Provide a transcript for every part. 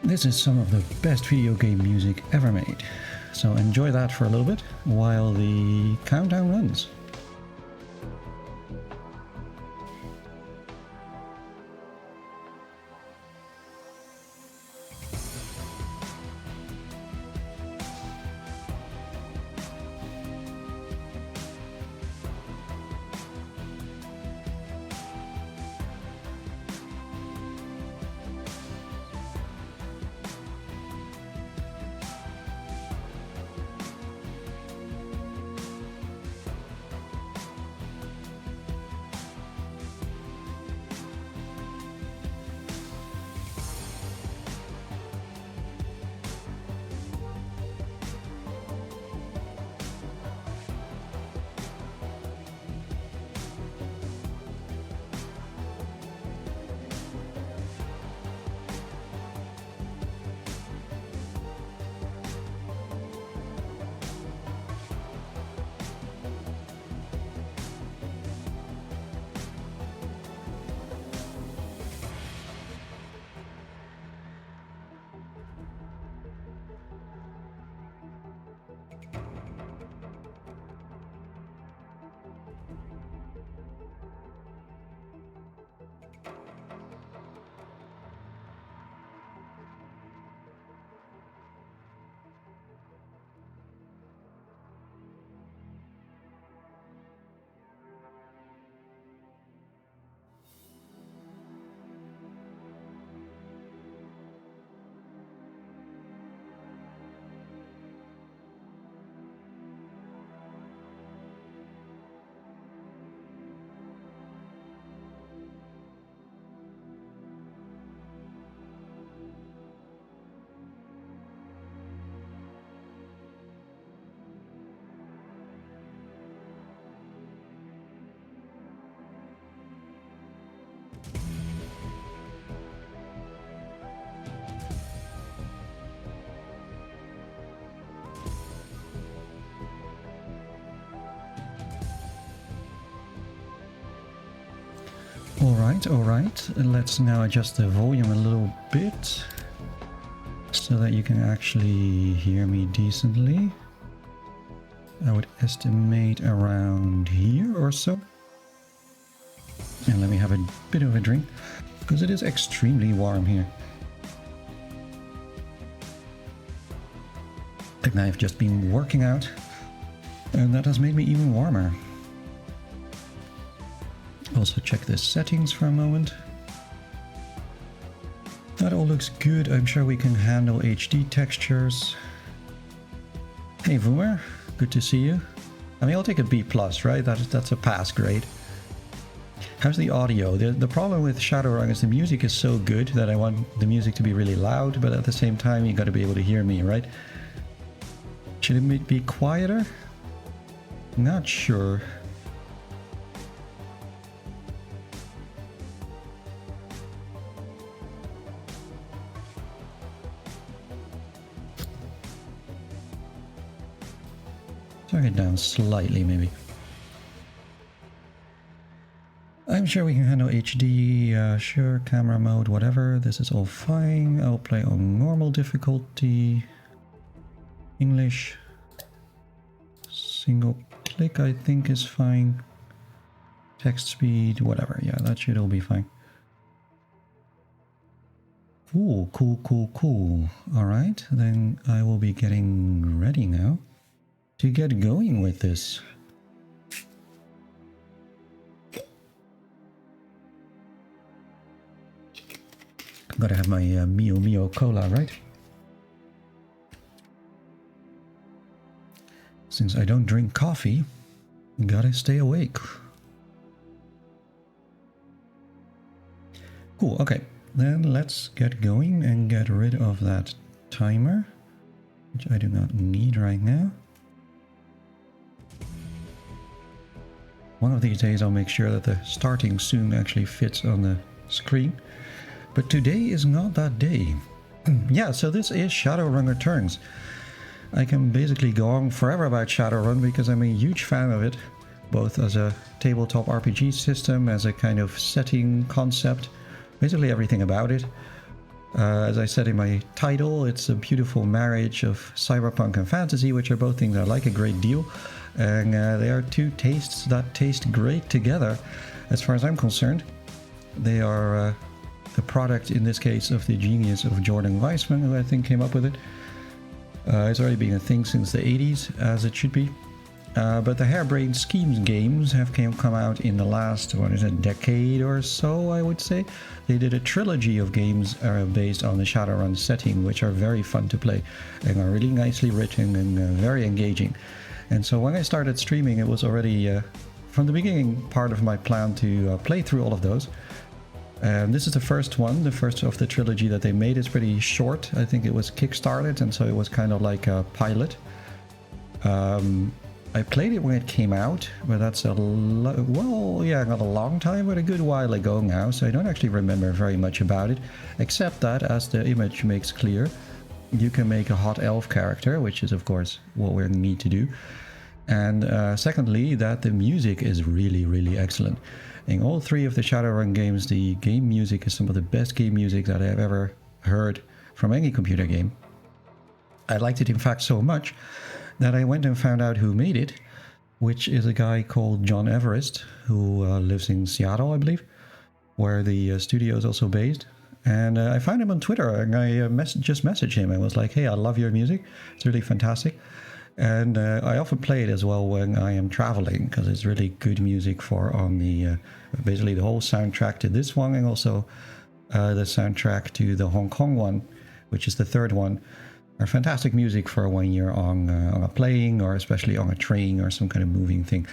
This is some of the best video game music ever made. So enjoy that for a little bit while the countdown runs. Alright, let's now adjust the volume a little bit so that you can actually hear me decently. I would estimate around here or so. And let me have a bit of a drink, because it is extremely warm here. And I've just been working out, and that has made me even warmer. Also check the settings for a moment. That all looks good. I'm sure we can handle HD textures. Hey Voomer, good to see you. I mean, I'll take a B+, right? That's a pass grade. How's the audio? The problem with Shadowrun is the music is so good that I want the music to be really loud, but at the same time you gotta be able to hear me, right? Should it be quieter? Not sure. Turn it down slightly, maybe. I'm sure we can handle HD, sure, camera mode, whatever. This is all fine. I'll play on normal difficulty. English. Single click, I think, is fine. Text speed, whatever. Yeah, that should all be fine. Cool, cool, cool, cool. Alright, then I will be getting ready now to get going with this. Gotta have my Mio Mio Cola, right? Since I don't drink coffee, gotta stay awake. Cool, okay. Then let's get going and get rid of that timer, which I do not need right now. One of these days I'll make sure that the starting soon actually fits on the screen. But today is not that day. Yeah, so this is Shadowrun Returns. I can basically go on forever about Shadowrun because I'm a huge fan of it, both as a tabletop RPG system, as a kind of setting concept, basically everything about it. As I said in my title, it's a beautiful marriage of cyberpunk and fantasy, which are both things I like a great deal. And they are two tastes that taste great together, as far as I'm concerned. They are the product, in this case, of the genius of Jordan Weissman, who I think came up with it. It's already been a thing since the 80s, as it should be. But the Harebrained Schemes games have come out in the last, decade or so, I would say. They did a trilogy of games based on the Shadowrun setting, which are very fun to play and are really nicely written and very engaging. And so when I started streaming, it was already, from the beginning, part of my plan to play through all of those. This is the first one, the first of the trilogy that they made. It's pretty short. I think it was kickstarted, and so it was kind of like a pilot. I played it when it came out, but that's not a long time, but a good while ago now, so I don't actually remember very much about it, except that, as the image makes clear, you can make a hot elf character, which is of course what we need to do. And secondly, that the music is really, really excellent. In all three of the Shadowrun games, the game music is some of the best game music that I have ever heard from any computer game. I liked it in fact so much that I went and found out who made it, which is a guy called John Everest, who lives in Seattle, I believe, where the studio is also based. And I found him on Twitter, and I just messaged him and was like, hey, I love your music. It's really fantastic. And I often play it as well when I am traveling, because it's really good music for on the, basically the whole soundtrack to this one, and also the soundtrack to the Hong Kong one, which is the third one. Are fantastic music for when you're on a plane, or especially on a train or some kind of moving thing.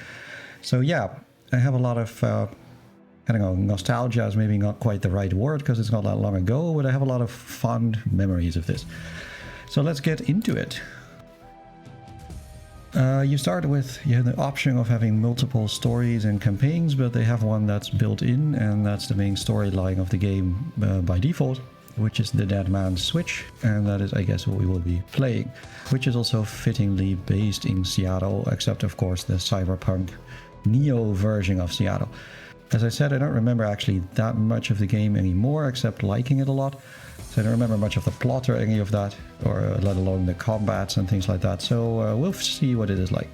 So yeah, I have a lot of, I don't know, nostalgia is maybe not quite the right word because it's not that long ago, but I have a lot of fond memories of this. So let's get into it. You start with the option of having multiple stories and campaigns, but they have one that's built in, and that's the main storyline of the game by default, which is the Dead Man's Switch, and that is, I guess, what we will be playing, which is also fittingly based in Seattle, except of course the Cyberpunk Neo version of Seattle. As I said, I don't remember actually that much of the game anymore, except liking it a lot, so I don't remember much of the plot or any of that, or let alone the combats and things like that, so we'll see what it is like.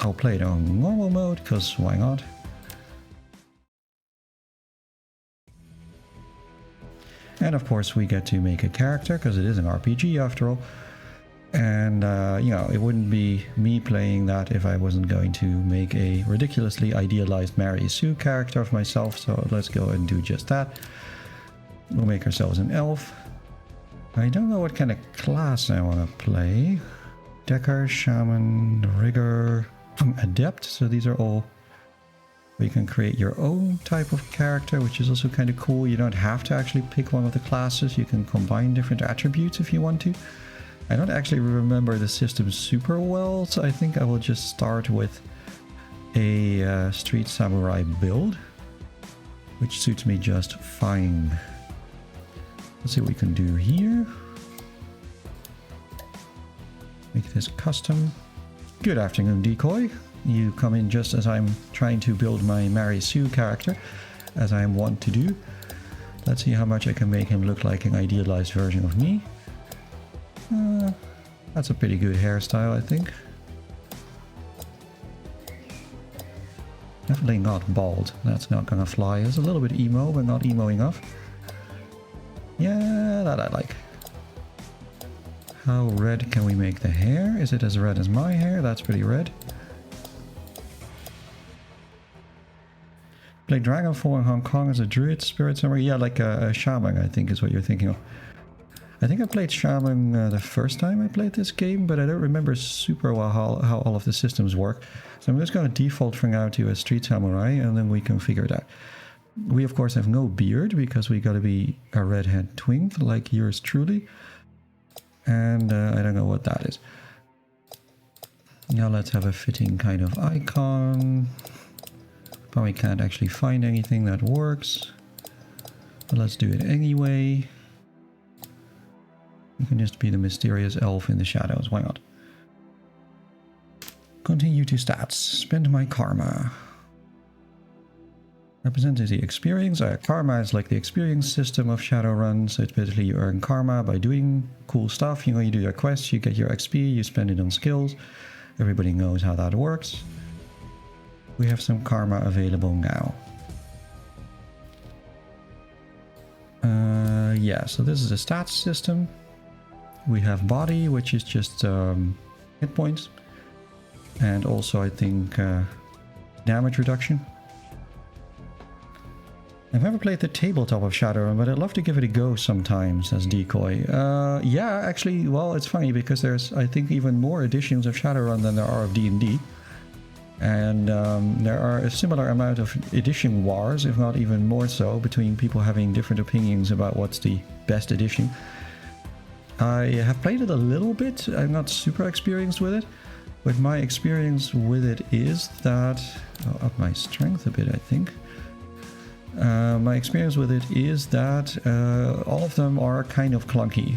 I'll play it on normal mode, because why not? And of course we get to make a character, because it is an RPG after all. And, it wouldn't be me playing that if I wasn't going to make a ridiculously idealized Mary Sue character of myself. So let's go and do just that. We'll make ourselves an elf. I don't know what kind of class I want to play. Decker, Shaman, Rigger, Adept. So these are all... You can create your own type of character, which is also kind of cool. You don't have to actually pick one of the classes. You can combine different attributes if you want to. I don't actually remember the system super well, so I think I will just start with a Street Samurai build, which suits me just fine. Let's see what we can do here. Make this custom. Good afternoon, Decoy. You come in just as I'm trying to build my Mary Sue character, as I am wont to do. Let's see how much I can make him look like an idealized version of me. That's a pretty good hairstyle, I think. Definitely not bald. That's not gonna fly. It's a little bit emo, but not emo enough. Yeah, that I like. How red can we make the hair? Is it as red as my hair? That's pretty red. Played Dragonfall in Hong Kong as a druid spirit somewhere. Yeah, like a shaman, I think is what you're thinking of. I think I played shaman the first time I played this game, but I don't remember super well how all of the systems work. So I'm just going to default for now to a Street Samurai, and then we can figure it out. We of course have no beard, because we got to be a redhead twink, like yours truly. And I don't know what that is. Now let's have a fitting kind of icon. Probably can't actually find anything that works, but let's do it anyway. You can just be the mysterious elf in the shadows, why not? Continue to stats, spend my karma. Represents the experience. Karma is like the experience system of Shadowrun. So it's basically you earn karma by doing cool stuff. You know, you do your quests, you get your XP, you spend it on skills. Everybody knows how that works. We have some karma available now. Yeah, so this is a stats system. We have body, which is just hit points. And also, I think, damage reduction. I've never played the tabletop of Shadowrun, but I'd love to give it a go sometimes as decoy. Yeah, actually, well, it's funny because there's, I think, even more editions of Shadowrun than there are of D&D. And there are a similar amount of edition wars, if not even more so, between people having different opinions about what's the best edition. I have played it a little bit. I'm not super experienced with it. But my experience with it is that... I'll up my strength a bit, I think. My experience with it is that all of them are kind of clunky.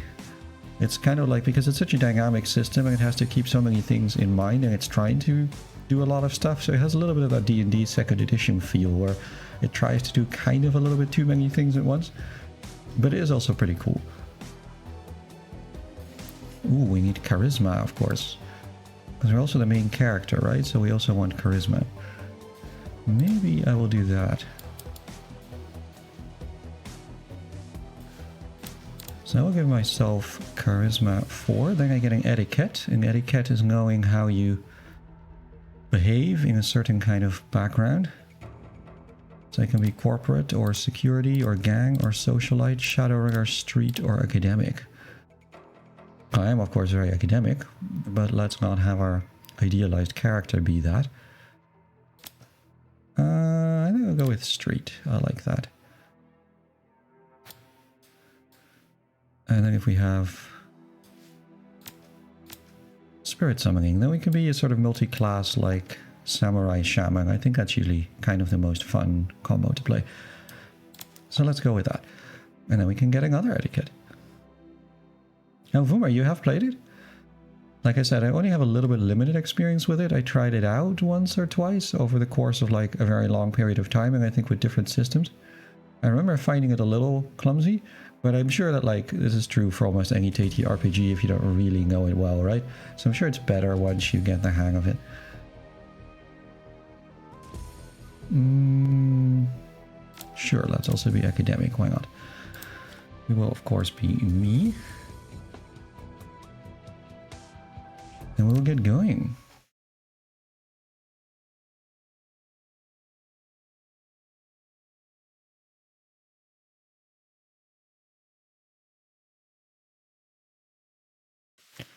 It's kind of like, because it's such a dynamic system and it has to keep so many things in mind and it's trying to do a lot of stuff, so it has a little bit of that D&D 2nd edition feel where it tries to do kind of a little bit too many things at once. But it is also pretty cool. Ooh, we need charisma, of course. Because we're also the main character, right? So we also want charisma. Maybe I will do that. So I will give myself charisma 4, then I get an etiquette, and etiquette is knowing how you behave in a certain kind of background. So I can be corporate or security or gang or socialite, shadowrunner, street or academic. I am of course very academic, but let's not have our idealized character be that. I think I'll go with street, I like that. And then if we have spirit summoning, then we can be a sort of multi-class like samurai shaman. I think that's usually kind of the most fun combo to play. So let's go with that. And then we can get another etiquette. Now, Voomer, you have played it? Like I said, I only have a little bit limited experience with it. I tried it out once or twice over the course of like a very long period of time, and I think with different systems. I remember finding it a little clumsy, but I'm sure that like this is true for almost any TTRPG if you don't really know it well, right? So I'm sure it's better once you get the hang of it. Sure, let's also be academic, why not? We will of course be me. And we'll get going.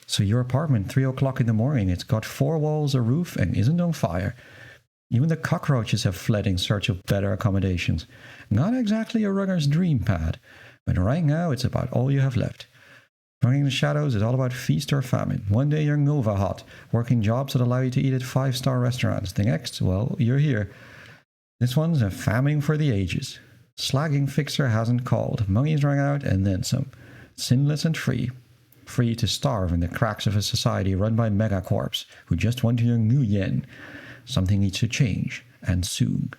So your apartment, 3 o'clock in the morning, it's got 4 walls, a roof, and isn't on fire. Even the cockroaches have fled in search of better accommodations. Not exactly a runner's dream pad, but right now it's about all you have left. Running in the shadows is all about feast or famine. One day you're Nova hot, working jobs that allow you to eat at 5-star restaurants. The next, well, you're here. This one's a famine for the ages. Slagging fixer hasn't called. Money's run out and then some. Sinless and free. Free to starve in the cracks of a society run by megacorps who just want your new yen. Something needs to change, and soon.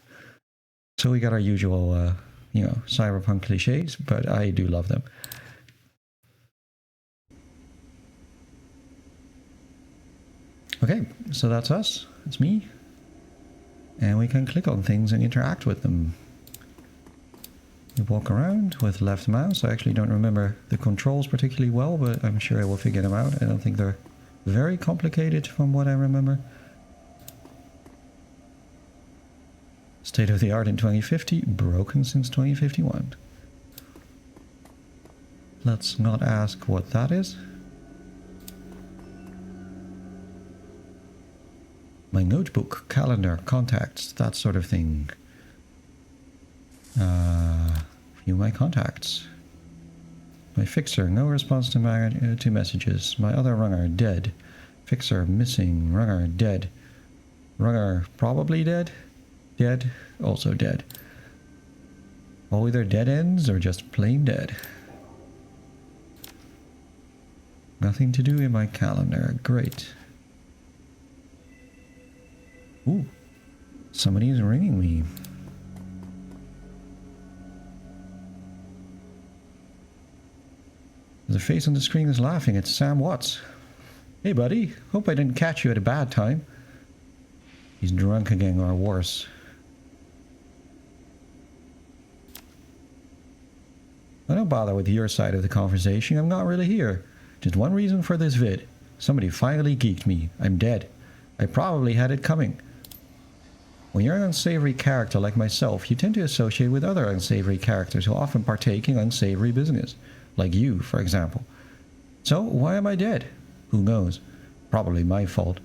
So we got our usual, cyberpunk cliches, but I do love them. Okay, so that's us. It's me. And we can click on things and interact with them. You walk around with left mouse. I actually don't remember the controls particularly well, but I'm sure I will figure them out. I don't think they're very complicated from what I remember. State of the art in 2050, broken since 2051. Let's not ask what that is. My notebook, calendar, contacts, that sort of thing. View my contacts. My fixer, no response to messages. My other runner, dead. Fixer, missing. Runner, dead. Runner, probably dead. Dead, also dead. All either dead ends or just plain dead. Nothing to do in my calendar. Great. Ooh, somebody's ringing me. the face on the screen is laughing. It's Sam Watts. Hey buddy, hope I didn't catch you at a bad time. He's drunk again or worse. I don't bother with your side of the conversation. I'm not really here. Just one reason for this vid. Somebody finally geeked me. I'm dead. I probably had it coming. When you're an unsavory character like myself, you tend to associate with other unsavory characters who often partake in unsavory business. Like you, for example. So, why am I dead? Who knows? Probably my fault.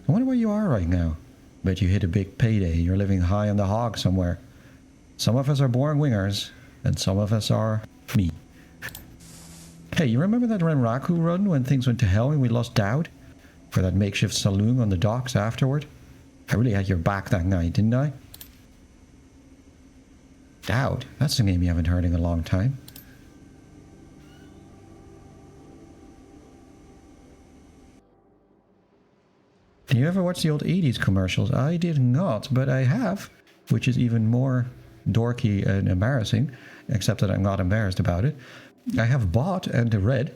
I wonder where you are right now. Bet you hit a big payday. You're living high on the hog somewhere. Some of us are born wingers, and some of us are me. Hey, you remember that Renraku run when things went to hell and we lost Dowd? For that makeshift saloon on the docks afterward? I really had your back that night, didn't I? Dowd? That's a name you haven't heard in a long time. Did you ever watch the old 80s commercials? I did not, but I have, which is even more dorky and embarrassing, except that I'm not embarrassed about it. I have bought and read,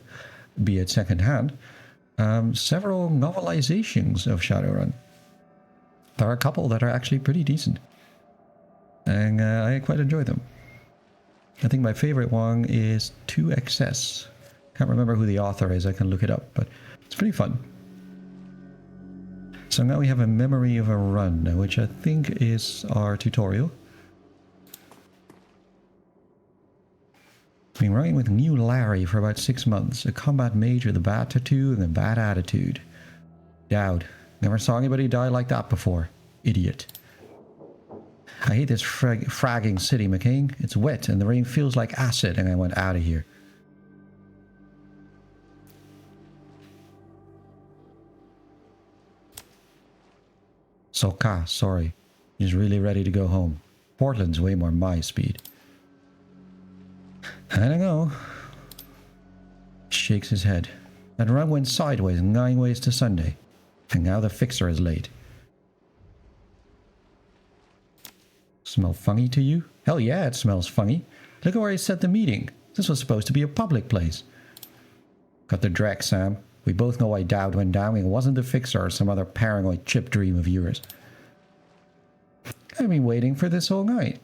be it secondhand, several novelizations of Shadowrun. There are a couple that are actually pretty decent, and I quite enjoy them. I think my favorite one is 2XS. Can't remember who the author is, I can look it up, but it's pretty fun. So now we have a memory of a run, which I think is our tutorial. Been running with new Larry for about 6 months, a combat mage with a bad tattoo and a bad attitude. Dowd. Never saw anybody die like that before. Idiot. I hate this fragging city, McCain. It's wet and the rain feels like acid and I want out of here. Soka, sorry. He's really ready to go home. Portland's way more my speed. I don't know. Shakes his head. That run went sideways 9 ways to Sunday. And now the fixer is late. Smell funny to you? Hell yeah, it smells funny. Look at where he set the meeting. This was supposed to be a public place. Got the dreck, Sam. We both know why Dowd went down. It wasn't the fixer or some other paranoid chip dream of yours. I've been waiting for this all night.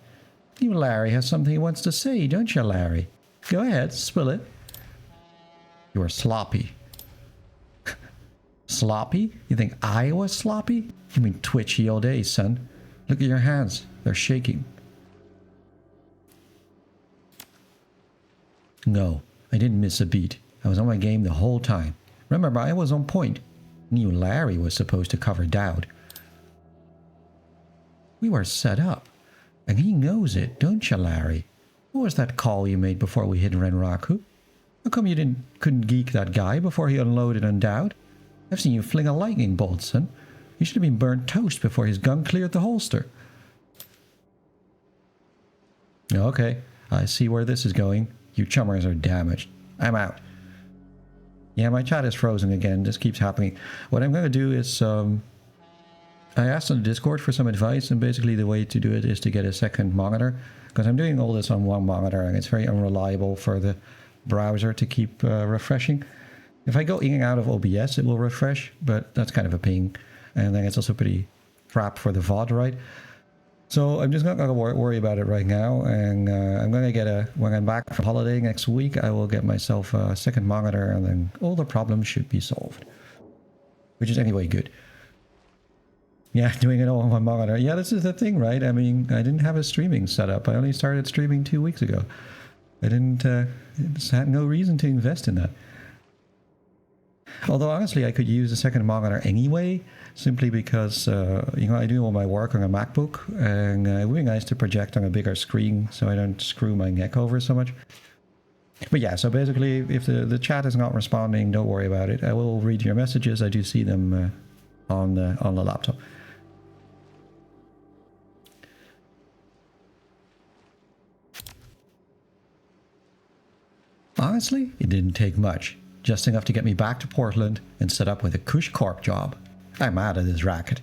You Larry has something he wants to say, don't you, Larry? Go ahead, spill it. You are sloppy. Sloppy? You think I was sloppy? You mean twitchy all day, son. Look at your hands. They're shaking. No, I didn't miss a beat. I was on my game the whole time. Remember, I was on point. Knew Larry was supposed to cover Dowd. We were set up. And he knows it, don't you, Larry? What was that call you made before we hit Renraku? How come you couldn't geek that guy before he unloaded on Dowd? I've seen you fling a lightning bolt, son. You should have been burnt toast before his gun cleared the holster. Okay, I see where this is going. You chummers are damaged. I'm out. Yeah, my chat is frozen again. This keeps happening. What I'm going to do is... I asked on the Discord for some advice, and basically the way to do it is to get a second monitor. Because I'm doing all this on one monitor, and it's very unreliable for the browser to keep refreshing. If I go in and out of OBS, it will refresh, but that's kind of a pain. And then it's also pretty crap for the VOD, right? So I'm just not going to worry about it right now. And I'm going to get when I'm back from holiday next week, I will get myself a second monitor, and then all the problems should be solved. Which is anyway good. Yeah, doing it all on one monitor. Yeah, this is the thing, right? I mean, I didn't have a streaming setup. I only started streaming 2 weeks ago. I had no reason to invest in that. Although, honestly, I could use a second monitor anyway, simply because, I do all my work on a MacBook, and it would be nice to project on a bigger screen so I don't screw my neck over so much. But yeah, so basically, if the chat is not responding, don't worry about it. I will read your messages. I do see them on the laptop. Honestly, it didn't take much. Just enough to get me back to Portland and set up with a cush corp job. I'm out of this racket.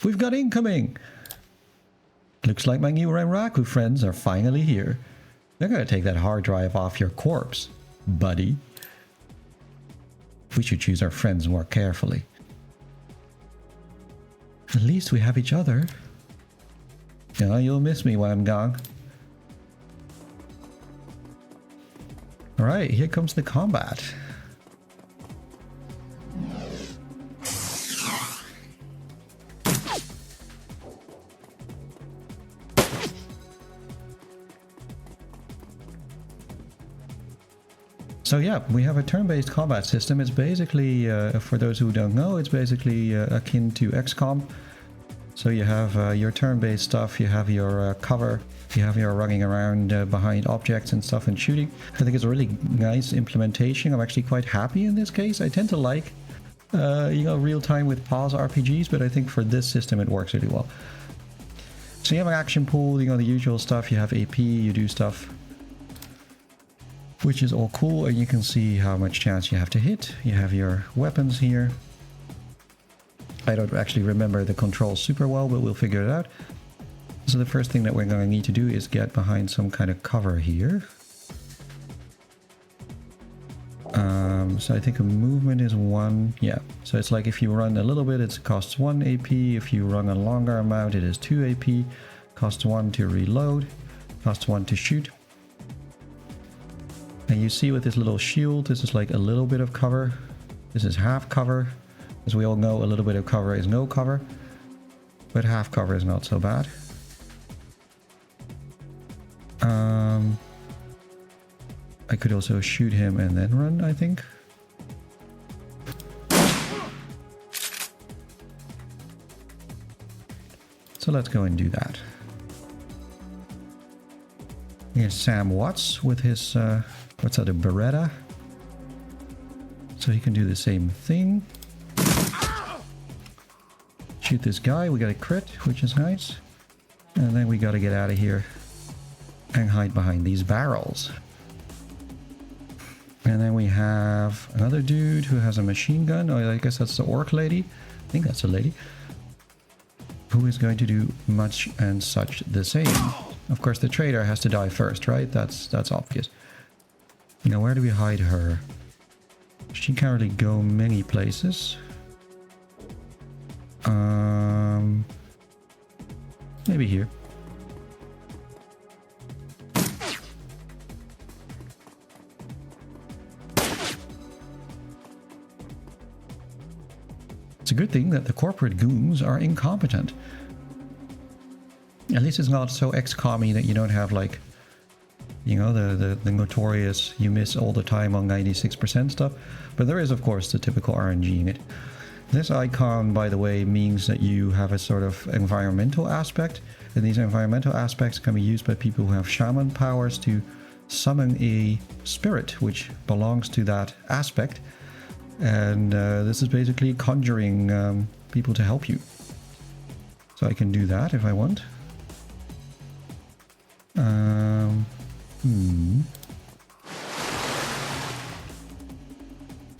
We've got incoming! Looks like my new Renraku friends are finally here. They're gonna take that hard drive off your corpse, buddy. We should choose our friends more carefully. At least we have each other. Yeah, you'll miss me when I'm gone. Alright, here comes the combat. So yeah, we have a turn-based combat system. It's basically, for those who don't know, it's basically akin to XCOM. So you have your turn-based stuff, you have your cover, you have your running around behind objects and stuff and shooting. I think it's a really nice implementation. I'm actually quite happy in this case. I tend to like, you know, real-time with pause RPGs, but I think for this system it works really well. So you have an action pool, you know, the usual stuff. You have AP, you do stuff, which is all cool, and you can see how much chance you have to hit. You have your weapons here. I don't actually remember the controls super well, but we'll figure it out. So the first thing that we're going to need to do is get behind some kind of cover here. So I think a movement is 1. Yeah, so it's like if you run a little bit, it costs 1 AP. If you run a longer amount, it is 2 AP. Costs 1 to reload. Costs 1 to shoot. And you see with this little shield, this is like a little bit of cover. This is half cover. As we all know, a little bit of cover is no cover. But half cover is not so bad. I could also shoot him and then run, I think. So let's go and do that. Here's Sam Watts with his, what's that, a Beretta? So he can do the same thing. Shoot this guy, we got a crit, which is nice. And then we got to get out of here and hide behind these barrels. And then we have another dude who has a machine gun. Oh, I guess that's the orc lady. I think that's a lady. Who is going to do much and such the same. Of course, the traitor has to die first, right? That's obvious. Now, where do we hide her? She can't really go many places. Maybe here. It's a good thing that the corporate goons are incompetent. At least it's not so XCOM-y that you don't have, like, you know, the notorious you miss all the time on 96% stuff. But there is, of course, the typical RNG in it. This icon, by the way, means that you have a sort of environmental aspect. And these environmental aspects can be used by people who have shaman powers to summon a spirit which belongs to that aspect. And this is basically conjuring people to help you. So I can do that if I want.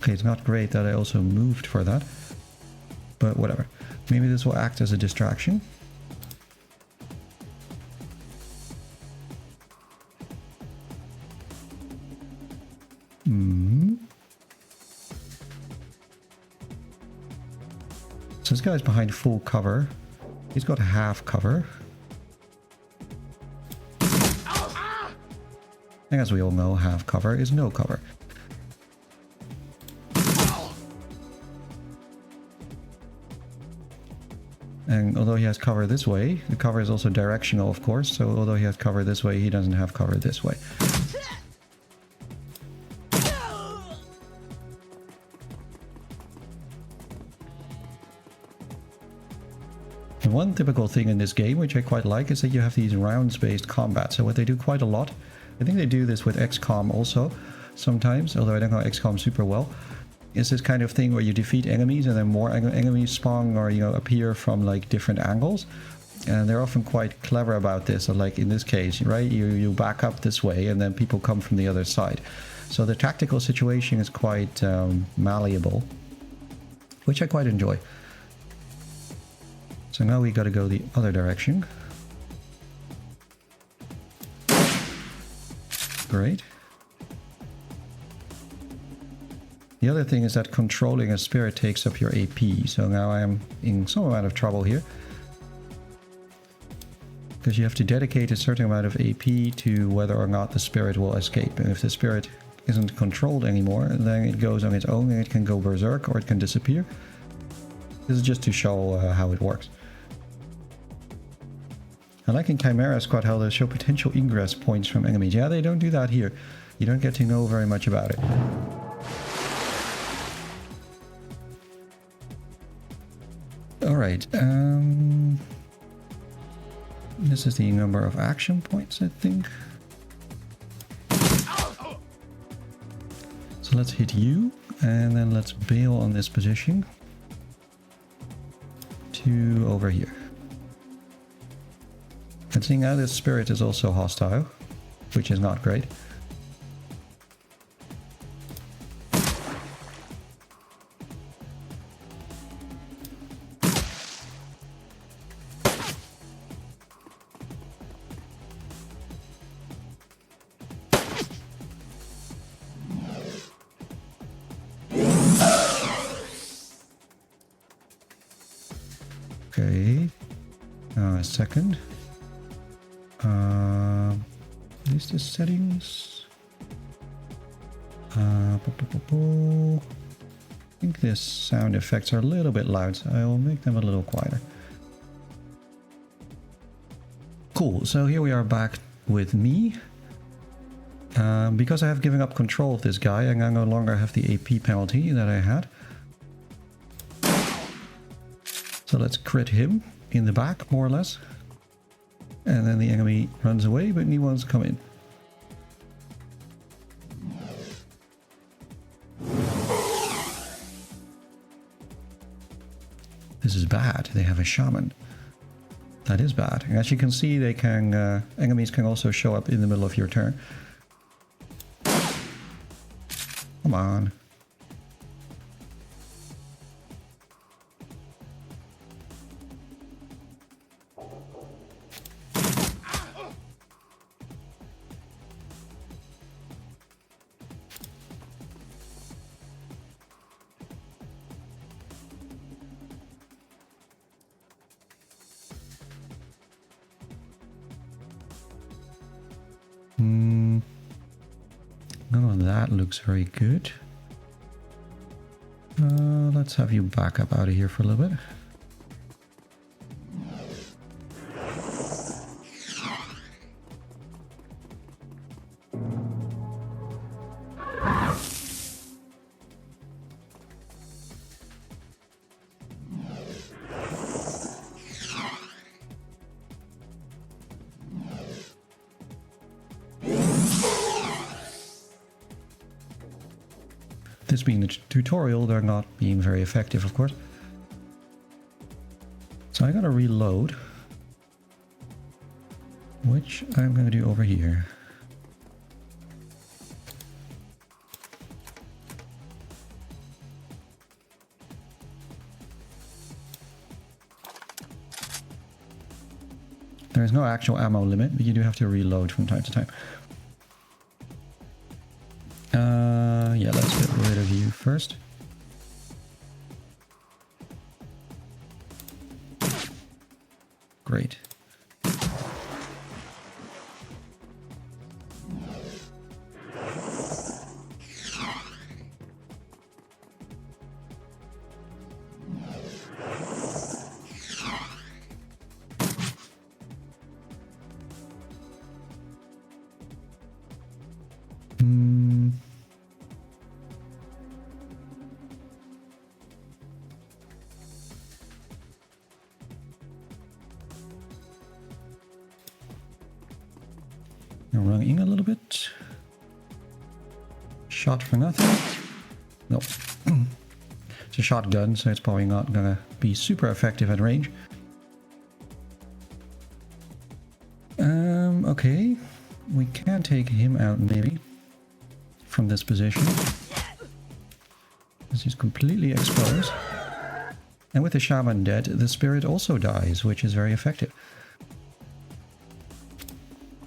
Okay, it's not great that I also moved for that. But whatever. Maybe this will act as a distraction. So this guy's behind full cover. He's got half cover. And as we all know, half cover is no cover. And although he has cover this way, the cover is also directional, of course. So although he has cover this way, he doesn't have cover this way. And one typical thing in this game, which I quite like, is that you have these rounds-based combat. So what they do quite a lot, I think they do this with XCOM also sometimes, although I don't know XCOM super well, is this kind of thing where you defeat enemies and then more enemies spawn or, you know, appear from like different angles. And they're often quite clever about this. So like in this case, right, you back up this way and then people come from the other side. So the tactical situation is quite malleable, which I quite enjoy. So now we got to go the other direction. great. The other thing is that controlling a spirit takes up your AP, so now I am in some amount of trouble here. Because you have to dedicate a certain amount of AP to whether or not the spirit will escape. And if the spirit isn't controlled anymore, then it goes on its own and it can go berserk or it can disappear. This is just to show how it works. I like in Chimera Squad how they show potential ingress points from enemies. Yeah, they don't do that here. You don't get to know very much about it. Alright, this is the number of action points, I think. So let's hit you, and then let's bail on this position to over here. And seeing how this spirit is also hostile, which is not great. Okay, a second. Is this settings? I think this sound effects are a little bit loud, so I will make them a little quieter. Cool, so here we are back with me. Because I have given up control of this guy, I no longer have the AP penalty that I had. So let's crit him in the back, more or less. And then the enemy runs away, but he wants to come in. This is bad. They have a shaman. That is bad. And as you can see, they can enemies can also show up in the middle of your turn. Come on. None of that looks very good. Let's have you back up out of here for a little bit. This being the tutorial, they're not being very effective, of course. So I gotta reload, which I'm gonna do over here. There is no actual ammo limit, but you do have to reload from time to time. Yeah, let's get rid of you first. Great. Running a little bit. Shot for nothing. Nope. It's a shotgun, so it's probably not gonna be super effective at range. Okay. We can take him out maybe from this position. This is completely exposed. And with the shaman dead, the spirit also dies, which is very effective.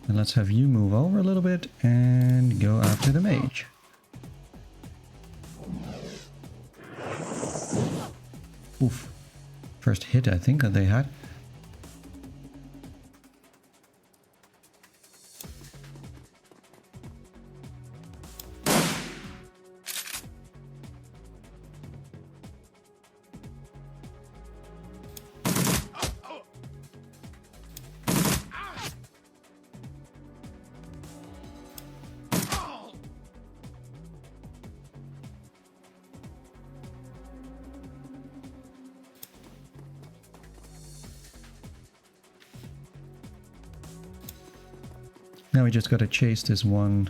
And let's have you move over a little bit and go after the mage. Oof. First hit, I think, that they had. Now we just gotta chase this one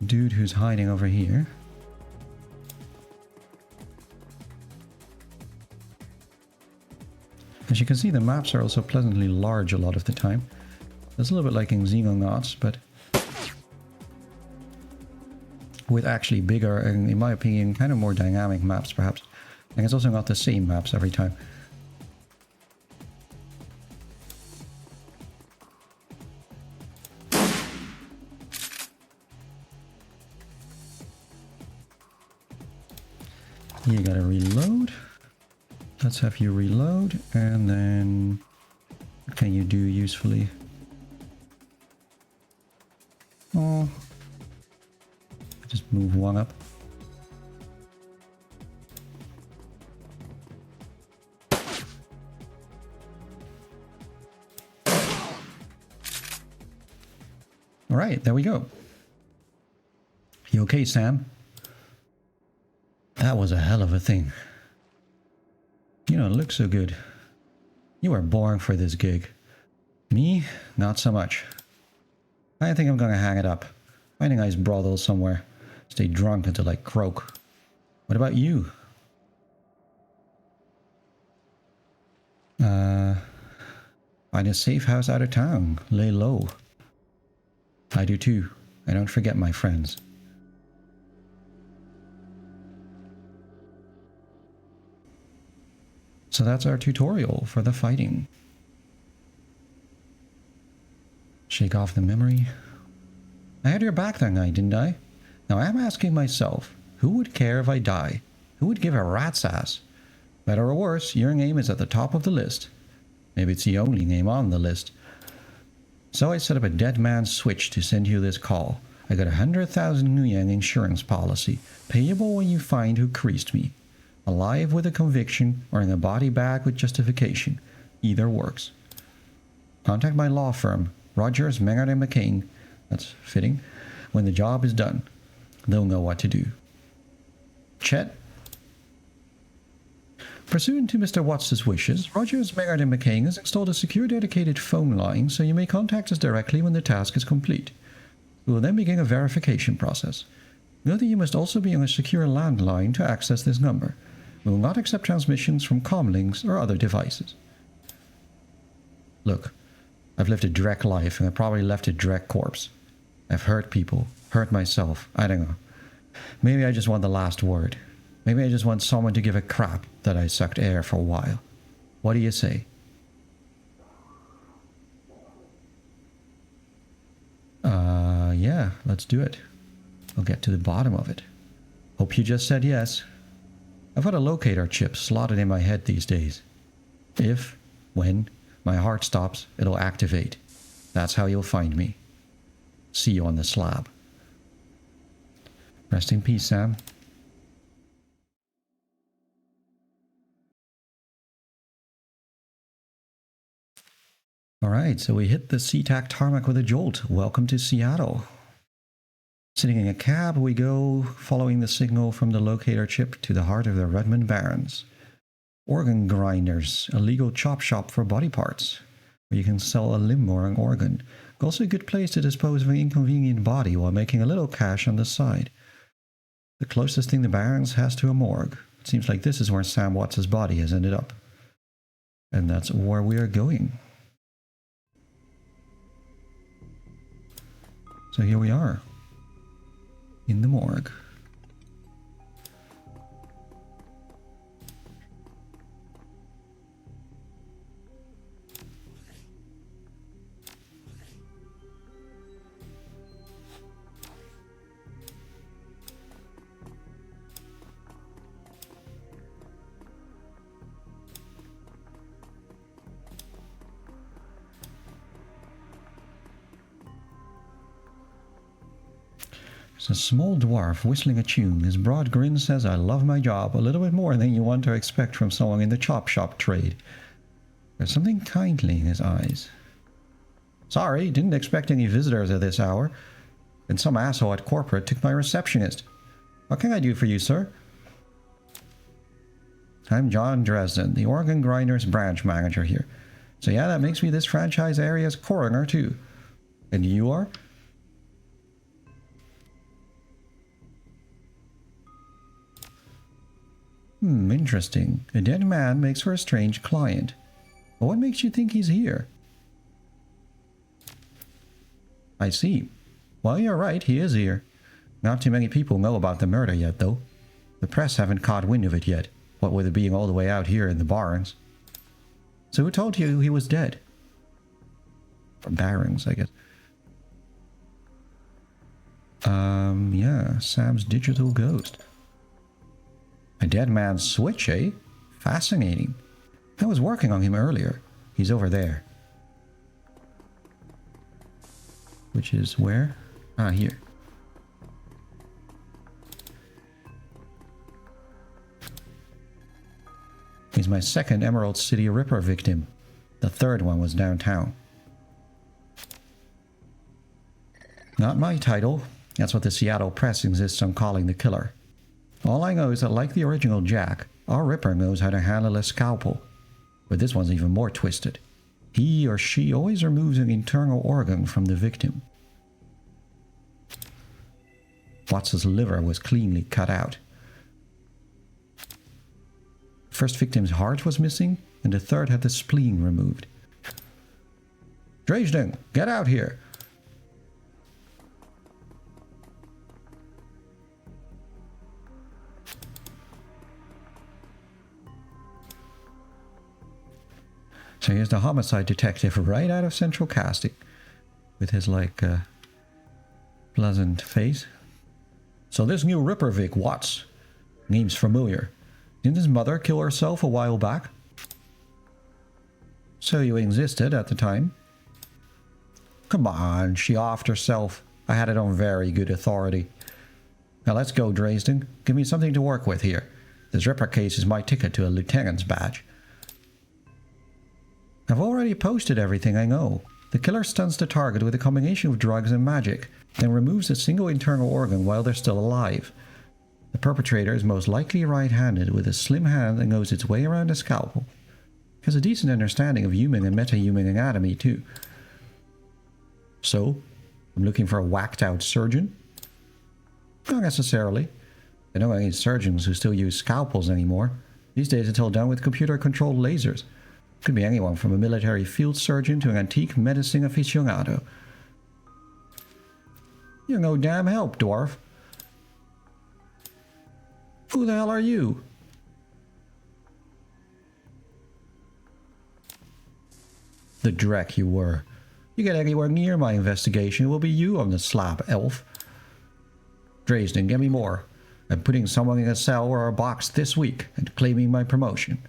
dude who's hiding over here. As you can see, the maps are also pleasantly large a lot of the time. It's a little bit like in Xenonauts, but with actually bigger and, in my opinion, kind of more dynamic maps perhaps. And it's also not the same maps every time. You gotta reload. Let's have you reload, and then what can you do usefully? Oh, just move one up. All right, there we go. You okay, Sam? That was a hell of a thing. You don't look so good. You are born for this gig. Me? Not so much. I think I'm gonna hang it up. Find a nice brothel somewhere. Stay drunk until I croak. What about you? Find a safe house out of town. Lay low. I do too. I don't forget my friends. So that's our tutorial for the fighting. Shake off the memory. I had your back that night, didn't I? Now I'm asking myself, who would care if I die? Who would give a rat's ass? Better or worse, your name is at the top of the list. Maybe it's the only name on the list. So I set up a dead man's switch to send you this call. I got 100,000 Nguyen insurance policy, payable when you find who creased me. Alive with a conviction or in a body bag with justification. Either works. Contact my law firm, Rogers, Mengard and McCain. That's fitting. When the job is done, they'll know what to do. Chet. Pursuant to Mr. Watts' wishes, Rogers, Mengard and McCain has installed a secure dedicated phone line so you may contact us directly when the task is complete. We will then begin a verification process. Note that you must also be on a secure landline to access this number. We will not accept transmissions from comlinks or other devices. Look, I've lived a direct life and I probably left a direct corpse. I've hurt people, hurt myself, I don't know. Maybe I just want the last word. Maybe I just want someone to give a crap that I sucked air for a while. What do you say? Yeah, let's do it. I'll get to the bottom of it. Hope you just said yes. I've got a locator chip slotted in my head these days. If, when, my heart stops, it'll activate. That's how you'll find me. See you on the slab. Rest in peace, Sam. Alright, so we hit the SeaTac tarmac with a jolt. Welcome to Seattle. Sitting in a cab, we go, following the signal from the locator chip to the heart of the Redmond Barrens. Organ grinders, a legal chop shop for body parts, where you can sell a limb or an organ. Also a good place to dispose of an inconvenient body while making a little cash on the side. The closest thing the Barrens has to a morgue. It seems like this is where Sam Watts' body has ended up. And that's where we are going. So here we are. In the morgue. It's a small dwarf whistling a tune. His broad grin says, I love my job, a little bit more than you want to expect from someone in the chop shop trade. There's something kindly in his eyes. Sorry, didn't expect any visitors at this hour. And some asshole at corporate took my receptionist. What can I do for you, sir? I'm John Dresden, the Organ Grinders branch manager here. So yeah, that makes me this franchise area's coroner too. And you are? Interesting. A dead man makes for a strange client. But what makes you think he's here? I see. Well, you're right, he is here. Not too many people know about the murder yet, though. The press haven't caught wind of it yet, what with it being all the way out here in the barrens. So who told you he was dead? From barrens, I guess. Yeah, Sam's digital ghost. A dead man's switch, eh? Fascinating. I was working on him earlier. He's over there. Which is where? Ah, here. He's my second Emerald City Ripper victim. The third one was downtown. Not my title. That's what the Seattle Press insists on calling the killer. All I know is that, like the original Jack, our Ripper knows how to handle a scalpel. But this one's even more twisted. He or she always removes an internal organ from the victim. Watts's liver was cleanly cut out. First victim's heart was missing, and the third had the spleen removed. Dresden, get out here! So here's the homicide detective right out of Central Casting, with his, pleasant face. So this new Ripper Vic, Watts. Name's familiar. Didn't his mother kill herself a while back? So you existed at the time? Come on, she offed herself. I had it on very good authority. Now let's go, Dresden. Give me something to work with here. This Ripper case is my ticket to a lieutenant's badge. I've already posted everything I know. The killer stuns the target with a combination of drugs and magic, then removes a single internal organ while they're still alive. The perpetrator is most likely right-handed with a slim hand that knows its way around a scalpel. Has a decent understanding of human and meta-human anatomy too. So, I'm looking for a whacked-out surgeon? Not necessarily. I don't know any surgeons who still use scalpels anymore. These days it's all done with computer-controlled lasers. Could be anyone from a military field surgeon to an antique medicine aficionado. You're no damn help, dwarf. Who the hell are you? The dreck you were. You get anywhere near my investigation, it will be you on the slab, elf. Dresden, get me more. I'm putting someone in a cell or a box this week and claiming my promotion.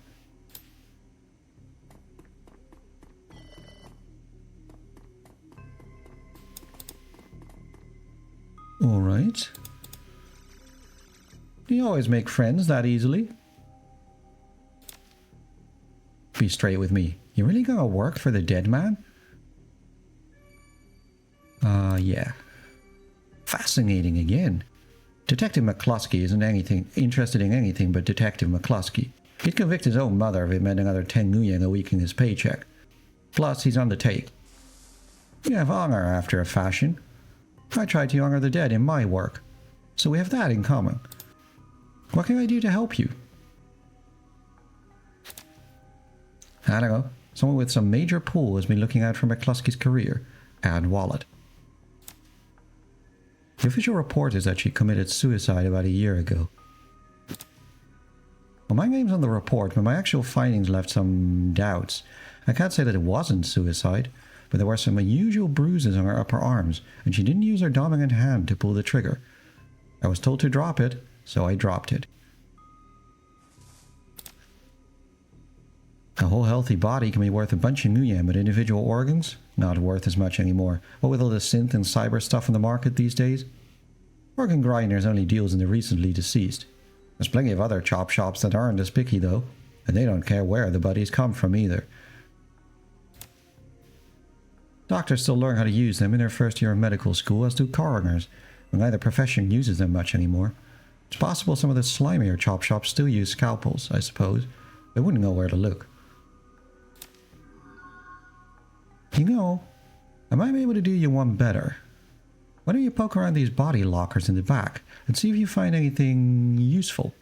Alright. Do you always make friends that easily? Be straight with me. You really gonna work for the dead man? Yeah. Fascinating again. Detective McCluskey isn't interested in anything but Detective McCluskey. He'd convict his own mother if it meant another 10 million a week in his paycheck. Plus, he's on the take. You have honor after a fashion. I try to honor the dead in my work, so we have that in common. What can I do to help you? I don't know. Someone with some major pull has been looking out for McCluskey's career and wallet. The official report is that she committed suicide about a year ago. Well, my name's on the report, but my actual findings left some doubts. I can't say that it wasn't suicide, but there were some unusual bruises on her upper arms, and she didn't use her dominant hand to pull the trigger. I was told to drop it, so I dropped it. A whole healthy body can be worth a bunch of nuyen, but individual organs? Not worth as much anymore. What with all the synth and cyber stuff in the market these days? Organ Grinders only deals in the recently deceased. There's plenty of other chop shops that aren't as picky though, and they don't care where the bodies come from either. Doctors still learn how to use them in their first year of medical school, as do coroners, but neither profession uses them much anymore. It's possible some of the slimier chop shops still use scalpels, I suppose. They wouldn't know where to look. You know, I might be able to do you one better. Why don't you poke around these body lockers in the back and see if you find anything useful?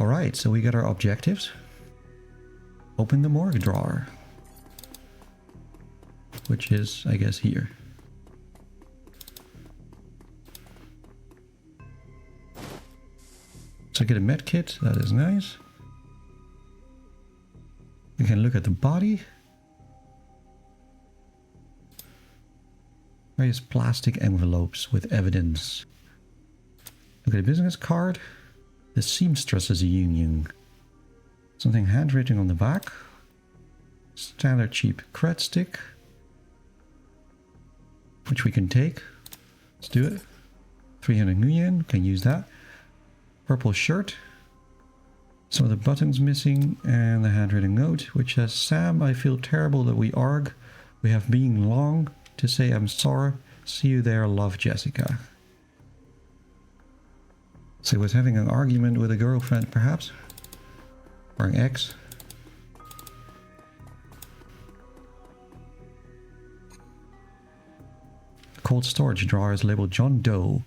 Alright, so we got our objectives. Open the morgue drawer. Which is, I guess, here. So get a med kit, that is nice. We can look at the body. Various plastic envelopes with evidence. Look at a business card. The Seamstresses Union. Something handwritten on the back. Standard cheap cred stick. Which we can take. Let's do it. 300 yen, can use that. Purple shirt. Some of the buttons missing, and the handwritten note, which says, Sam, I feel terrible that we arg. We have been long to say I'm sorry. See you there, love, Jessica. So he was having an argument with a girlfriend, perhaps? Or an ex? The cold storage drawer is labeled John Doe,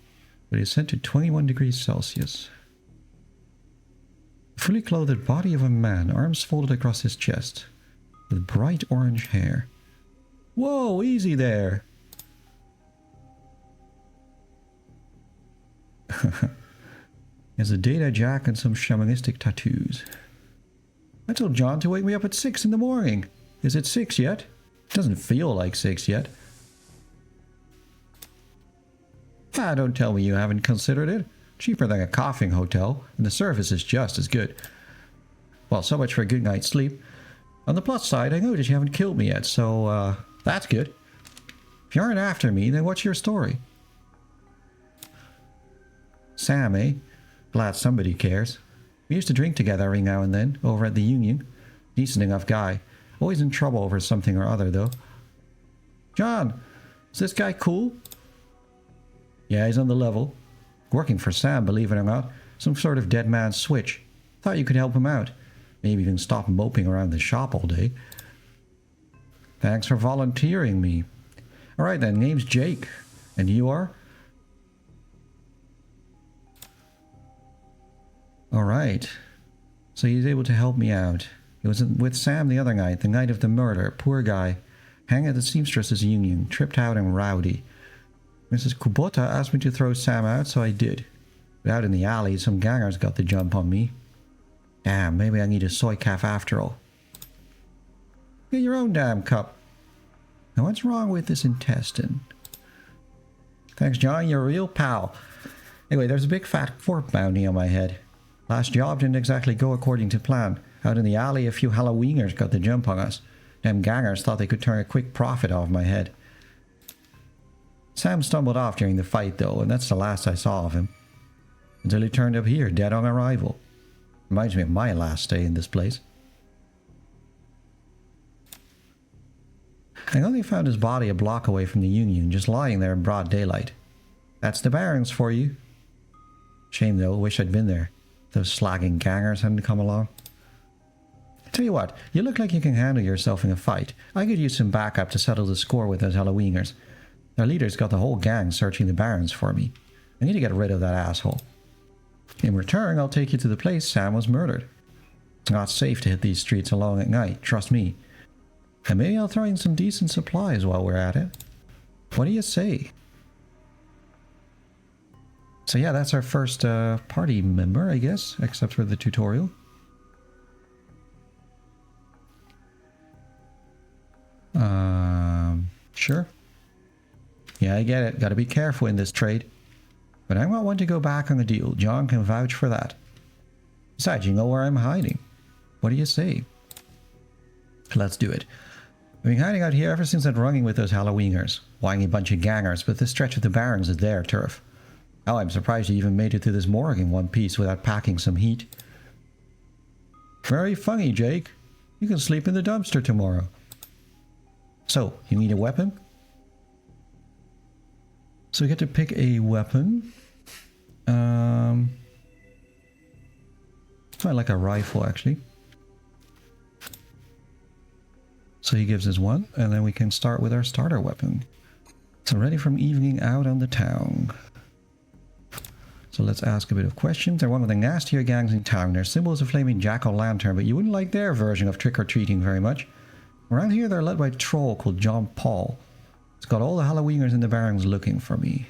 but is set to 21 degrees Celsius. A fully clothed body of a man, arms folded across his chest, with bright orange hair. Whoa, easy there! There's a data jack and some shamanistic tattoos. I told John to wake me up at 6 in the morning. Is it 6 yet? Doesn't feel like 6 yet. Ah, don't tell me you haven't considered it. Cheaper than a coughing hotel, and the service is just as good. Well, so much for a good night's sleep. On the plus side, I noticed you haven't killed me yet, so, that's good. If you aren't after me, then what's your story? Sam, eh? Glad somebody cares. We used to drink together every now and then, over at the Union. Decent enough guy. Always in trouble over something or other, though. John, is this guy cool? Yeah, he's on the level. Working for Sam, believe it or not. Some sort of dead man's switch. Thought you could help him out. Maybe even stop moping around the shop all day. Thanks for volunteering me. Alright then, name's Jake. And you are? Alright. So he's able to help me out. He was with Sam the other night, the night of the murder. Poor guy. Hang at the Seamstresses Union. Tripped out and rowdy. Mrs. Kubota asked me to throw Sam out, so I did. But out in the alley, some gangers got the jump on me. Damn, maybe I need a soy calf after all. Get your own damn cup. Now what's wrong with this intestine? Thanks, John, you're a real pal. Anyway, there's a big fat fork bounty on my head. Last job didn't exactly go according to plan. Out in the alley, a few Halloweeners got the jump on us. Them gangers thought they could turn a quick profit off my head. Sam stumbled off during the fight though, and that's the last I saw of him. Until he turned up here, dead on arrival. Reminds me of my last stay in this place. I only found his body a block away from the Union, just lying there in broad daylight. That's the Barrens for you. Shame though, wish I'd been there. Those slagging gangers hadn't come along. Tell you what, you look like you can handle yourself in a fight. I could use some backup to settle the score with those Halloweeners. Their leader's got the whole gang searching the Barrens for me. I need to get rid of that asshole. In return, I'll take you to the place Sam was murdered. It's not safe to hit these streets alone at night, trust me. And maybe I'll throw in some decent supplies while we're at it. What do you say? So yeah, that's our first party member, I guess, except for the tutorial. Sure. Yeah, I get it. Gotta be careful in this trade. But I'm not one to go back on the deal. John can vouch for that. Besides, you know where I'm hiding. What do you say? Let's do it. been hiding out here ever since that runging with those Halloweeners. Whiny bunch of gangers, but this stretch of the barrens is their turf. Oh, I'm surprised you even made it to this morgue in one piece without packing some heat. Very funny, Jake. You can sleep in the dumpster tomorrow. So, you need a weapon? So we get to pick a weapon. I like a rifle, actually. So he gives us one, and then we can start with our starter weapon. So ready from evening out on the town. So let's ask a bit of questions. They're one of the nastier gangs in town. Their symbol is a flaming jack-o'-lantern, but you wouldn't like their version of trick-or-treating very much. Around here they're led by a troll called John Paul. It's got all the Halloweeners in the barrens looking for me.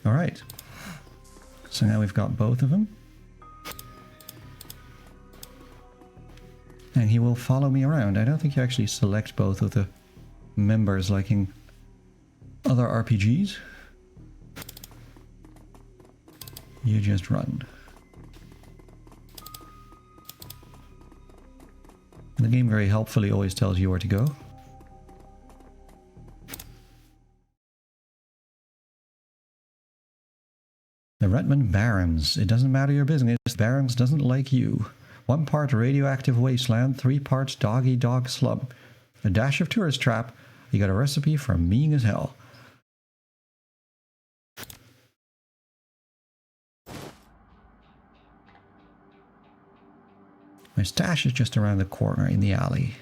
Alright. So now we've got both of them. And he will follow me around. I don't think you actually select both of the members like in other RPGs. You just run. The game very helpfully always tells you where to go. The Redmond Barrens. It doesn't matter your business. Barrens doesn't like you. 1 part radioactive wasteland, 3 parts dog-eat-dog slum. A dash of tourist trap. You got a recipe for mean as hell. My stash is just around the corner in the alley.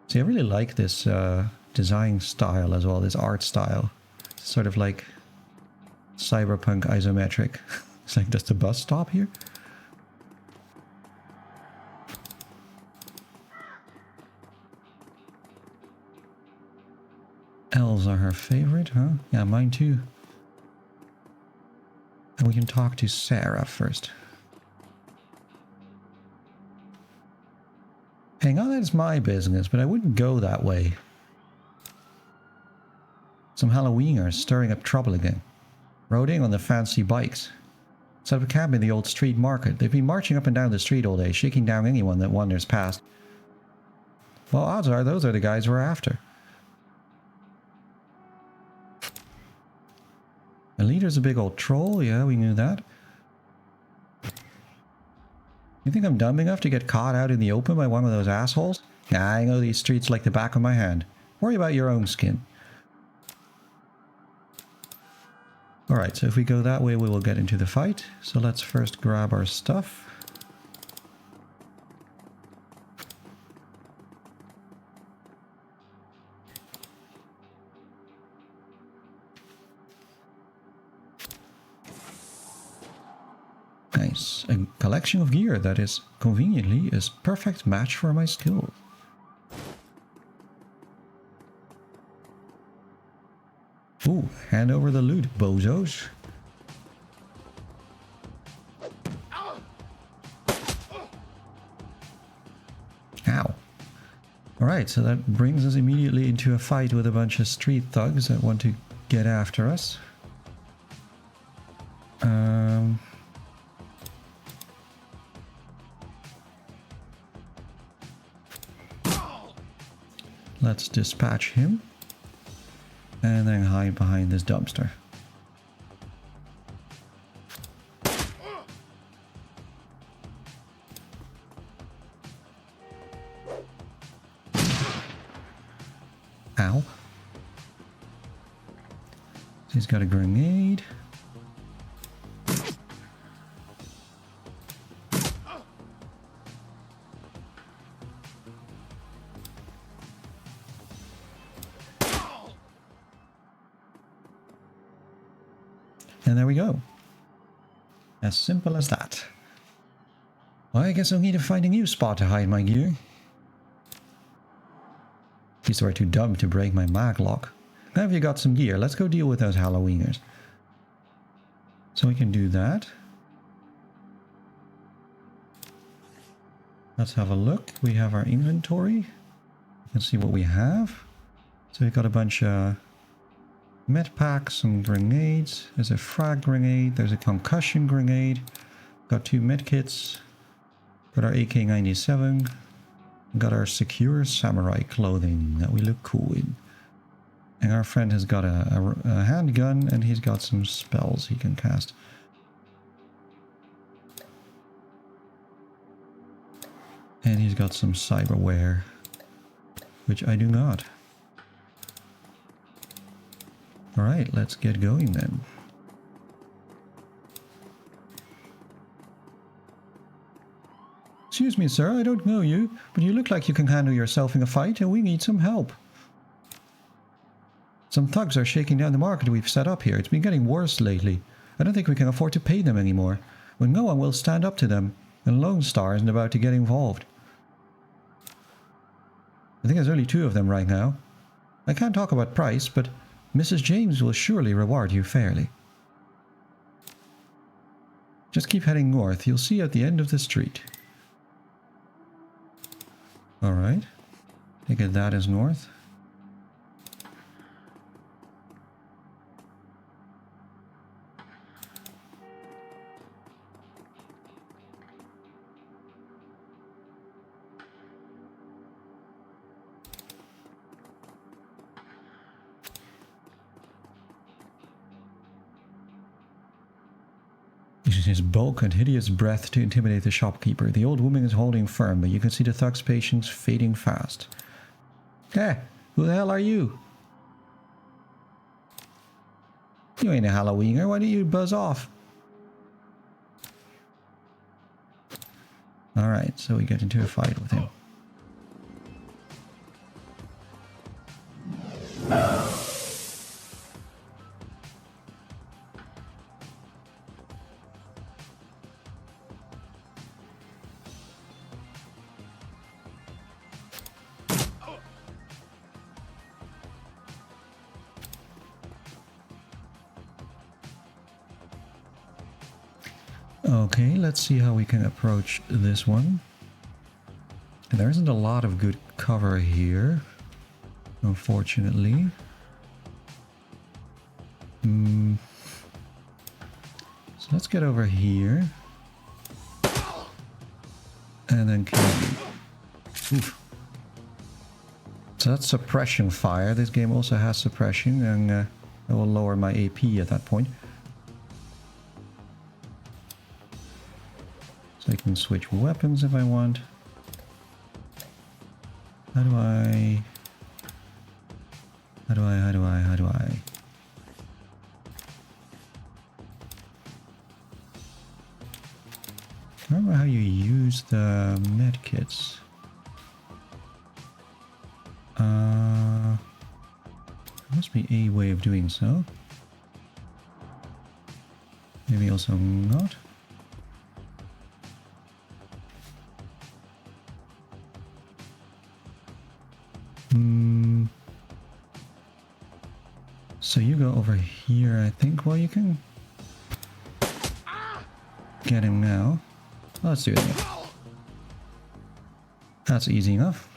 See, I really like this design style as well, this art style. It's sort of like Cyberpunk isometric. It's like, does the bus stop here? Elves are her favorite, huh? Yeah, mine too. And we can talk to Sarah first. Hang on, that's my business, but I wouldn't go that way. Some Halloweeners stirring up trouble again. Rode in on the fancy bikes. Set up a camp in the old street market. They've been marching up and down the street all day, shaking down anyone that wanders past. Well, odds are those are the guys we're after. The leader's a big old troll, yeah, we knew that. You think I'm dumb enough to get caught out in the open by one of those assholes? Nah, I know these streets like the back of my hand. Worry about your own skin. Alright, so if we go that way, we will get into the fight. So let's first grab our stuff. Nice. A collection of gear that is conveniently a perfect match for my skill. Ooh, hand over the loot, bozos. Ow. Alright, so that brings us immediately into a fight with a bunch of street thugs that want to get after us. Let's dispatch him. And then hide behind this dumpster. Ow. He's got a grenade. And there we go. As simple as that. Well, I guess I'll need to find a new spot to hide my gear. These were too dumb to break my mag lock. Now have you got some gear? Let's go deal with those Halloweeners. So we can do that. Let's have a look. We have our inventory. You can see what we have. So we've got a bunch of med packs, some grenades. There's a frag grenade. There's a concussion grenade. Got 2 med kits. Got our AK-97. Got our secure samurai clothing that we look cool in. And our friend has got a handgun, and he's got some spells he can cast. And he's got some cyberware, which I do not. Alright, let's get going then. Excuse me, sir, I don't know you, but you look like you can handle yourself in a fight, and we need some help. Some thugs are shaking down the market we've set up here. It's been getting worse lately. I don't think we can afford to pay them anymore, when no one will stand up to them, and Lone Star isn't about to get involved. I think there's only 2 of them right now. I can't talk about price, but Mrs. James will surely reward you fairly. Just keep heading north. You'll see at the end of the street. Alright. Take it that is north. Uses his bulk and hideous breath to intimidate the shopkeeper. The old woman is holding firm, but you can see the thug's patience fading fast. Eh, who the hell are you? You ain't a Halloweener, why don't you buzz off? Alright, so we get into a fight with him. Okay, let's see how we can approach this one. There isn't a lot of good cover here, unfortunately. So let's get over here. And then kill you. Oof. So that's suppression fire. This game also has suppression, and I will lower my AP at that point. So I can switch weapons if I want. How do I... I don't remember how you use the medkits. There must be a way of doing so. Maybe also not. So you go over here, I think. Well, you can get him now. Let's do it again. That's easy enough.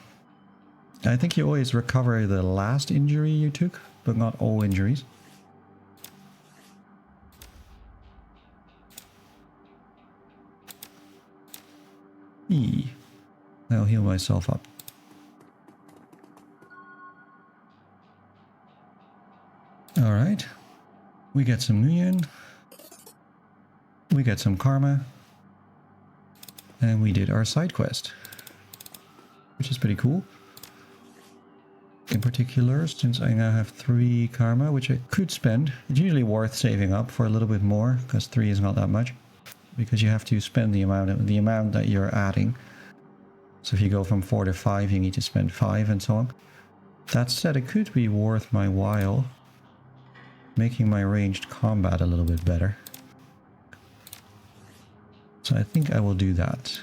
I think you always recover the last injury you took, but not all injuries. I'll heal myself up. Alright. We get some Nguyen. We get some karma. And we did our side quest, which is pretty cool. In particular, since I now have 3 karma, which I could spend. It's usually worth saving up for a little bit more, because 3 is not that much. Because you have to spend the amount that you're adding. So if you go from 4 to 5, you need to spend 5 and so on. That said, it could be worth my while making my ranged combat a little bit better. So I think I will do that.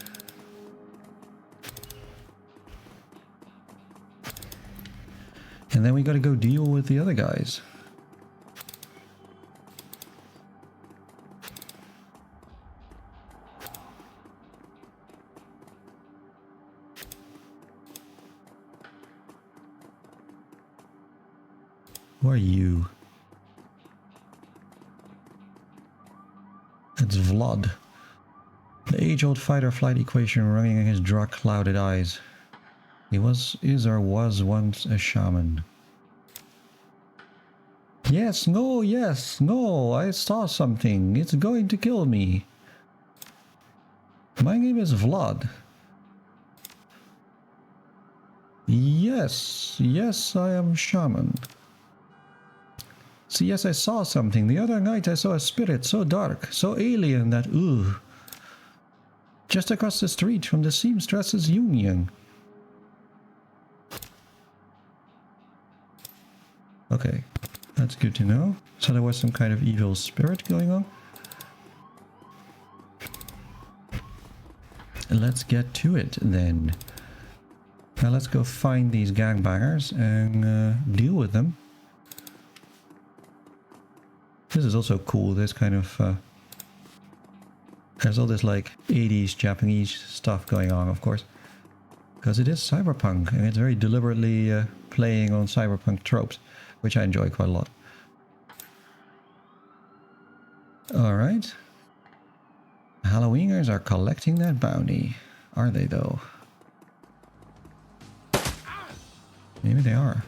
And then we gotta go deal with the other guys. Who are you? It's Vlad. The age-old fight-or-flight equation running in his drug-clouded eyes. He is or was once a shaman. Yes, no, I saw something. It's going to kill me. My name is Vlad. Yes, I am shaman. See, yes, I saw something. The other night I saw a spirit so dark, so alien that, ooh. Just across the street from the seamstresses' union. Okay, that's good to know. So there was some kind of evil spirit going on. Let's get to it then. Now let's go find these gangbangers and deal with them. This is also cool, this kind of... there's all this like 80s Japanese stuff going on, of course. Because it is Cyberpunk, and it's very deliberately playing on Cyberpunk tropes, which I enjoy quite a lot. Alright. Halloweeners are collecting that bounty. Are they though? Maybe they are.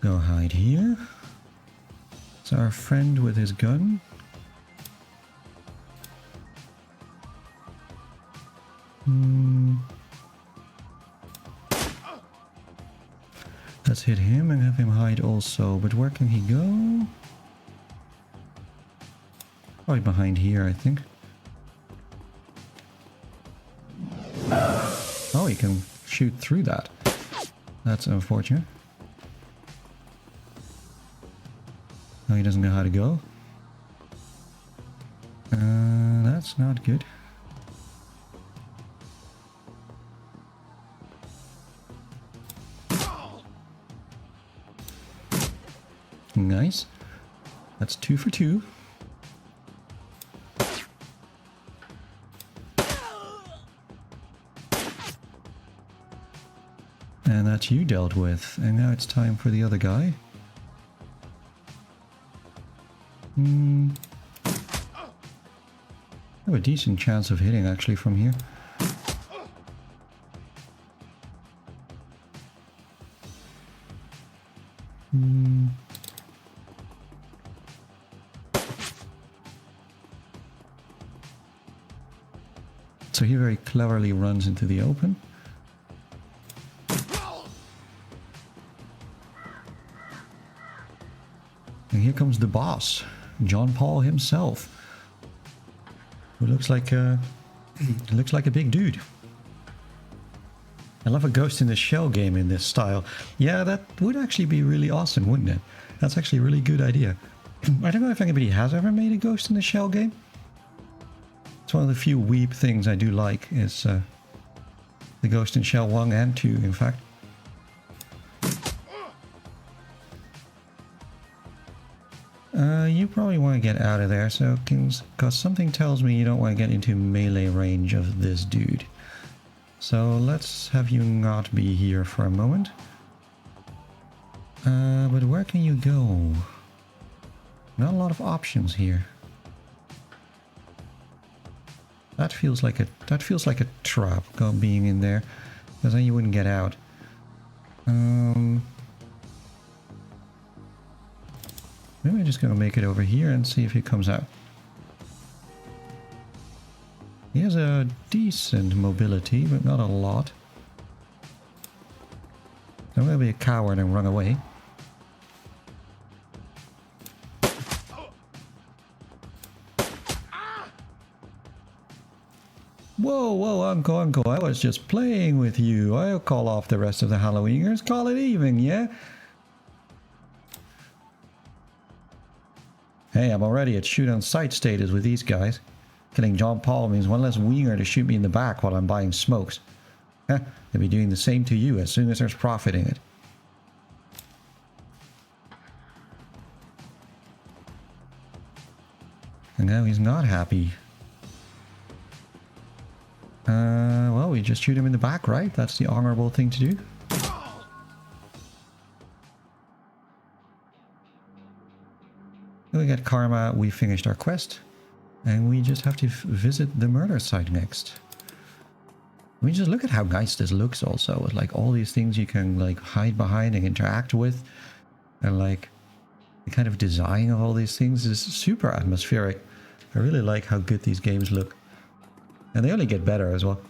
Go hide here. It's our friend with his gun. Let's hit him and have him hide also. But where can he go? Probably behind here, I think. Oh, he can shoot through that. That's unfortunate. Oh, he doesn't know how to go. That's not good. Nice. That's 2 for 2. And that's you dealt with. And now it's time for the other guy. I have a decent chance of hitting actually from here. So he very cleverly runs into the open. And here comes the boss, John Paul himself, who looks like a big dude. I love a Ghost in the Shell game in this style. Yeah, that would actually be really awesome, wouldn't it? That's actually a really good idea. I don't know if anybody has ever made a Ghost in the Shell game. It's one of the few weeb things I do like, is the Ghost in Shell 1 and 2, in fact. You probably want to get out of there, so because something tells me you don't want to get into melee range of this dude. So let's have you not be here for a moment. But where can you go? Not a lot of options here. That feels like a trap, being in there, because then you wouldn't get out. Maybe I'm just gonna make it over here and see if he comes out. He has a decent mobility, but not a lot. I'm gonna be a coward and run away. Whoa, Uncle, I was just playing with you. I'll call off the rest of the Halloweeners. Call it even, yeah? Hey, I'm already at shoot-on-sight status with these guys. Killing John Paul means one less wiener to shoot me in the back while I'm buying smokes. They'll be doing the same to you as soon as there's profit in it. And now he's not happy. Well, we just shoot him in the back, right? That's the honorable thing to do. We get karma, we finished our quest. And we just have to visit the murder site next. I mean, just look at how nice this looks also. With like all these things you can like hide behind and interact with. And like the kind of design of all these things is super atmospheric. I really like how good these games look. And they only get better as well.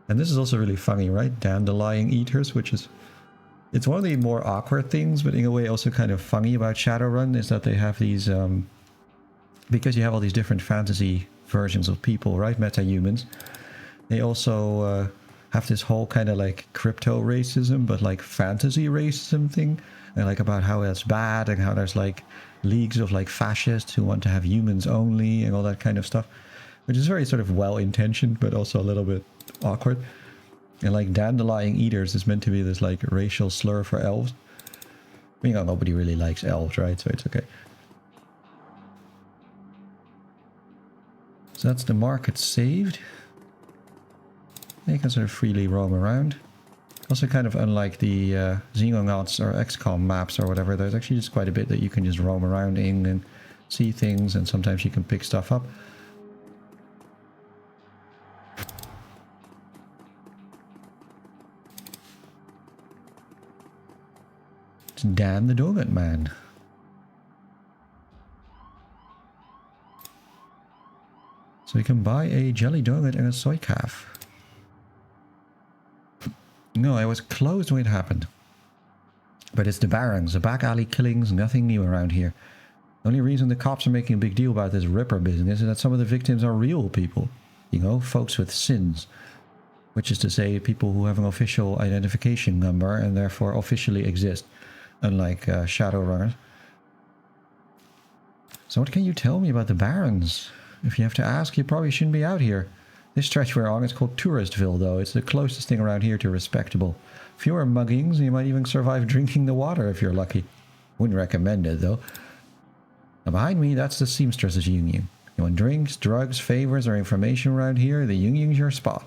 And this is also really funny, right? Dandelion eaters, which is... It's one of the more awkward things, but in a way also kind of funny about Shadowrun, is that they have these... because you have all these different fantasy versions of people, right? Meta-humans. They also have this whole kind of like crypto racism, but like fantasy racism thing. And like about how that's bad and how there's like leagues of like fascists who want to have humans only and all that kind of stuff. Which is very sort of well-intentioned, but also a little bit awkward. And like dandelion eaters is meant to be this like racial slur for elves. You know, nobody really likes elves, right? So it's okay. So that's the market saved. You can sort of freely roam around. Also kind of unlike the Xenonauts or XCOM maps or whatever, there's actually just quite a bit that you can just roam around in and see things, and sometimes you can pick stuff up. It's Dan the Donut Man. So you can buy a jelly donut and a soy calf. No, I was closed when it happened. But it's the barons, the back alley killings, nothing new around here. The only reason the cops are making a big deal about this Ripper business is that some of the victims are real people. You know, folks with sins. Which is to say, people who have an official identification number and therefore officially exist. Unlike Shadowrunners. So what can you tell me about the barons? If you have to ask, you probably shouldn't be out here. This stretch we're on is called Touristville, though. It's the closest thing around here to respectable. Fewer muggings, and you might even survive drinking the water if you're lucky. Wouldn't recommend it, though. Now behind me, that's the Seamstresses Union. You want drinks, drugs, favors, or information around here, the union's your spot.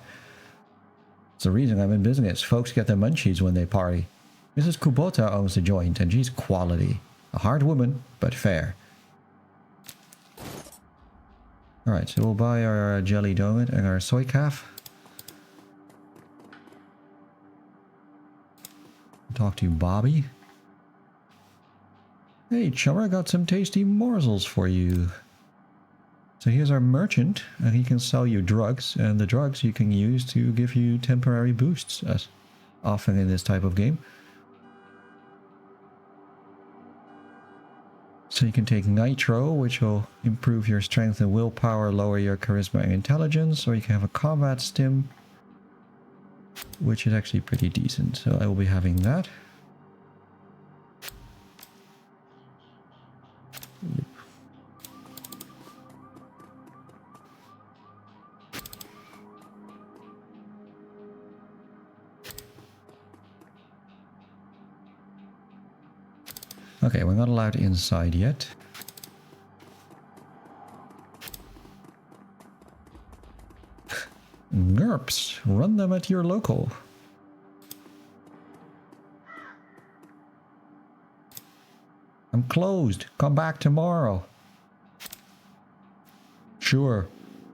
It's the reason I'm in business. Folks get the munchies when they party. Mrs. Kubota owns the joint, and she's quality. A hard woman, but fair. Alright, so we'll buy our jelly donut and our soy calf. Talk to Bobby. Hey, chummer, I got some tasty morsels for you. So here's our merchant, and he can sell you drugs, and the drugs you can use to give you temporary boosts, as often in this type of game. So you can take Nitro, which will improve your strength and willpower, lower your charisma and intelligence, or you can have a combat stim, which is actually pretty decent. So I will be having that. Yep. Okay, we're not allowed inside yet. GURPS, run them at your local. I'm closed. Come back tomorrow. Sure.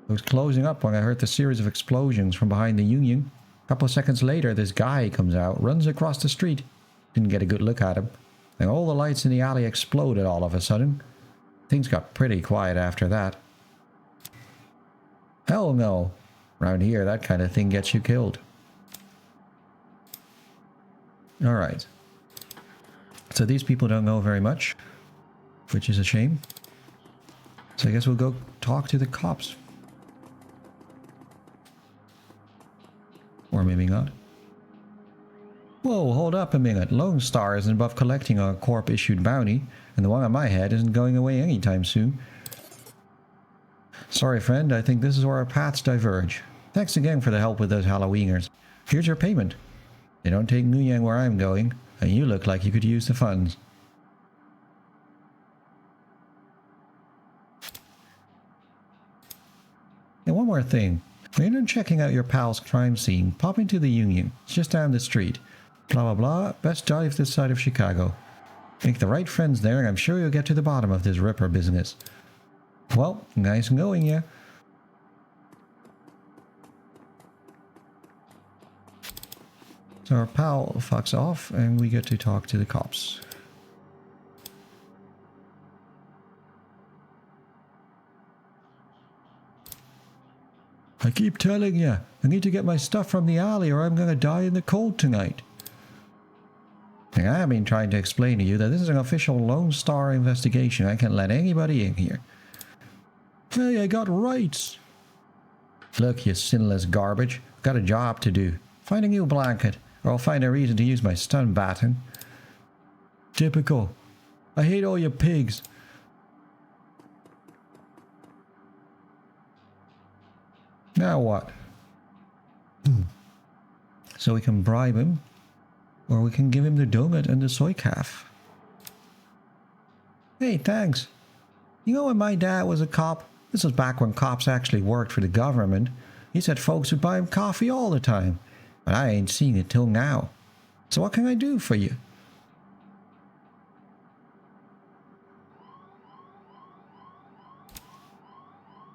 I was closing up when I heard the series of explosions from behind the Union. A couple of seconds later, this guy comes out, runs across the street. Didn't get a good look at him. And all the lights in the alley exploded all of a sudden. Things got pretty quiet after that. Hell no. Around here, that kind of thing gets you killed. Alright. So these people don't know very much, which is a shame. So I guess we'll go talk to the cops. Or maybe not. Whoa, hold up a minute. Lone Star isn't above collecting a corp-issued bounty, and the one on my head isn't going away anytime soon. Sorry, friend, I think this is where our paths diverge. Thanks again for the help with those Halloweeners. Here's your payment. They don't take Nguyen where I'm going, and you look like you could use the funds. And one more thing. When you're checking out your pal's crime scene, pop into the Union. It's just down the street. Blah blah blah. Best dive this side of Chicago. Make the right friends there and I'm sure you'll get to the bottom of this Ripper business. Well, nice knowing you. So our pal fucks off and we get to talk to the cops. I keep telling you, I need to get my stuff from the alley or I'm gonna die in the cold tonight. And I've been trying to explain to you that this is an official Lone Star investigation. I can't let anybody in here. Hey, I got rights. Look, you sinless garbage. I've got a job to do. Find a new blanket. Or I'll find a reason to use my stun baton. Typical. I hate all you pigs. Now what? So we can bribe him. Or we can give him the donut and the soy calf. Hey, thanks. You know when my dad was a cop? This was back when cops actually worked for the government. He said folks would buy him coffee all the time. But I ain't seen it till now. So what can I do for you?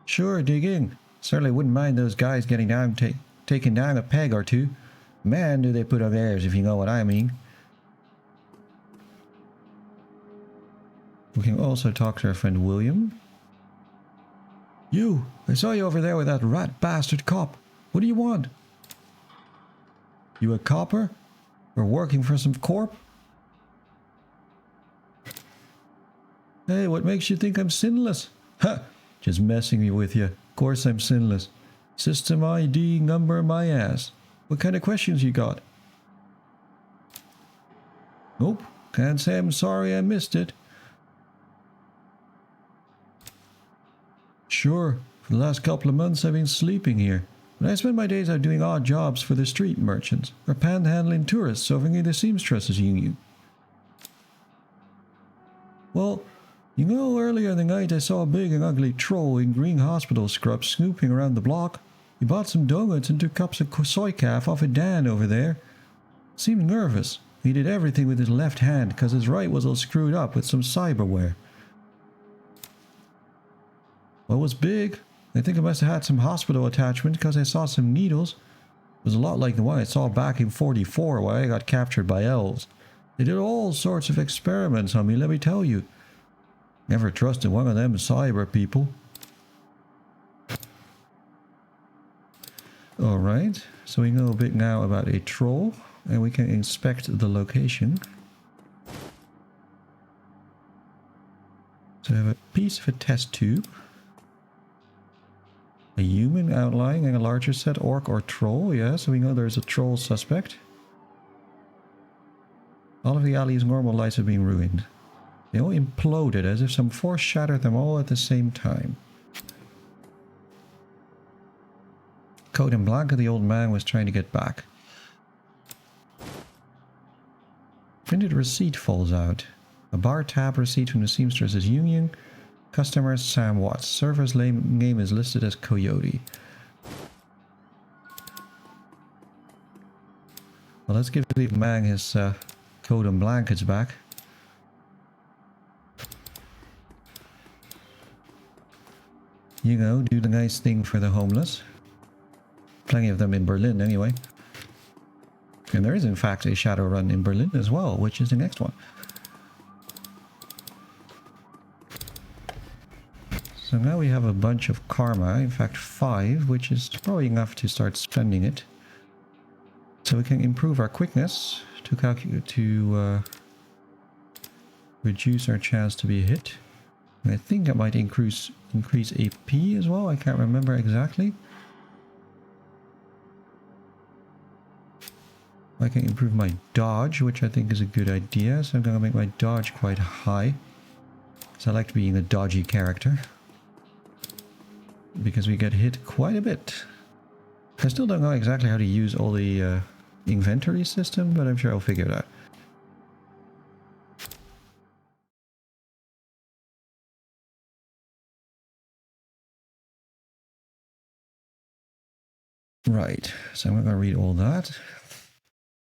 Sure, dig in. Certainly wouldn't mind those guys getting down, taking down a peg or two. Man, do they put up airs, if you know what I mean. We can also talk to our friend William. You! I saw you over there with that rat bastard cop. What do you want? You a copper? Or working for some corp? Hey, what makes you think I'm sinless? Ha! Just messing with you. Of course I'm sinless. System ID number my ass. What kind of questions you got? Nope. Can't say I'm sorry I missed it. Sure. For the last couple of months I've been sleeping here. But I spend my days out doing odd jobs for the street merchants, or panhandling tourists serving in the seamstresses union. Well, you know, earlier in the night I saw a big and ugly troll in green hospital scrubs snooping around the block. He bought some donuts and 2 cups of soy calf off a Dan over there. Seemed nervous. He did everything with his left hand because his right was all screwed up with some cyberware. What was big? I think I must have had some hospital attachment because I saw some needles. It was a lot like the one I saw back in 44 when I got captured by elves. They did all sorts of experiments on me, let me tell you. Never trusted one of them cyber people. Alright, so we know a bit now about a troll, and we can inspect the location. So we have a piece of a test tube. A human outlying and a larger set, orc or troll, yeah, so we know there's a troll suspect. All of the alley's normal lights have been ruined. They all imploded as if some force shattered them all at the same time. Coat and blanket the old man was trying to get back. Printed receipt falls out. A bar tab receipt from the seamstresses union. Customer Sam Watts. Server's name is listed as Coyote. Well, let's give the man his coat and blankets back. You know, do the nice thing for the homeless. Plenty of them in Berlin anyway. And there is in fact a Shadowrun in Berlin as well, which is the next one. So now we have a bunch of karma, in fact 5, which is probably enough to start spending it. So we can improve our quickness to reduce our chance to be hit. And I think that might increase AP as well, I can't remember exactly. I can improve my dodge, which I think is a good idea, so I'm going to make my dodge quite high. Because I like being a dodgy character. Because we get hit quite a bit. I still don't know exactly how to use all the inventory system, but I'm sure I'll figure it out. Right, so I'm going to read all that.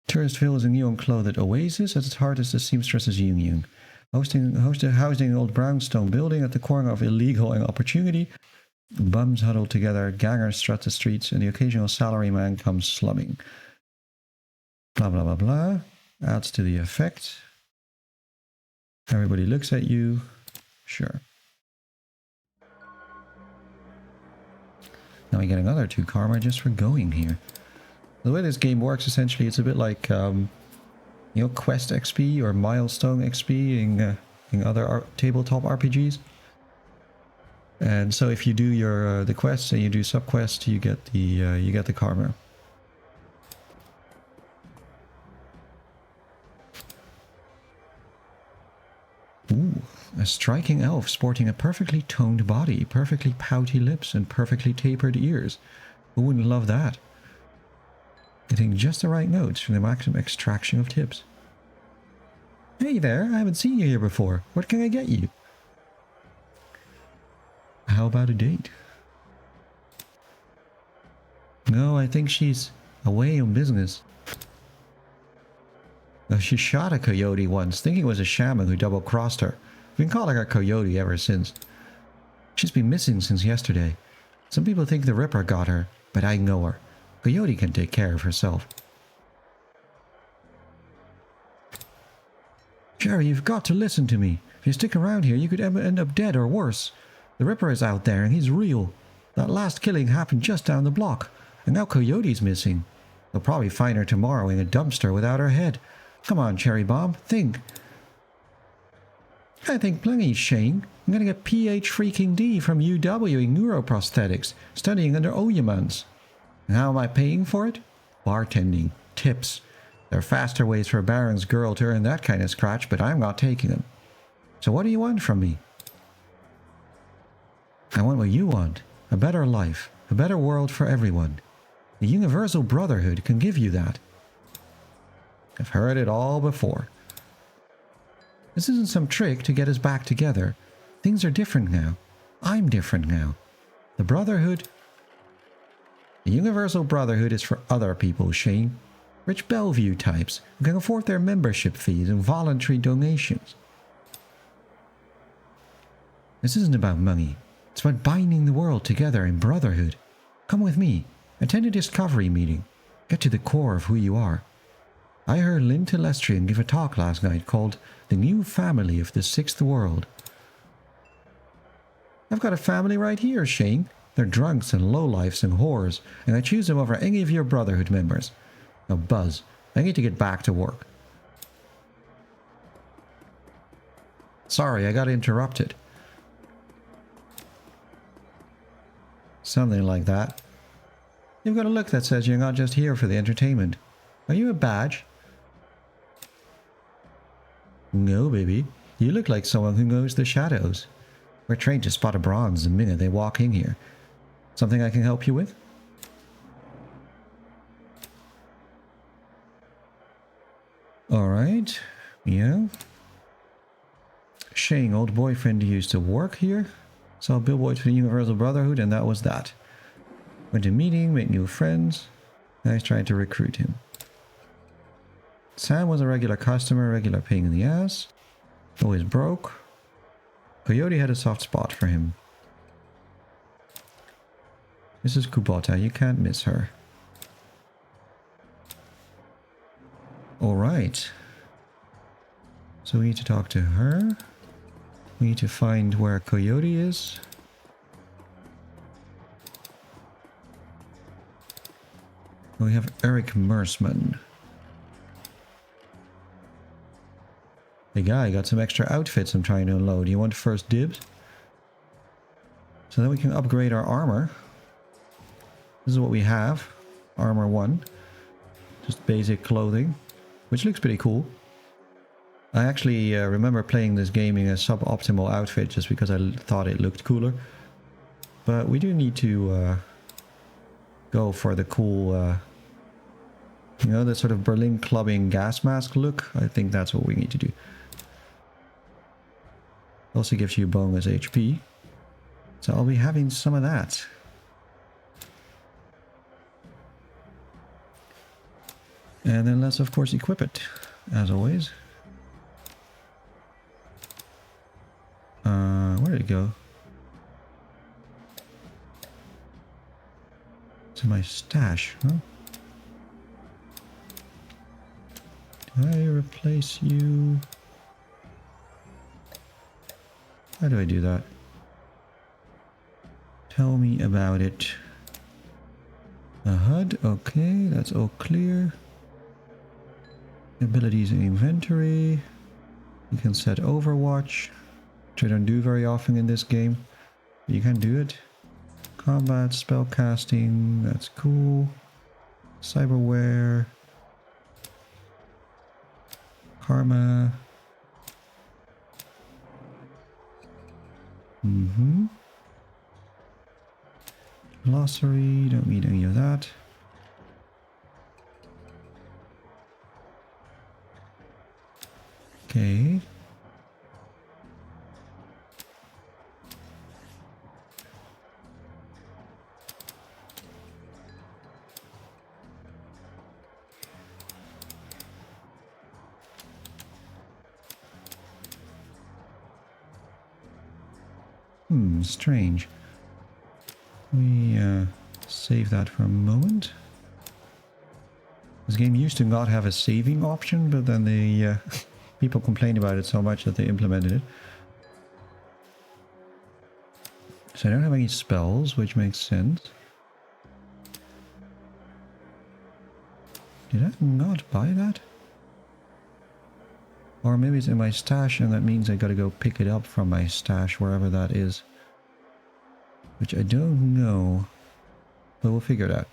Touristville is a neon-clothed oasis. At its heart is the seamstress's union. Housing an old brownstone building at the corner of illegal and opportunity. Bums huddle together, gangers strut the streets, and the occasional salaryman comes slumming. Blah, blah, blah, blah. Adds to the effect. Everybody looks at you. Sure. Now we get another 2 karma just for going here. The way this game works, essentially, it's a bit like, you know, quest XP or milestone XP in other tabletop RPGs. And so if you do your the quests and you do subquests, you get the karma. Ooh, a striking elf sporting a perfectly toned body, perfectly pouty lips, and perfectly tapered ears. Who wouldn't love that? Getting just the right notes for the maximum extraction of tips. Hey there, I haven't seen you here before. What can I get you? How about a date? No, I think she's away on business. She shot a coyote once, thinking it was a shaman who double-crossed her. We've been calling her Coyote ever since. She's been missing since yesterday. Some people think the Ripper got her, but I know her. Coyote can take care of herself. Jerry, you've got to listen to me. If you stick around here, you could end up dead or worse. The Ripper is out there and he's real. That last killing happened just down the block, and now Coyote's missing. They'll probably find her tomorrow in a dumpster without her head. Come on, Cherry Bomb, think. I think plenty, Shane. I'm getting a PH freaking D from UW in neuroprosthetics, studying under Oyemans. And how am I paying for it? Bartending. Tips. There are faster ways for a Baron's girl to earn that kind of scratch, but I'm not taking them. So what do you want from me? I want what you want. A better life. A better world for everyone. The Universal Brotherhood can give you that. I've heard it all before. This isn't some trick to get us back together. Things are different now. I'm different now. The Brotherhood... The Universal Brotherhood is for other people, Shane. Rich Bellevue types who can afford their membership fees and voluntary donations. This isn't about money. It's about binding the world together in brotherhood. Come with me. Attend a discovery meeting. Get to the core of who you are. I heard Lynn Telestrian give a talk last night called The New Family of the Sixth World. I've got a family right here, Shane. They're drunks and lowlifes and whores, and I choose them over any of your Brotherhood members. Now, Buzz, I need to get back to work. Sorry, I got interrupted. Something like that. You've got a look that says you're not just here for the entertainment. Are you a badge? No, baby. You look like someone who knows the shadows. We're trained to spot a bronze the minute they walk in here. Something I can help you with? Alright. Yeah. Shane, old boyfriend, used to work here. Saw billboards for the Universal Brotherhood, and that was that. Went to meeting, made new friends. I tried to recruit him. Sam was a regular customer, regular pain in the ass. Always broke. Coyote had a soft spot for him. Mrs. Kubota, you can't miss her. Alright. So we need to talk to her. We need to find where Coyote is. We have Eric Mersman. Hey guy, got some extra outfits I'm trying to unload. You want first dibs? So then we can upgrade our armor. This is what we have. Armor 1. Just basic clothing. Which looks pretty cool. I actually remember playing this game in a suboptimal outfit just because I thought it looked cooler. But we do need to go for the cool, you know, the sort of Berlin clubbing gas mask look. I think that's what we need to do. Also gives you bonus HP. So I'll be having some of that. And then let's of course equip it, as always. Where did it go? It's in my stash, huh? Do I replace you? How do I do that? Tell me about it. A HUD, okay, that's all clear. Abilities and inventory. You can set Overwatch, which I don't do very often in this game. You can do it. Combat, spellcasting, that's cool. Cyberware. Karma. Glossary, don't need any of that. Okay. Strange. We save that for a moment. This game used to not have a saving option, but then the people complained about it so much that they implemented it. So I don't have any spells, which makes sense. Did I not buy that? Or maybe it's in my stash and that means I gotta go pick it up from my stash, wherever that is. Which I don't know, but we'll figure it out.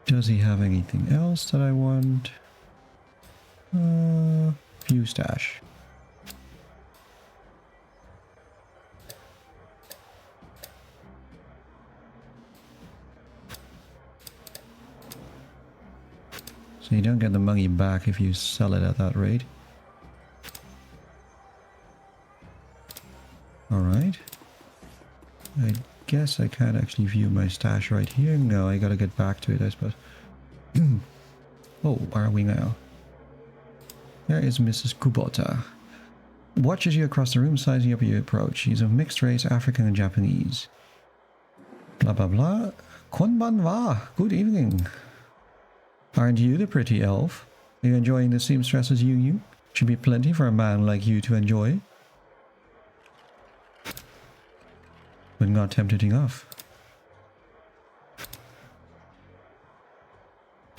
Does he have anything else that I want? View stash. So you don't get the money back if you sell it at that rate. Alright. I guess I can't actually view my stash right here. No, I gotta get back to it, I suppose. Oh, where are we now? There is Mrs. Kubota. Watches you across the room, sizing up your approach. She's of mixed race, African and Japanese. Blah blah blah. Konbanwa. Good evening. Aren't you the pretty elf? Are you enjoying the seamstresses union? Should be plenty for a man like you to enjoy. But not tempted enough.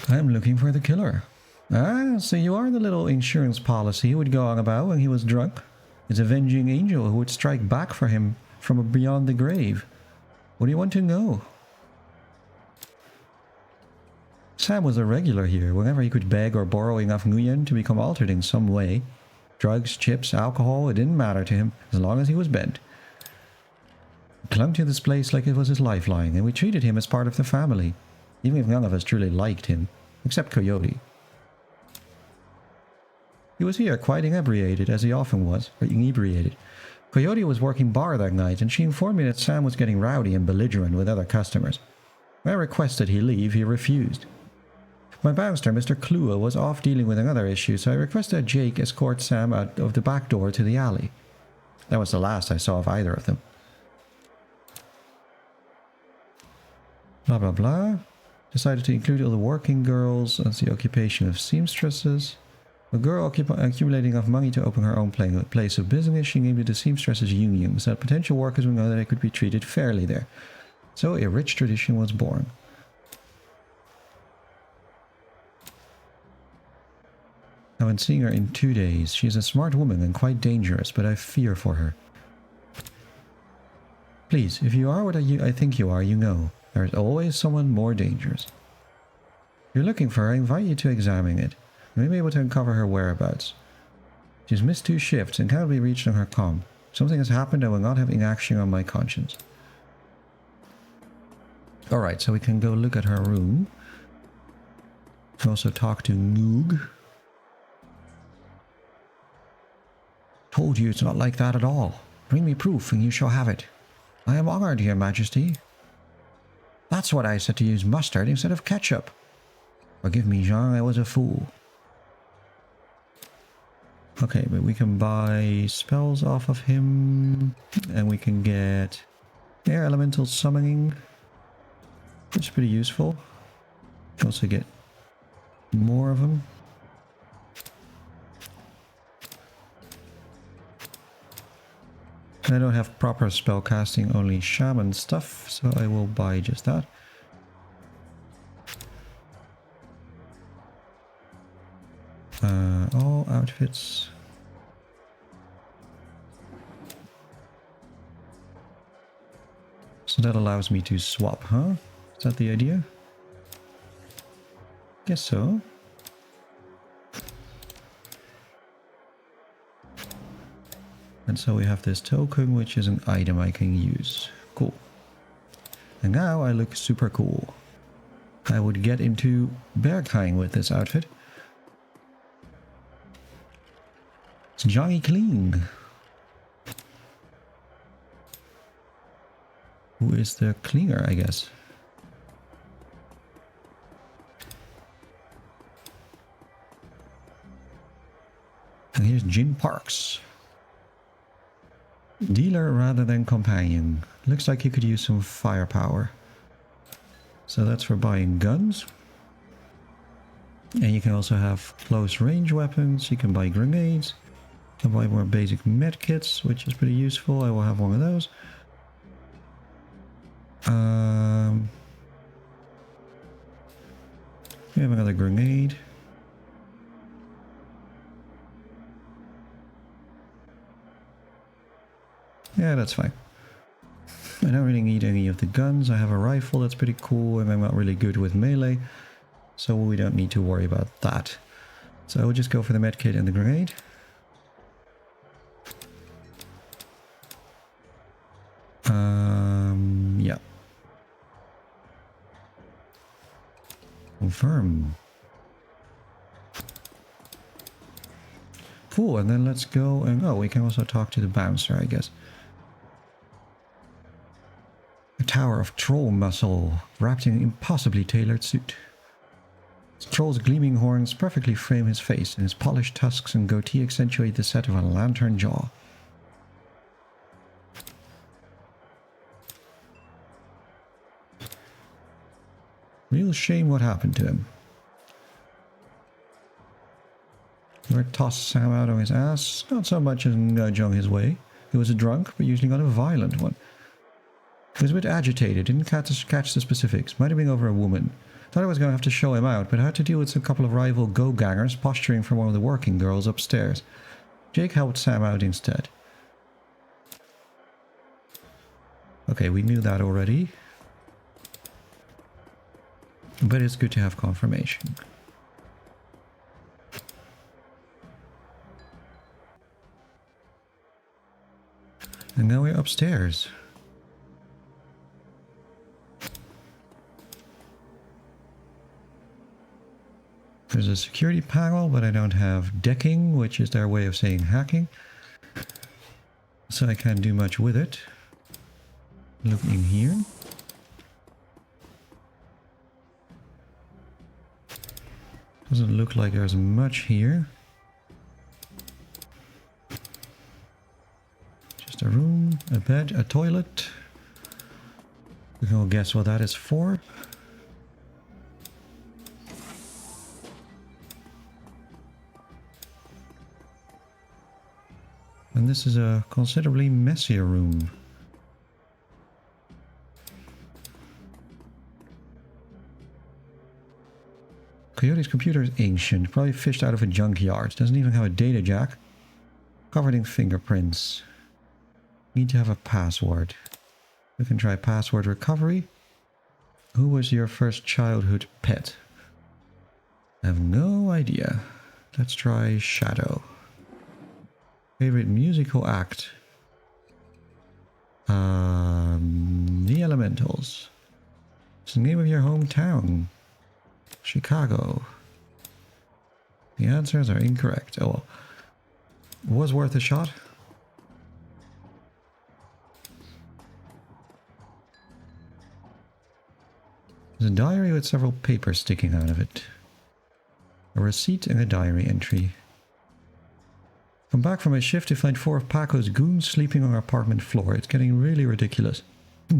I'm looking for the killer. Ah, so you are the little insurance policy he would go on about when he was drunk. His avenging angel who would strike back for him from beyond the grave. What do you want to know? Sam was a regular here, whenever he could beg or borrow enough nguyen to become altered in some way. Drugs, chips, alcohol, it didn't matter to him, as long as he was bent. He clung to this place like it was his lifeline, and we treated him as part of the family, even if none of us truly liked him, except Coyote. He was here quite inebriated, as he often was, or inebriated. Coyote was working bar that night, and she informed me that Sam was getting rowdy and belligerent with other customers. When I requested he leave, he refused. My bouncer, Mr. Klua, was off dealing with another issue, so I requested that Jake escort Sam out of the back door to the alley. That was the last I saw of either of them. Blah blah blah. Decided to include all the working girls as the occupation of seamstresses. A girl accumulating enough money to open her own place of business, she named it the Seamstresses Union, so that potential workers would know that they could be treated fairly there. So a rich tradition was born. I've been seeing her in 2 days. She is a smart woman and quite dangerous, but I fear for her. Please, if you are what I think you are, you know. There is always someone more dangerous. If you're looking for her, I invite you to examine it. You may be able to uncover her whereabouts. She's missed 2 shifts and cannot be reached on her comm. Something has happened I will not have inaction on my conscience. Alright, so we can go look at her room. We can also talk to Noog. Told you it's not like that at all. Bring me proof and you shall have it. I am honored, Your Majesty. that's what I said, to use mustard instead of ketchup. Forgive me, Jean, I was a fool. Okay, but we can buy spells off of him. And we can get air elemental summoning, which is pretty useful. Also get more of them. I don't have proper spell casting, only shaman stuff, so I will buy just that. All outfits. So that allows me to swap, huh? Is that the idea? Guess so. And so we have this token, which is an item I can use. Cool. And now I look super cool. I would get into Berghain with this outfit. It's Johnny Clean. Who is the cleaner, I guess? And here's Jim Parks. Dealer rather than companion. Looks like you could use some firepower. So that's for buying guns. And you can also have close range weapons. You can buy grenades. You can buy more basic med kits, which is pretty useful. I will have one of those. We have another grenade. Yeah, that's fine. I don't really need any of the guns. I have a rifle that's pretty cool, and I'm not really good with melee, so we don't need to worry about that. So I will just go for the medkit and the grenade. Yeah. Confirm. Cool, and then let's go and we can also talk to the bouncer, I guess. A tower of troll muscle, wrapped in an impossibly tailored suit. His troll's gleaming horns perfectly frame his face, and his polished tusks and goatee accentuate the set of a lantern jaw. Real shame what happened to him. Lord tossed Sam out on his ass, not so much as a nudge on his way. He was a drunk, but usually not a violent one. He was a bit agitated, didn't catch the specifics, might have been over a woman. Thought I was going to have to show him out, but I had to deal with a couple of rival go-gangers posturing for one of the working girls upstairs. Jake helped Sam out instead. Okay, we knew that already. But it's good to have confirmation. And now we're upstairs. There's a security panel, but I don't have decking, which is their way of saying hacking. So I can't do much with it. Look in here. Doesn't look like there's much here. Just a room, a bed, a toilet. We can all guess what that is for. And this is a considerably messier room. Coyote's computer is ancient, probably fished out of a junkyard. Doesn't even have a data jack. Covered in fingerprints. Need to have a password. We can try password recovery. Who was your first childhood pet? I have no idea. Let's try Shadow. Favorite musical act? The Elementals. What's the name of your hometown? Chicago. The answers are incorrect. Oh well. Was worth a shot. There's a diary with several papers sticking out of it. A receipt and a diary entry. Come back from my shift to find 4 of Paco's goons sleeping on our apartment floor. It's getting really ridiculous.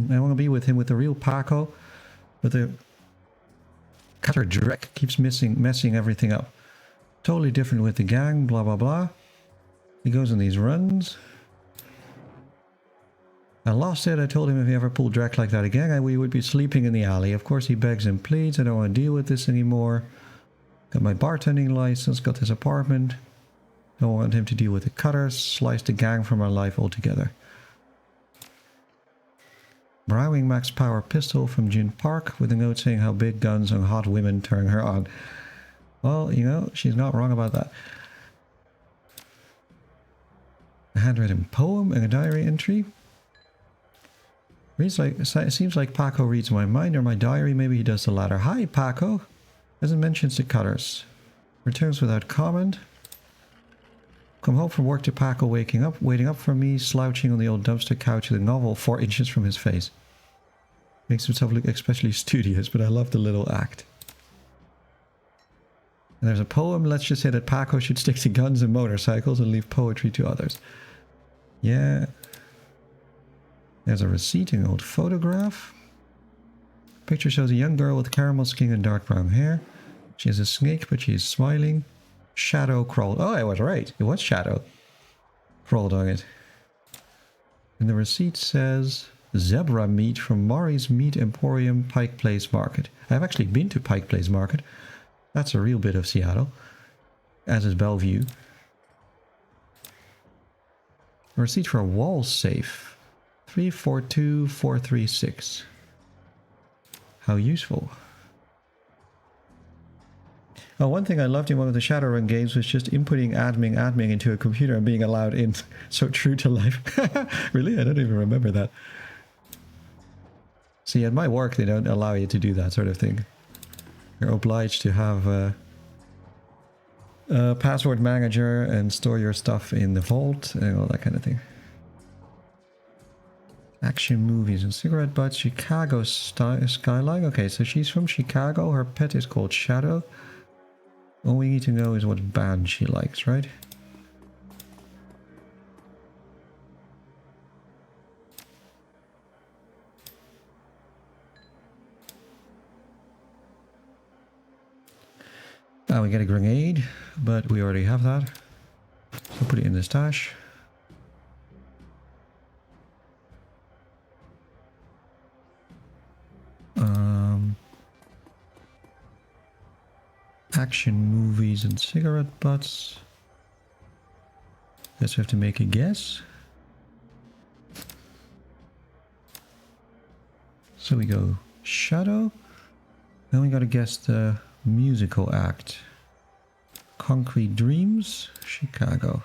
I want to be with him with the real Paco, but the cutter Drek keeps messing everything up. Totally different with the gang, blah blah blah. He goes on these runs. I lost it. I told him if he ever pulled Drek like that again, we would be sleeping in the alley. Of course he begs and pleads. I don't want to deal with this anymore. Got my bartending license, got this apartment. Don't want him to deal with the cutters. Sliced the gang from our life altogether. Browing max power pistol from June Park with a note saying how big guns and hot women turn her on. Well, you know, she's not wrong about that. A handwritten poem and a diary entry. Reads like, it seems like Paco reads my mind or my diary. Maybe he does the latter. Hi, Paco. Doesn't mention the cutters. Returns without comment. Come home from work to Paco waiting up for me, slouching on the old dumpster couch with a novel 4 inches from his face. Makes himself look especially studious, but I love the little act. And there's a poem. Let's just say that Paco should stick to guns and motorcycles and leave poetry to others. Yeah. There's a receipt, an old photograph. Picture shows a young girl with caramel skin and dark brown hair. She has a snake, but she is smiling. Shadow crawled. Oh, I was right. It was Shadow. Crawled on it. And the receipt says zebra meat from Maury's Meat Emporium, Pike Place Market. I've actually been to Pike Place Market. That's a real bit of Seattle. As is Bellevue. A receipt for a wall safe. 342436. How useful. Oh, one thing I loved in one of the Shadowrun games was just inputting admin into a computer and being allowed in. So true to life. Really? I don't even remember that. See, at my work they don't allow you to do that sort of thing. You're obliged to have a password manager and store your stuff in the vault and all that kind of thing. Action movies and cigarette butts. Chicago skyline. Okay, so she's from Chicago. Her pet is called Shadow. All we need to know is what band she likes, right? Now we get a grenade, but we already have that. So put it in the stash. Action movies and cigarette butts. Guess we have to make a guess. So we go Shadow. Then we gotta guess the musical act. Concrete Dreams, Chicago.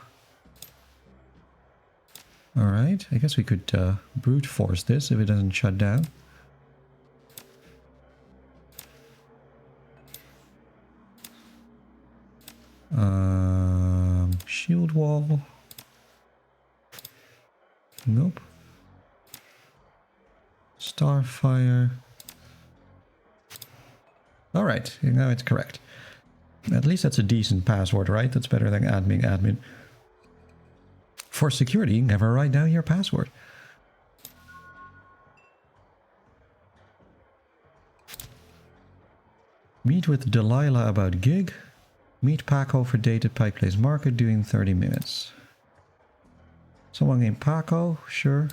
Alright, I guess we could brute force this if it doesn't shut down. Shield wall. Nope. Starfire. Alright, now it's correct. At least that's a decent password, right? That's better than admin. For security, never write down your password. Meet with Delilah about gig. Meet Paco for date at Pike Place Market, doing 30 minutes. Someone named Paco, sure.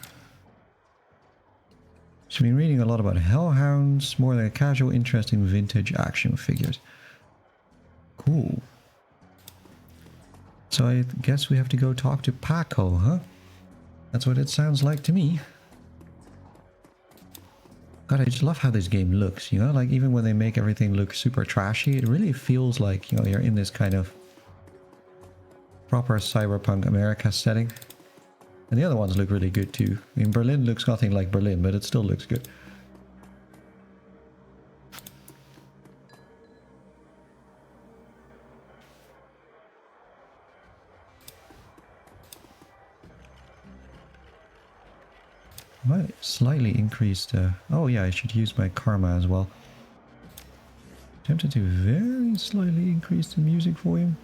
She's been reading a lot about hellhounds, more than a casual interest in vintage action figures. Cool. So I guess we have to go talk to Paco, huh? That's what it sounds like to me. God, I just love how this game looks, you know? Like, even when they make everything look super trashy, it really feels like, you know, you're in this kind of proper Cyberpunk America setting. And the other ones look really good too. I mean, Berlin looks nothing like Berlin, but it still looks good. Might slightly increase the... Oh yeah, I should use my karma as well. Tempted to very slightly increase the music volume,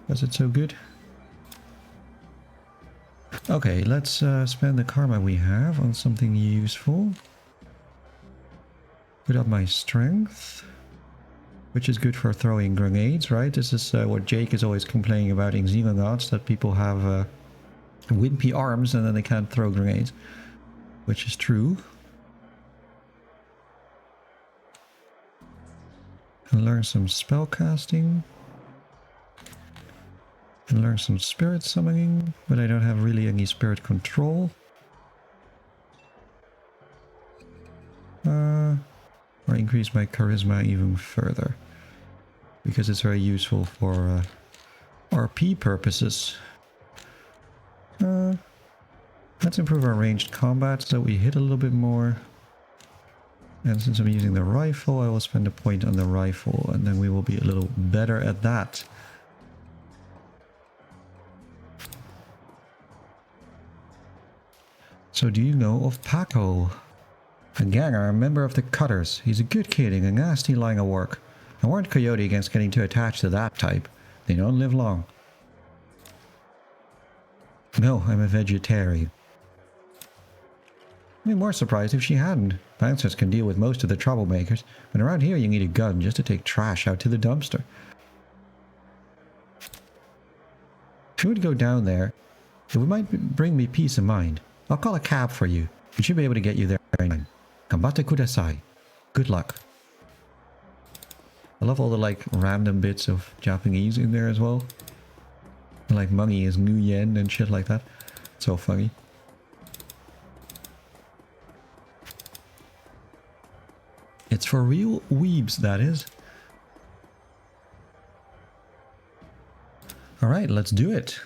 because it's so good. Okay, let's spend the karma we have on something useful. Put up my strength, which is good for throwing grenades, right? This is what Jake is always complaining about in Xenonauts, that people have wimpy arms and then they can't throw grenades, which is true. And learn some spell casting. And learn some spirit summoning, but I don't have really any spirit control. Or increase my charisma even further, because it's very useful for RP purposes. Let's improve our ranged combat so we hit a little bit more. And since I'm using the rifle, I will spend a point on the rifle, and then we will be a little better at that. So do you know of Paco? A ganger, a member of the Cutters. He's a good kid in a nasty line of work. I warned Coyote against getting too attached to that type. They don't live long. No, I'm a vegetarian. I'd be more surprised if she hadn't. Bouncers can deal with most of the troublemakers, but around here you need a gun just to take trash out to the dumpster. If you would go down there, it might bring me peace of mind. I'll call a cab for you. We should be able to get you there in time. Gambate kudasai. Good luck. I love all the like random bits of Japanese in there as well. Like money is Nguyen and shit like that. It's so funny. It's for real weebs, that is. Alright, let's do it.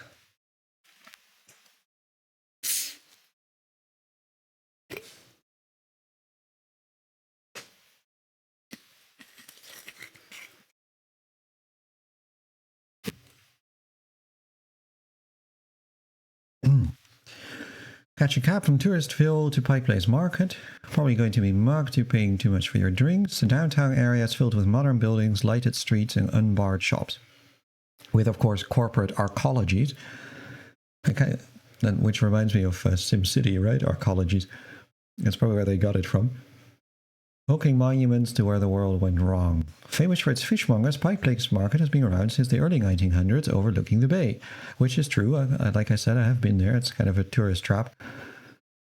Catch a cab from Touristville to Pike Place Market. Probably going to be mugged, you're paying too much for your drinks. The downtown area is filled with modern buildings, lighted streets and unbarred shops. With, of course, corporate arcologies. Which reminds me of SimCity, right? Arcologies. That's probably where they got it from. Poking monuments to where the world went wrong. Famous for its fishmongers, Pike Place Market has been around since the early 1900s, overlooking the bay. Which is true. Like I said, I have been there. It's kind of a tourist trap.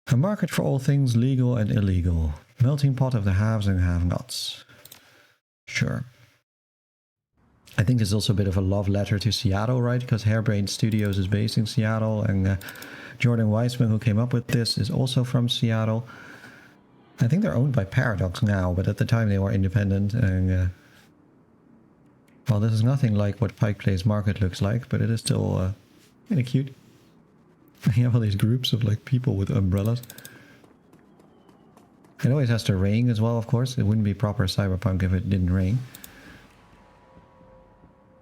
A market for all things legal and illegal. Melting pot of the haves and have-nots. Sure. I think there's also a bit of a love letter to Seattle, right? Because Harebrained Studios is based in Seattle, and Jordan Weissman, who came up with this, is also from Seattle. I think they're owned by Paradox now, but at the time they were independent, and well, this is nothing like what Pike Place Market looks like, but it is still kind of cute. You have all these groups of like people with umbrellas. It always has to rain as well, of course. It wouldn't be proper Cyberpunk if it didn't rain.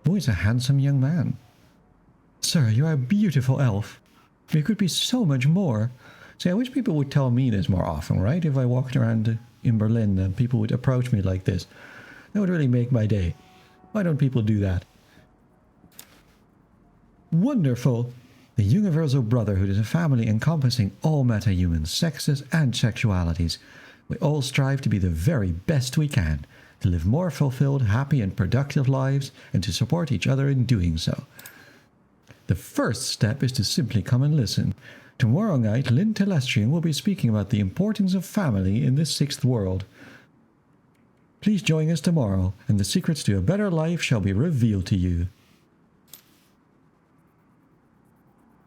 Oh, he's a handsome young man. Sir, you are a beautiful elf. You could be so much more. See, I wish people would tell me this more often, right? If I walked around in Berlin and people would approach me like this. That would really make my day. Why don't people do that? Wonderful! The Universal Brotherhood is a family encompassing all metahumans, sexes and sexualities. We all strive to be the very best we can, to live more fulfilled, happy and productive lives, and to support each other in doing so. The first step is to simply come and listen. Tomorrow night, Lynn Telestrian will be speaking about the importance of family in this sixth world. Please join us tomorrow, and the secrets to a better life shall be revealed to you.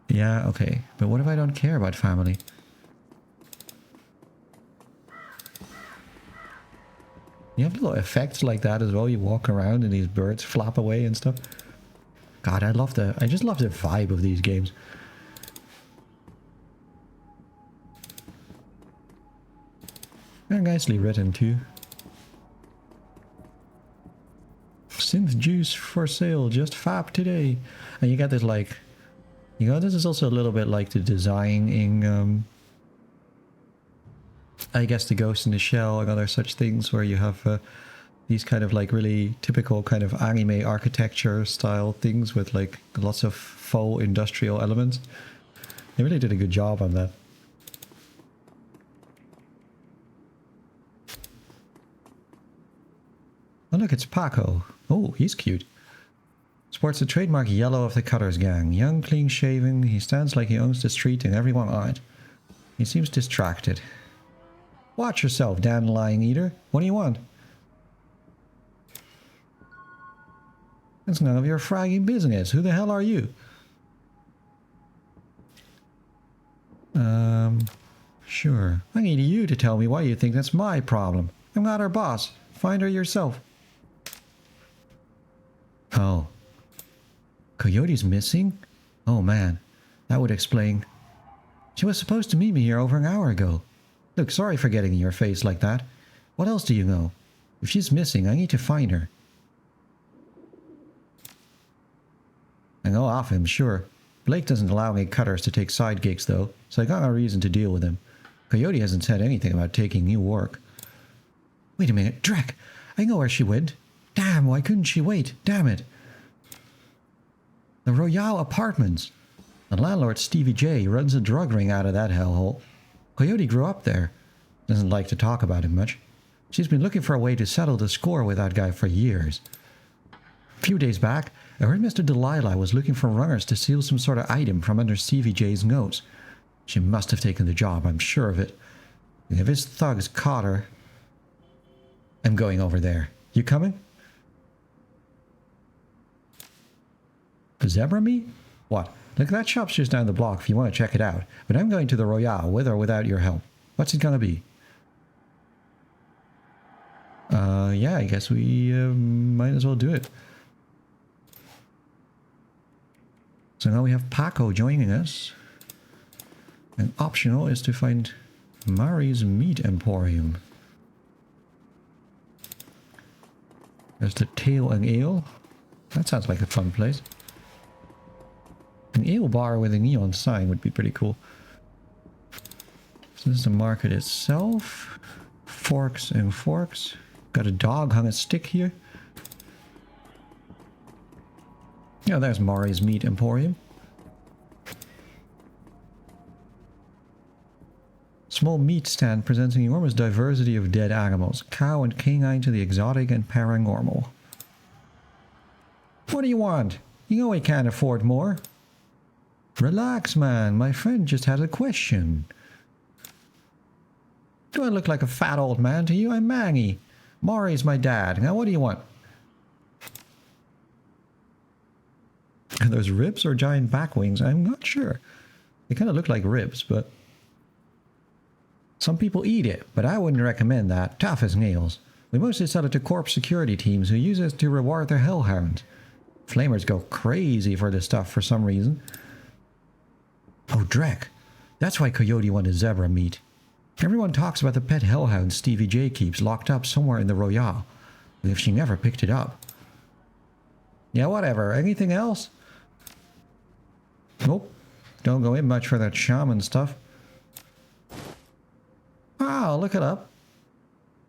Yeah, okay, but what if I don't care about family? You have little effects like that as well. You walk around and these birds flap away and stuff. God, I just love the vibe of these games. They're nicely written too. Synth juice for sale, just fab today. And you got this like, you know, this is also a little bit like the design in, I guess, the Ghost in the Shell and other such things where you have These kind of like really typical kind of anime architecture style things with like lots of faux industrial elements. They really did a good job on that. Oh look, it's Paco. Oh, he's cute. Sports the trademark yellow of the Cutters gang. Young, clean-shaven, he stands like he owns the street and everyone on it. He seems distracted. Watch yourself, dandelion eater. What do you want? It's none of your fraggy business. Who the hell are you? Sure. I need you to tell me why you think that's my problem. I'm not her boss. Find her yourself. Oh. Coyote's missing? Oh man. That would explain. She was supposed to meet me here over an hour ago. Look, sorry for getting in your face like that. What else do you know? If she's missing, I need to find her. I go off him, sure. Blake doesn't allow any cutters to take side gigs though, so I got no reason to deal with him. Coyote hasn't said anything about taking new work. Wait a minute, Drek! I know where she went. Damn, why couldn't she wait? Damn it. The Royale Apartments. The landlord Stevie J runs a drug ring out of that hellhole. Coyote grew up there. Doesn't like to talk about it much. She's been looking for a way to settle the score with that guy for years. A few days back, I heard Mr. Delilah was looking for runners to steal some sort of item from under Stevie J's nose. She must have taken the job, I'm sure of it. And if his thugs caught her... I'm going over there. You coming? Zebra meat? What? Look, that shop's just down the block if you want to check it out. But I'm going to the Royale, with or without your help. What's it gonna be? Yeah, I guess we might as well do it. So now we have Paco joining us. And optional is to find Mari's Meat Emporium. There's the Tail and Ale. That sounds like a fun place. An ale bar with a neon sign would be pretty cool. So this is the market itself. Forks and forks. Got a dog hung a stick here. Yeah, there's Mari's Meat Emporium. Small meat stand presents an enormous diversity of dead animals. Cow and canine to the exotic and paranormal. What do you want? You know I can't afford more. Relax, man. My friend just has a question. Do I look like a fat old man to you? I'm Mangy. Mari's my dad. Now what do you want? Are those ribs or giant back wings? I'm not sure. They kind of look like ribs, but... Some people eat it, but I wouldn't recommend that. Tough as nails. We mostly sell it to corp security teams who use it to reward their hellhounds. Flamers go crazy for this stuff for some reason. Oh, Drek. That's why Coyote wanted zebra meat. Everyone talks about the pet hellhound Stevie J keeps locked up somewhere in the Royale. As if she never picked it up. Yeah, whatever. Anything else? Nope. Don't go in much for that shaman stuff. Oh, look it up.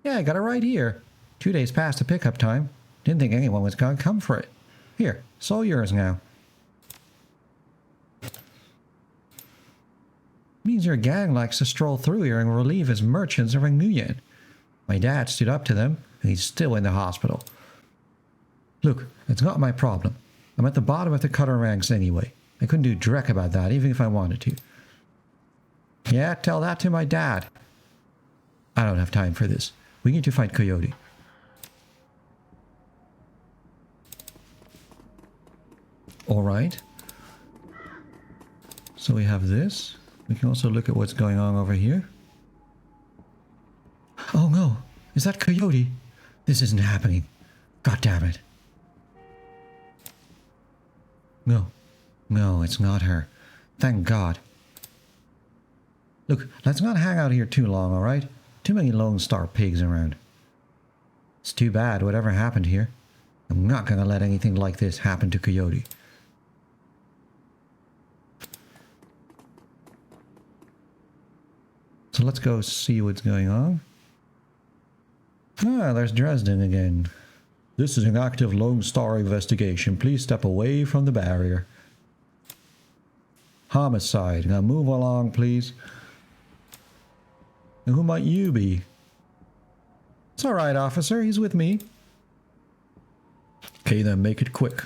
Yeah, I got it right here. 2 days past the pickup time. Didn't think anyone was gonna come for it. Here, it's all yours now. Means your gang likes to stroll through here and relieve his merchants of a Nguyen. My dad stood up to them, and he's still in the hospital. Look, it's not my problem. I'm at the bottom of the cutter ranks anyway. I couldn't do dreck about that, even if I wanted to. Yeah, tell that to my dad. I don't have time for this. We need to find Coyote. Alright. So we have this. We can also look at what's going on over here. Oh no! Is that Coyote? This isn't happening. God damn it. No. No, it's not her. Thank God. Look, let's not hang out here too long, alright? Too many Lone Star pigs around. It's too bad whatever happened here. I'm not gonna let anything like this happen to Coyote. So let's go see what's going on. Ah, there's Dresden again. This is an active Lone Star investigation. Please step away from the barrier. Homicide. Now move along, please. And who might you be? It's alright, officer. He's with me. Okay, then make it quick.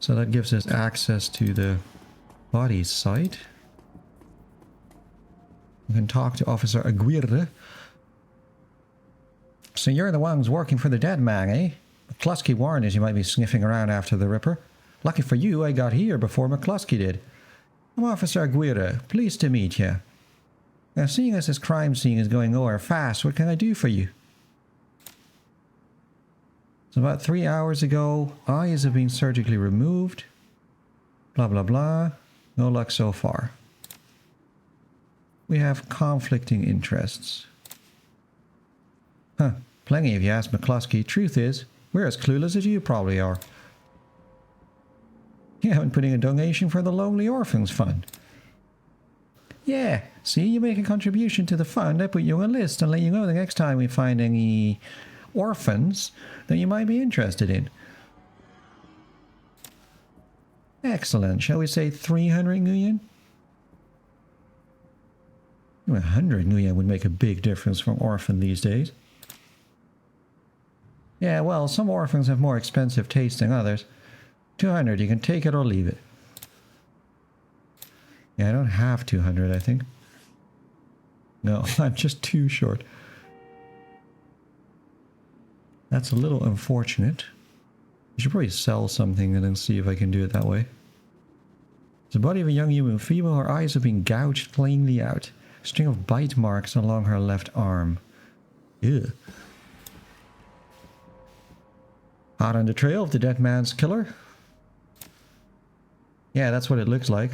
So that gives us access to the body site. We can talk to Officer Aguirre. So you're the one who's working for the dead man, eh? McCluskey warned us you might be sniffing around after the Ripper. Lucky for you, I got here before McCluskey did. I'm Officer Aguirre. Pleased to meet you. Now, seeing as this crime scene is going nowhere fast, what can I do for you? So about 3 hours ago, eyes have been surgically removed. Blah, blah, blah. No luck so far. We have conflicting interests. Huh. Plenty if you ask McCluskey. Truth is, we're as clueless as you probably are. You haven't put in a donation for the Lonely Orphans Fund. Yeah, see, you make a contribution to the fund, I put you on a list and let you know the next time we find any orphans that you might be interested in. Excellent. Shall we say 300 million? 100 million would make a big difference for an orphan these days. Yeah, well, some orphans have more expensive taste than others. 200, you can take it or leave it. Yeah, I don't have 200, I think. No, I'm just too short. That's a little unfortunate. I should probably sell something and then see if I can do it that way. The body of a young human female, her eyes have been gouged plainly out. A string of bite marks along her left arm. Ew. Hot on the trail of the dead man's killer? Yeah, that's what it looks like.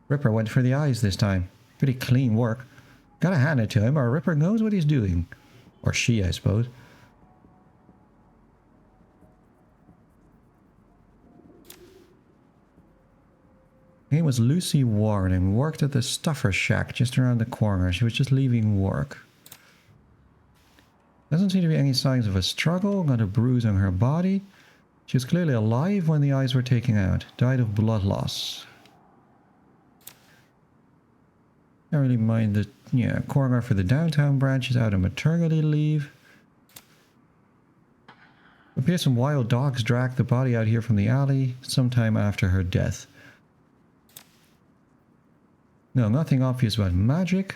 Ripper went for the eyes this time. Pretty clean work. Gotta hand it to him, or Ripper knows what he's doing. Or she, I suppose. Her name was Lucy Warren and worked at the Stuffer Shack just around the corner. She was just leaving work. Doesn't seem to be any signs of a struggle, not a bruise on her body. She was clearly alive when the eyes were taken out. Died of blood loss. I don't really mind the, yeah, coroner for the downtown branch is out on maternity leave. It appears some wild dogs dragged the body out here from the alley sometime after her death. No, nothing obvious about magic.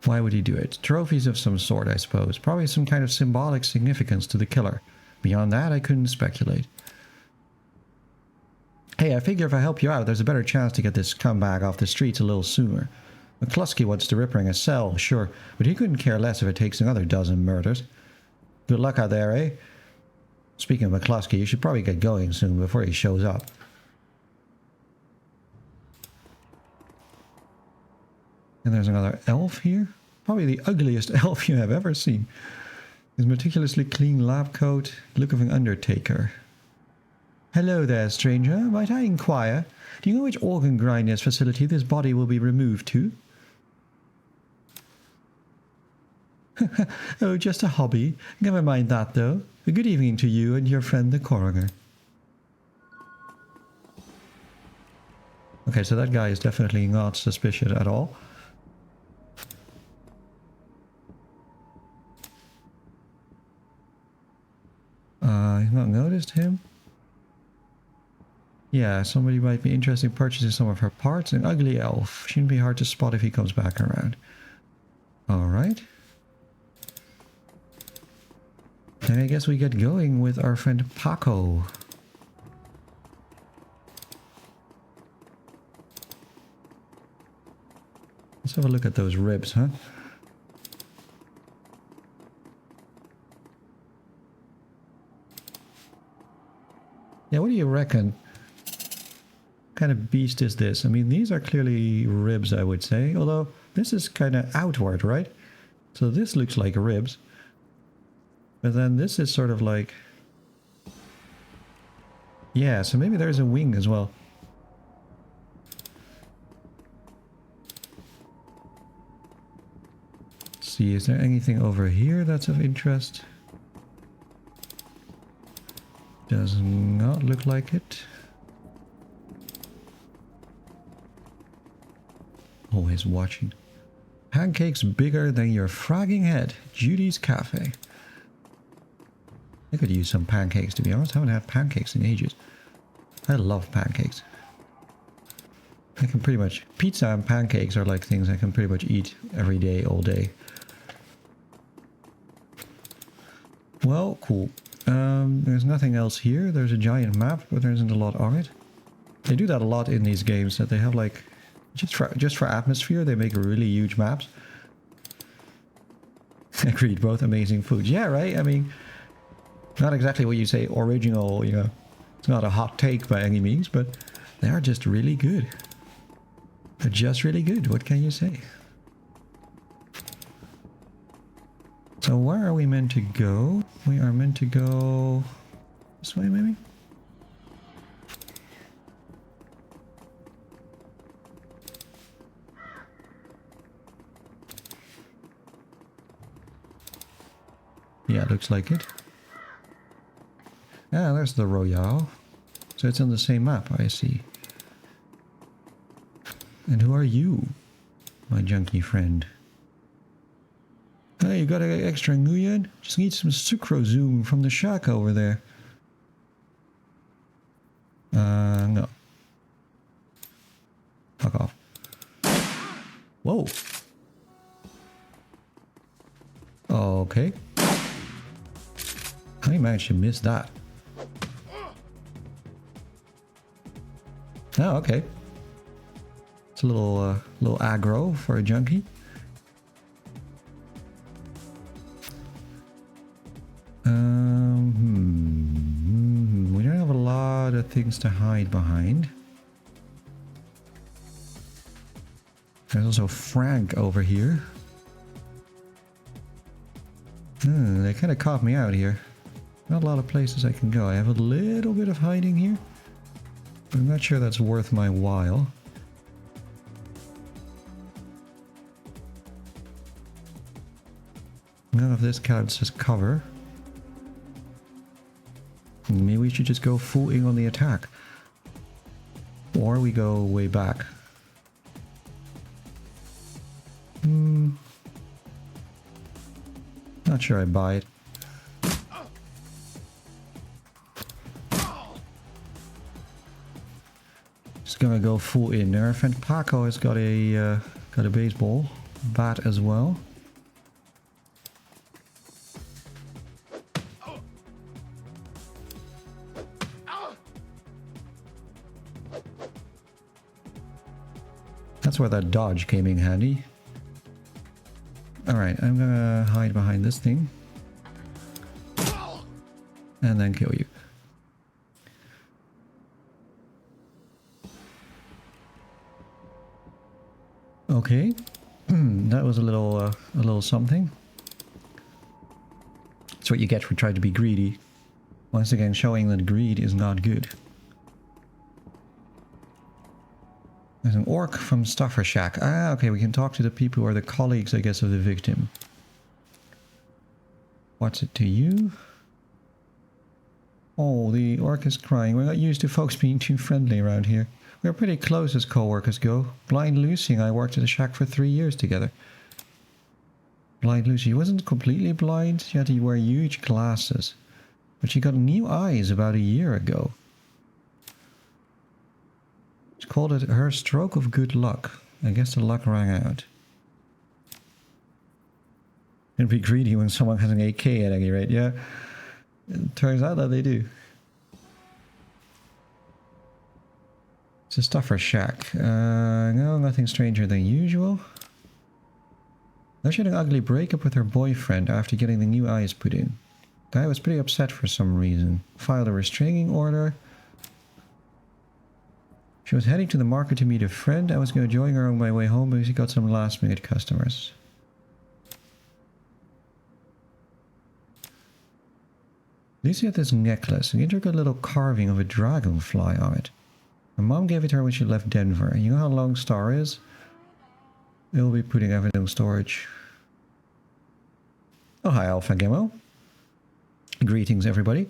Why would he do it? Trophies of some sort, I suppose. Probably some kind of symbolic significance to the killer. Beyond that, I couldn't speculate. Hey, I figure if I help you out, there's a better chance to get this scumbag off the streets a little sooner. McCluskey wants the Ripper in a cell, sure, but he couldn't care less if it takes another dozen murders. Good luck out there, eh? Speaking of McCluskey, you should probably get going soon before he shows up. And there's another elf here. Probably the ugliest elf you have ever seen. His meticulously clean lab coat, look of an undertaker. Hello there, stranger. Might I inquire? Do you know which organ grinders facility this body will be removed to? Oh, just a hobby. Never mind that, though. A good evening to you and your friend the coroner. Okay, so that guy is definitely not suspicious at all. I've not noticed him. Yeah, somebody might be interested in purchasing some of her parts. An ugly elf. Shouldn't be hard to spot if he comes back around. Alright. Then I guess we get going with our friend Paco. Let's have a look at those ribs, huh? Yeah, what do you reckon? What kind of beast is this? I mean, these are clearly ribs, I would say. Although, this is kind of outward, right? So this looks like ribs. But then this is sort of like... Yeah, so maybe there's a wing as well. see, is there anything over here that's of interest? Does not look like it. Always watching. Pancakes bigger than your fragging head. Judy's Cafe. I could use some pancakes, to be honest. I haven't had pancakes in ages. I love pancakes. I can pretty much... Pizza and pancakes are like things I can pretty much eat every day, all day. Well, cool. There's nothing else here. There's a giant map, but there isn't a lot on it. They do that a lot in these games, that they have like... Just for atmosphere, they make really huge maps. Agreed, both amazing foods. Yeah, right? I mean, not exactly what you say original, you know. It's not a hot take by any means, but they are just really good. They're just really good. What can you say? So where are we meant to go? We are meant to go this way, maybe? Yeah, looks like it. Ah, there's the Royale. So it's on the same map, I see. And who are you, my junkie friend? Hey, you got an extra nguyen? Just need some sucrozoom from the shack over there. No. Fuck off. Whoa. Okay. How you managed to miss that? Oh, okay. It's a little aggro for a junkie. We don't have a lot of things to hide behind. There's also Frank over here. They kind of caught me out here. Not a lot of places I can go. I have a little bit of hiding here, but I'm not sure that's worth my while. None of this counts as cover. Maybe we should just go full in on the attack. Or we go way back. Not sure I buy it. Just gonna go full in there. And Paco has got a baseball bat as well. That's where that dodge came in handy. Alright, I'm gonna hide behind this thing. And then kill you. Okay. That was a little something. That's what you get for trying to be greedy. Once again, showing that greed is not good. There's an orc from Stuffer Shack. Ah, okay, we can talk to the people who are the colleagues, I guess, of the victim. What's it to you? Oh, the orc is crying. We're not used to folks being too friendly around here. We're pretty close as co-workers go. Blind Lucy and I worked at the shack for 3 years together. Blind Lucy wasn't completely blind. She had to wear huge glasses. But she got new eyes about a year ago. She called it her stroke of good luck. I guess the luck rang out. It'd be greedy when someone has an AK at any rate, yeah. It turns out that they do. It's a Stuffer Shack. No, nothing stranger than usual. Now she had an ugly breakup with her boyfriend after getting the new eyes put in. Guy was pretty upset for some reason. Filed a restraining order. She was heading to the market to meet a friend. I was going to join her on my way home because she got some last minute customers. Lucy had this necklace, an intricate little carving of a dragonfly on it. Her mom gave it to her when she left Denver. And you know how long Star is? They'll be putting everything in storage. Oh, hi, Alpha Gemo. Greetings, everybody.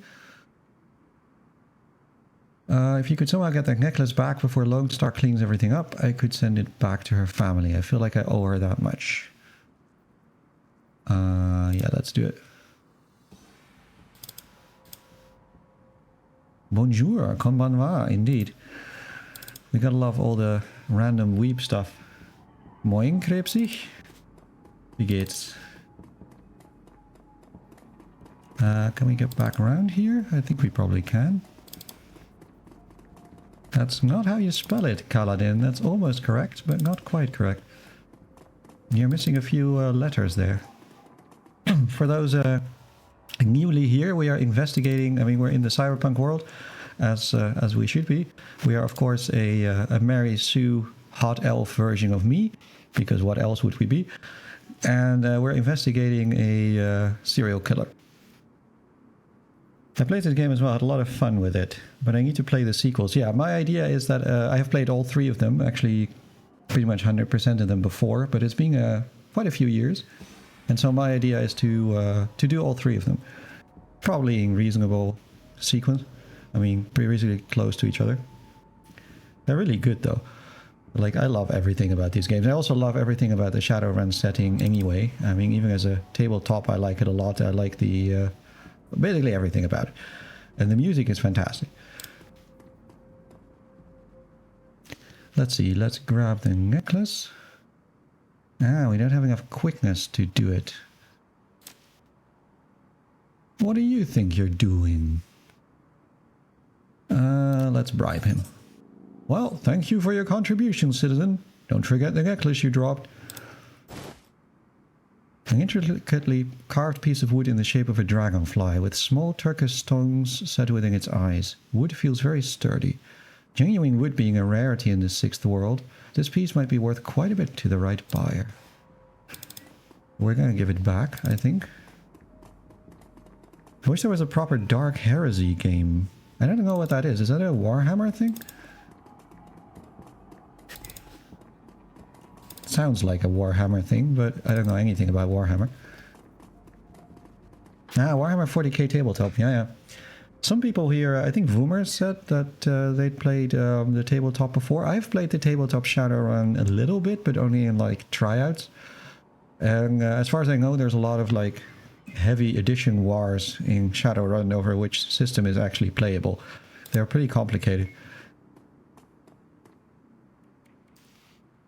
If you could somehow get that necklace back before Lone Star cleans everything up, I could send it back to her family. I feel like I owe her that much. Yeah, let's do it. Bonjour, konbanwa, indeed. We gotta love all the random weeb stuff. Moin, Krebsig. Wie geht's? Can we get back around here? I think we probably can. That's not how you spell it, Kaladin. That's almost correct, but not quite correct. You're missing a few letters there. For those newly here, we are investigating. I mean, we're in the cyberpunk world, as we should be. We are, of course, a Mary Sue hot elf version of me, because what else would we be? And we're investigating a serial killer. I played this game as well, had a lot of fun with it, but I need to play the sequels. Yeah, my idea is that I have played all 3 of them, actually pretty much 100% of them before, but it's been quite a few years. And so my idea is to do all 3 of them. Probably in reasonable sequence. I mean, pretty reasonably close to each other. They're really good though. Like, I love everything about these games. I also love everything about the Shadowrun setting anyway. I mean, even as a tabletop, I like it a lot. I like the... basically everything about it. And the music is fantastic. Let's see, let's grab the necklace. Ah, we don't have enough quickness to do it. What do you think you're doing? Let's bribe him. Well, thank you for your contribution, citizen. Don't forget the necklace you dropped. An intricately carved piece of wood in the shape of a dragonfly, with small turquoise stones set within its eyes. Wood feels very sturdy. Genuine wood being a rarity in the 6th world, this piece might be worth quite a bit to the right buyer. We're gonna give it back, I think. I wish there was a proper Dark Heresy game. I don't know what that is. Is that a Warhammer thing? Sounds like a Warhammer thing, but I don't know anything about Warhammer. Ah, Warhammer 40k tabletop, yeah. Some people here, I think Voomer said that they'd played the tabletop before. I've played the tabletop Shadowrun a little bit, but only in like tryouts. And as far as I know, there's a lot of like heavy edition wars in Shadowrun over which system is actually playable. They're pretty complicated.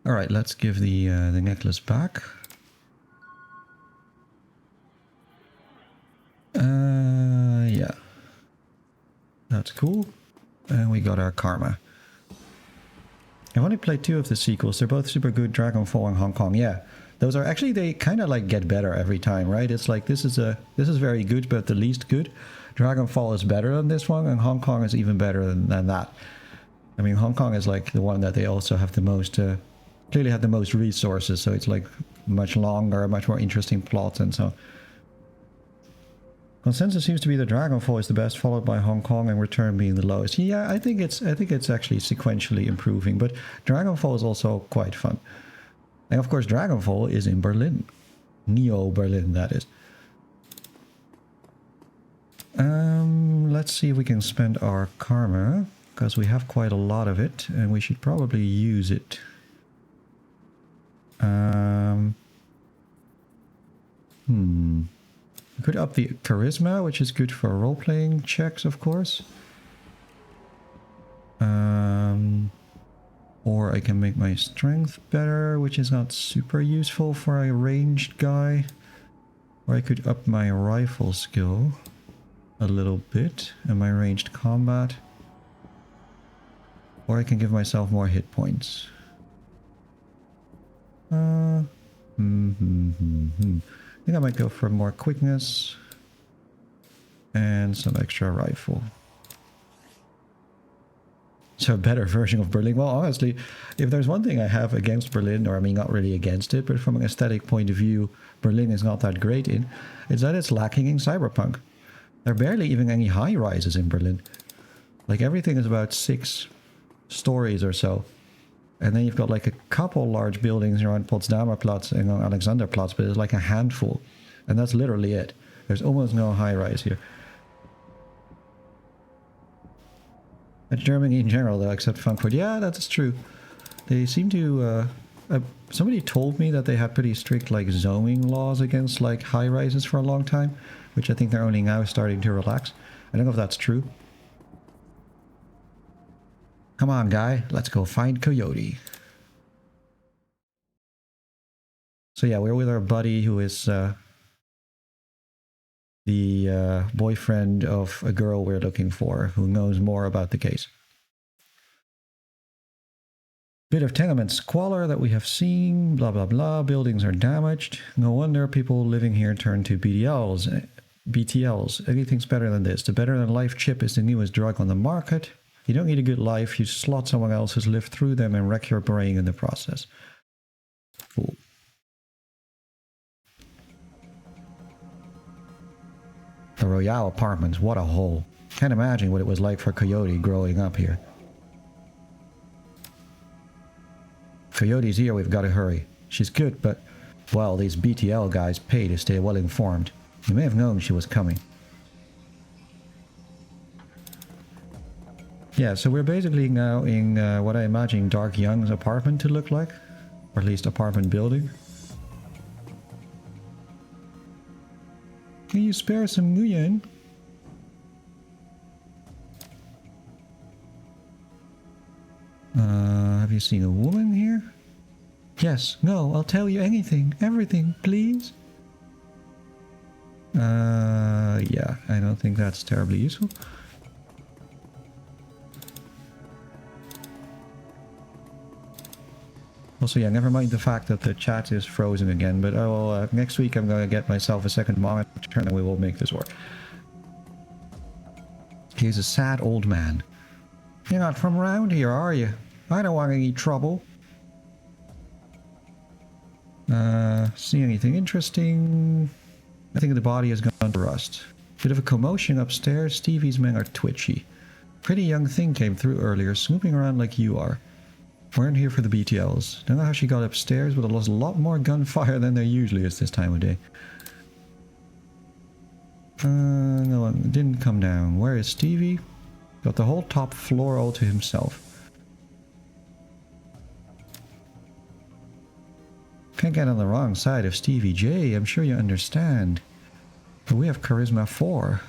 Alright, let's give the necklace back. Yeah. That's cool. And we got our karma. I've only played 2 of the sequels. They're both super good, Dragonfall and Hong Kong. Yeah. Those are actually, they kind of like get better every time, right? It's like this is very good, but the least good. Dragonfall is better than this one, and Hong Kong is even better than that. I mean, Hong Kong is like the one that they also have the most, clearly have the most resources, so it's like much longer, much more interesting plot and so. Consensus seems to be that Dragonfall is the best, followed by Hong Kong and Return being the lowest. Yeah, I think it's actually sequentially improving, but Dragonfall is also quite fun. And of course, Dragonfall is in Berlin. Neo Berlin, that is. Let's see if we can spend our karma, because we have quite a lot of it, and we should probably use it. We could up the charisma, which is good for role-playing checks, of course. Or I can make my strength better, which is not super useful for a ranged guy. Or I could up my rifle skill a little bit, and my ranged combat. Or I can give myself more hit points. I think I might go for more quickness and some extra rifle. So a better version of Berlin. Well, honestly, if there's one thing I have against Berlin, or I mean not really against it, but from an aesthetic point of view, Berlin is not that great in, is that it's lacking in Cyberpunk. There are barely even any high rises in Berlin. Like everything is about 6 stories or so. And then you've got like a couple large buildings around Potsdamer Platz and on Alexanderplatz, but it's like a handful. And that's literally it. There's almost no high-rise here. At Germany in general, though, except Frankfurt. Yeah, that's true. They seem to... somebody told me that they had pretty strict, like, zoning laws against, like, high-rises for a long time, which I think they're only now starting to relax. I don't know if that's true. Come on, guy. Let's go find Coyote. So yeah, we're with our buddy who is the boyfriend of a girl we're looking for, who knows more about the case. Bit of tenement squalor that we have seen, blah blah blah, buildings are damaged. No wonder people living here turn to BTLs. Anything's better than this. The better than life chip is the newest drug on the market. You don't need a good life, you slot someone else who's lived through them and wreck your brain in the process. Cool. The Royale Apartments, what a hole. Can't imagine what it was like for Coyote growing up here. Coyote's here, we've got to hurry. She's good, but, well, these BTL guys pay to stay well informed. You may have known she was coming. Yeah, so we're basically now in what I imagine Dark Young's apartment to look like. Or at least apartment building. Can you spare some Nguyen? Have you seen a woman here? Yes, no, I'll tell you anything, everything, please. Yeah, I don't think that's terribly useful. Also, yeah, never mind the fact that the chat is frozen again, but next week I'm going to get myself a second monitor and we will make this work. He's a sad old man. You're not from around here, are you? I don't want any trouble. See anything interesting? I think the body has gone to rust. Bit of a commotion upstairs. Stevie's men are twitchy. Pretty young thing came through earlier, snooping around like you are. Weren't here for the BTLs. Don't know how she got upstairs, but it was a lot more gunfire than there usually is this time of day. No one didn't come down. Where is Stevie? Got the whole top floor all to himself. Can't get on the wrong side of Stevie J, I'm sure you understand. But we have Charisma 4.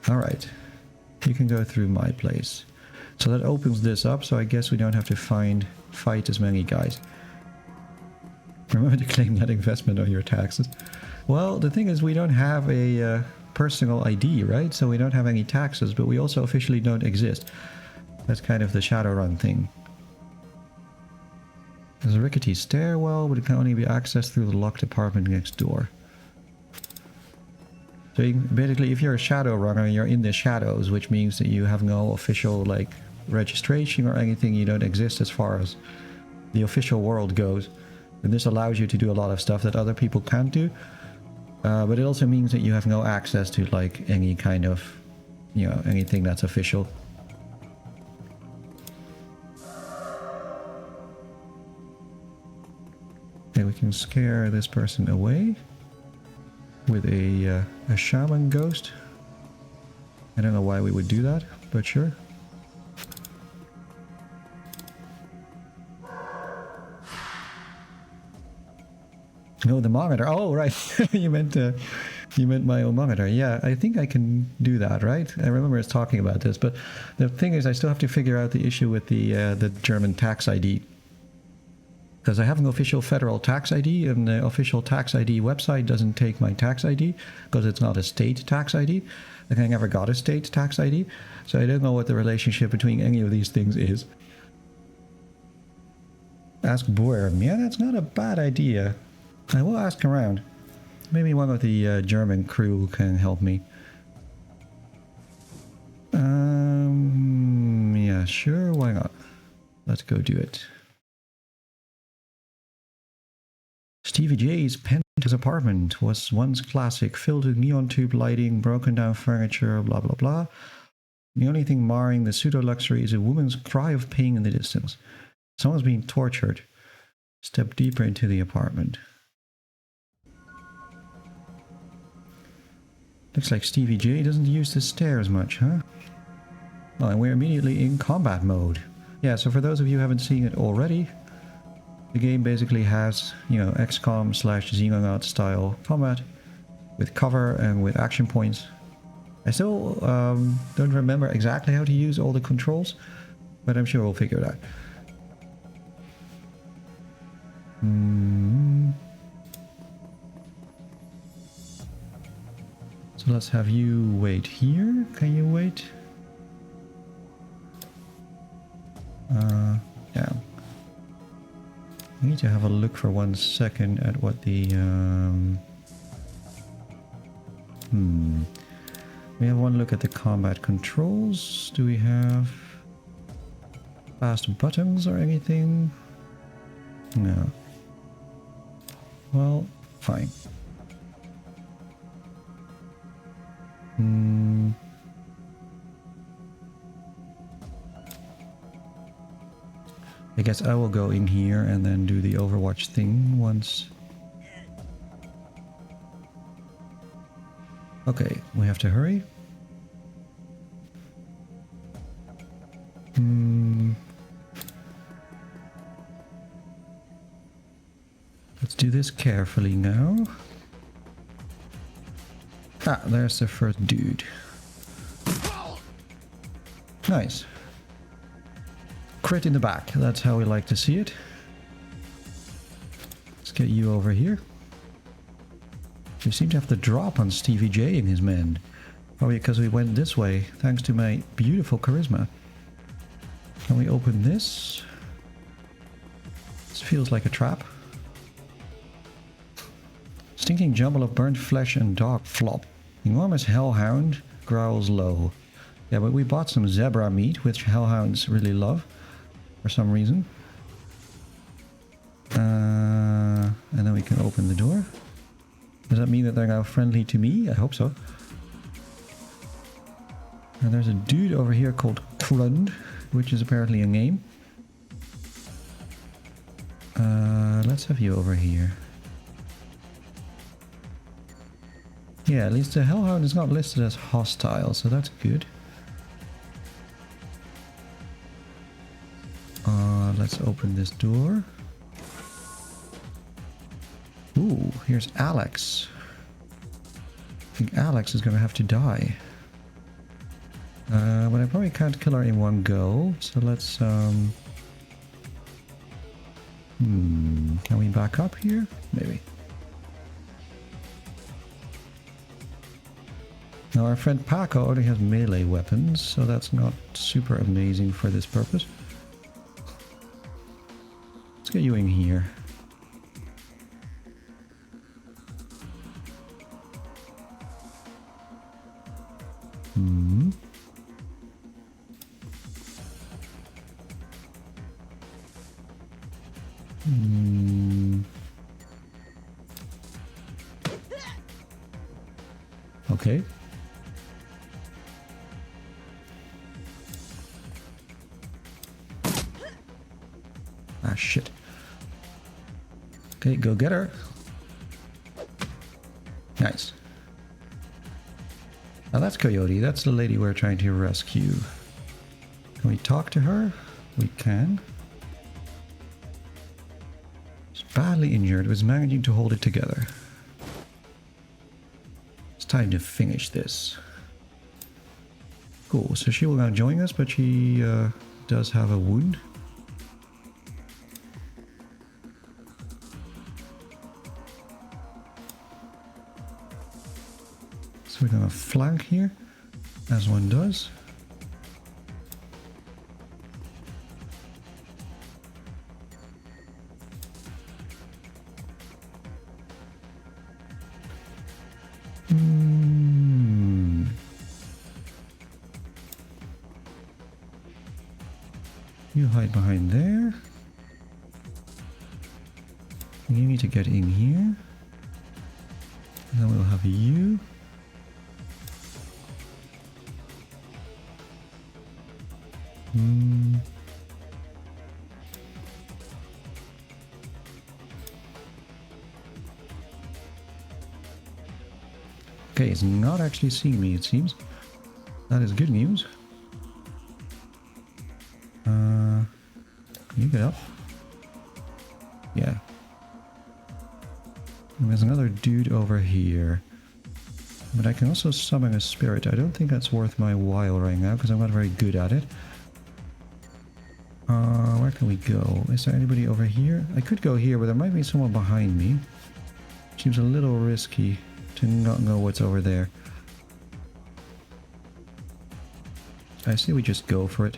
Alright. You can go through my place. So that opens this up, so I guess we don't have to fight as many guys. Remember to claim that investment on your taxes. Well, the thing is we don't have a personal ID, right? So we don't have any taxes, but we also officially don't exist. That's kind of the Shadowrun thing. There's a rickety stairwell, but it can only be accessed through the locked apartment next door. So basically, if you're a Shadowrunner, you're in the shadows, which means that you have no official, like, registration or anything. You don't exist as far as the official world goes. And this allows you to do a lot of stuff that other people can't do. But it also means that you have no access to, like, any kind of, you know, anything that's official. Okay, we can scare this person away with a shaman ghost. I don't know why we would do that, but sure. No, the monitor. Oh, right. you meant my own monitor. Yeah, I think I can do that, right? I remember us talking about this, but the thing is, I still have to figure out the issue with the German tax ID. Because I have an official federal tax ID, and the official tax ID website doesn't take my tax ID, because it's not a state tax ID. Like, I never got a state tax ID, so I don't know what the relationship between any of these things is. Ask Boerm. Yeah, that's not a bad idea. I will ask around. Maybe one of the German crew can help me. Yeah, sure, why not? Let's go do it. Stevie J's penthouse apartment was once classic, filled with neon tube lighting, broken down furniture, blah blah blah. The only thing marring the pseudo-luxury is a woman's cry of pain in the distance. Someone's being tortured. Step deeper into the apartment. Looks like Stevie J doesn't use the stairs much, huh? Oh, and we're immediately in combat mode. Yeah, so for those of you who haven't seen it already, the game basically has, you know, XCOM / Xenonaut style combat with cover and with action points. I still don't remember exactly how to use all the controls, but I'm sure we'll figure it out. So let's have you wait here. Can you wait? Yeah. I need to have a look for 1 second at what the... We have one look at the combat controls. Do we have fast buttons or anything? No. Well, fine. I guess I will go in here and then do the Overwatch thing once. Okay, we have to hurry. Let's do this carefully now. Ah, there's the first dude. Nice. Crit in the back, that's how we like to see it. Let's get you over here. We seem to have the drop on Stevie J and his men. Probably because we went this way, thanks to my beautiful charisma. Can we open this? This feels like a trap. Stinking jumble of burnt flesh and dog flop. Enormous hellhound growls low. Yeah, but we bought some zebra meat, which hellhounds really love. For some reason. And then we can open the door. Does that mean that they're now friendly to me? I hope so. And there's a dude over here called Krund, which is apparently a name. Let's have you over here. Yeah, at least the Hellhound is not listed as hostile, so that's good. Let's open this door. Ooh, here's Alex. I think Alex is gonna have to die. But I probably can't kill her in one go, so let's can we back up here? Maybe. Now our friend Paco only has melee weapons, so that's not super amazing for this purpose. Let's get you in here. Okay. Ah, shit. Okay, go get her. Nice. Now that's Coyote. That's the lady we're trying to rescue. Can we talk to her? We can. She's badly injured, but is managing to hold it together. It's time to finish this. Cool, so she will now join us, but she does have a wound. So we're gonna flank here, as one does. You hide behind there. You need to get in here. And then we'll have you. Okay, Okay, it's not actually seeing me, it seems. That is good news. Can you get up? Yeah. And there's another dude over here. But I can also summon a spirit. I don't think that's worth my while right now, because I'm not very good at it. Where can we go? Is there anybody over here? I could go here, but there might be someone behind me. Seems a little risky to not know what's over there. I say we just go for it.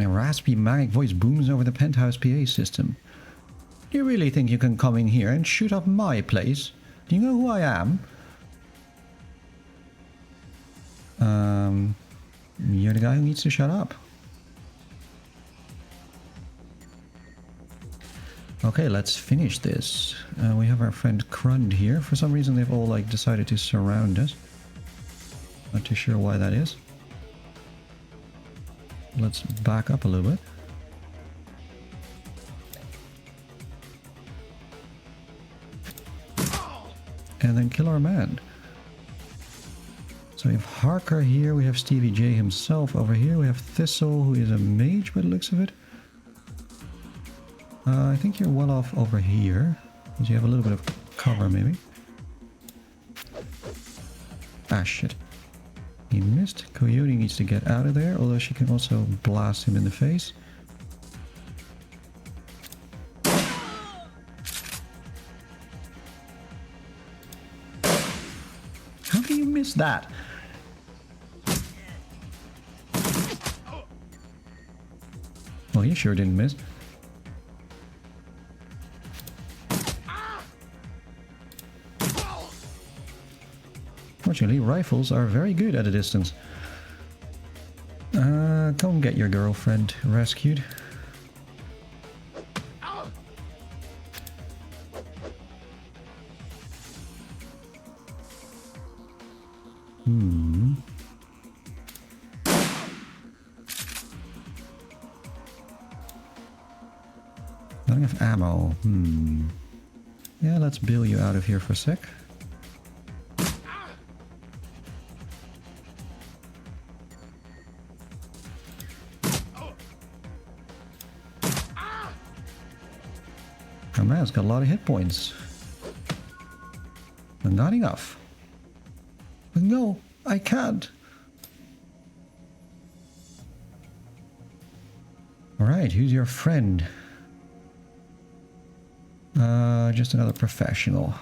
A raspy manic voice booms over the penthouse PA system. Do you really think you can come in here and shoot up my place? Do you know who I am? You're the guy who needs to shut up. Okay, let's finish this. We have our friend Crund here. For some reason they've all like decided to surround us. Not too sure why that is. Let's back up a little bit. And then kill our man. So we have Harker here, we have Stevie J himself over here, we have Thistle, who is a mage by the looks of it. I think you're well off over here, because you have a little bit of cover maybe. Ah shit. He missed. Coyote needs to get out of there, although she can also blast him in the face. How can you miss that? Well, he sure didn't miss. Fortunately, rifles are very good at a distance. Come get your girlfriend rescued. I don't have ammo. Yeah, let's bail you out of here for a sec. Oh man, it's got a lot of hit points. But not enough. But no, I can't. Alright, who's your friend? Just another professional.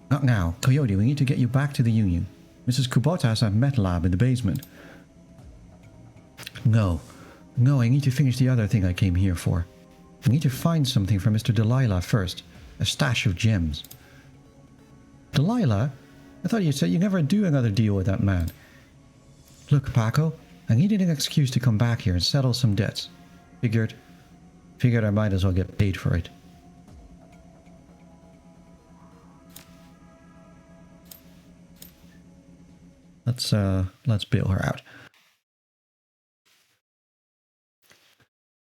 Not now. Coyote, we need to get you back to the Union. Mrs. Kubota has a met lab in the basement. No. No, I need to finish the other thing I came here for. I need to find something for Mr. Delilah first. A stash of gems. Delilah? I thought you said you never do another deal with that man. Look, Paco, I needed an excuse to come back here and settle some debts. Figured I might as well get paid for it. Let's bail her out.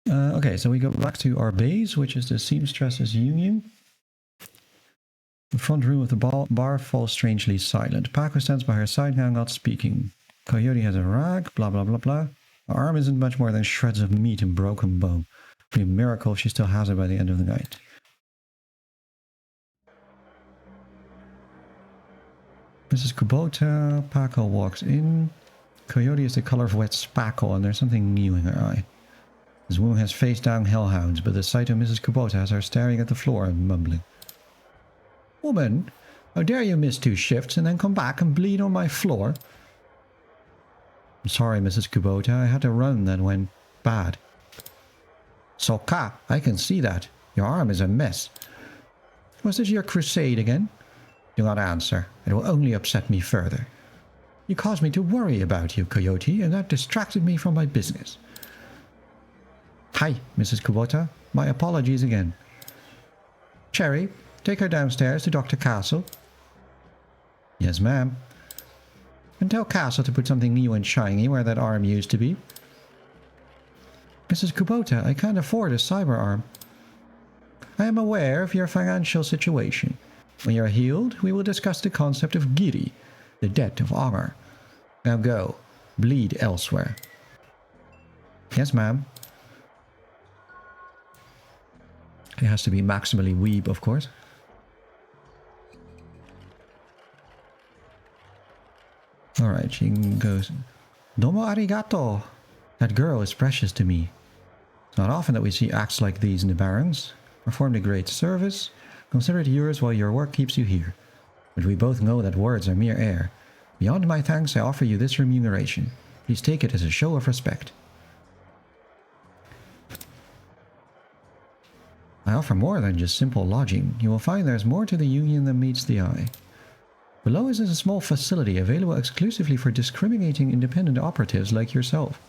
Okay, so we go back to our base, which is the Seamstresses Union. The front room of the bar falls strangely silent. Paco stands by her side now, not speaking. Coyote has a rag, blah blah blah blah. Her arm isn't much more than shreds of meat and broken bone. It'd be a miracle if she still has it by the end of the night. Mrs. Kubota, Paco walks in. Coyote is the color of wet spackle and there's something new in her eye. This woman has face down hellhounds, but the sight of Mrs. Kubota has her staring at the floor and mumbling. Woman, how dare you miss 2 shifts and then come back and bleed on my floor? I'm sorry, Mrs. Kubota. I had a run that went bad. Soka, I can see that. Your arm is a mess. Was this your crusade again? Do not answer. It will only upset me further. You caused me to worry about you, Coyote, and that distracted me from my business. Hi, Mrs. Kubota. My apologies again. Cherry, take her downstairs to Dr. Castle. Yes, ma'am. And tell Castle to put something new and shiny where that arm used to be. Mrs. Kubota, I can't afford a cyber arm. I am aware of your financial situation. When you are healed, we will discuss the concept of giri, the debt of honor. Now go. Bleed elsewhere. Yes, ma'am. It has to be maximally weeb, of course. Alright, she goes, Domo arigato. That girl is precious to me. It's not often that we see acts like these in the Barrens. Performed a great service. Consider it yours while your work keeps you here. But we both know that words are mere air. Beyond my thanks, I offer you this remuneration. Please take it as a show of respect. I offer more than just simple lodging. You will find there's more to the Union than meets the eye. Below us is a small facility available exclusively for discriminating independent operatives like yourself.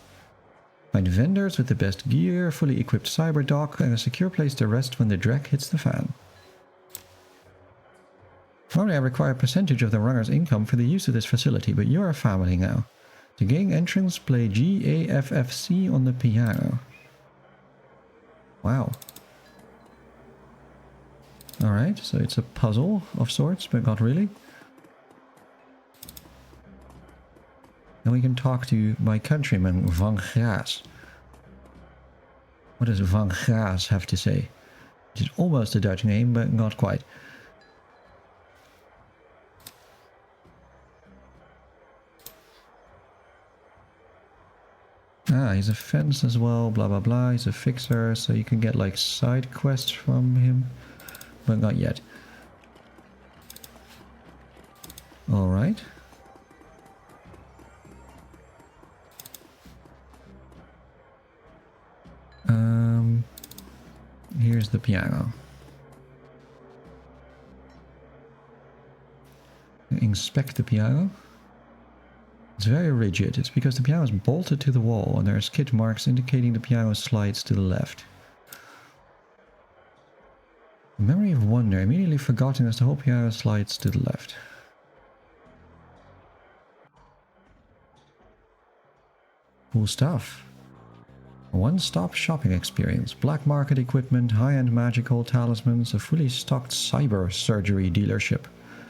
Find vendors with the best gear, fully equipped cyber dock, and a secure place to rest when the dreck hits the fan. Normally I require a percentage of the runner's income for the use of this facility, but you're a family now. To gain entrance, play GAFFC on the piano. Wow. Alright, so it's a puzzle of sorts, but not really. And we can talk to my countryman, Van Graas. What does Van Graas have to say? It's almost a Dutch name, but not quite. Ah, he's a fence as well, blah blah blah. He's a fixer, so you can get like side quests from him. But not yet. Alright. Here's the piano. Inspect the piano. It's very rigid. It's because the piano is bolted to the wall and there are skid marks indicating the piano slides to the left. Memory of wonder, immediately forgotten as the whole piano slides to the left. Cool stuff. A one-stop shopping experience. Black market equipment, high-end magical talismans, a fully stocked cyber surgery dealership.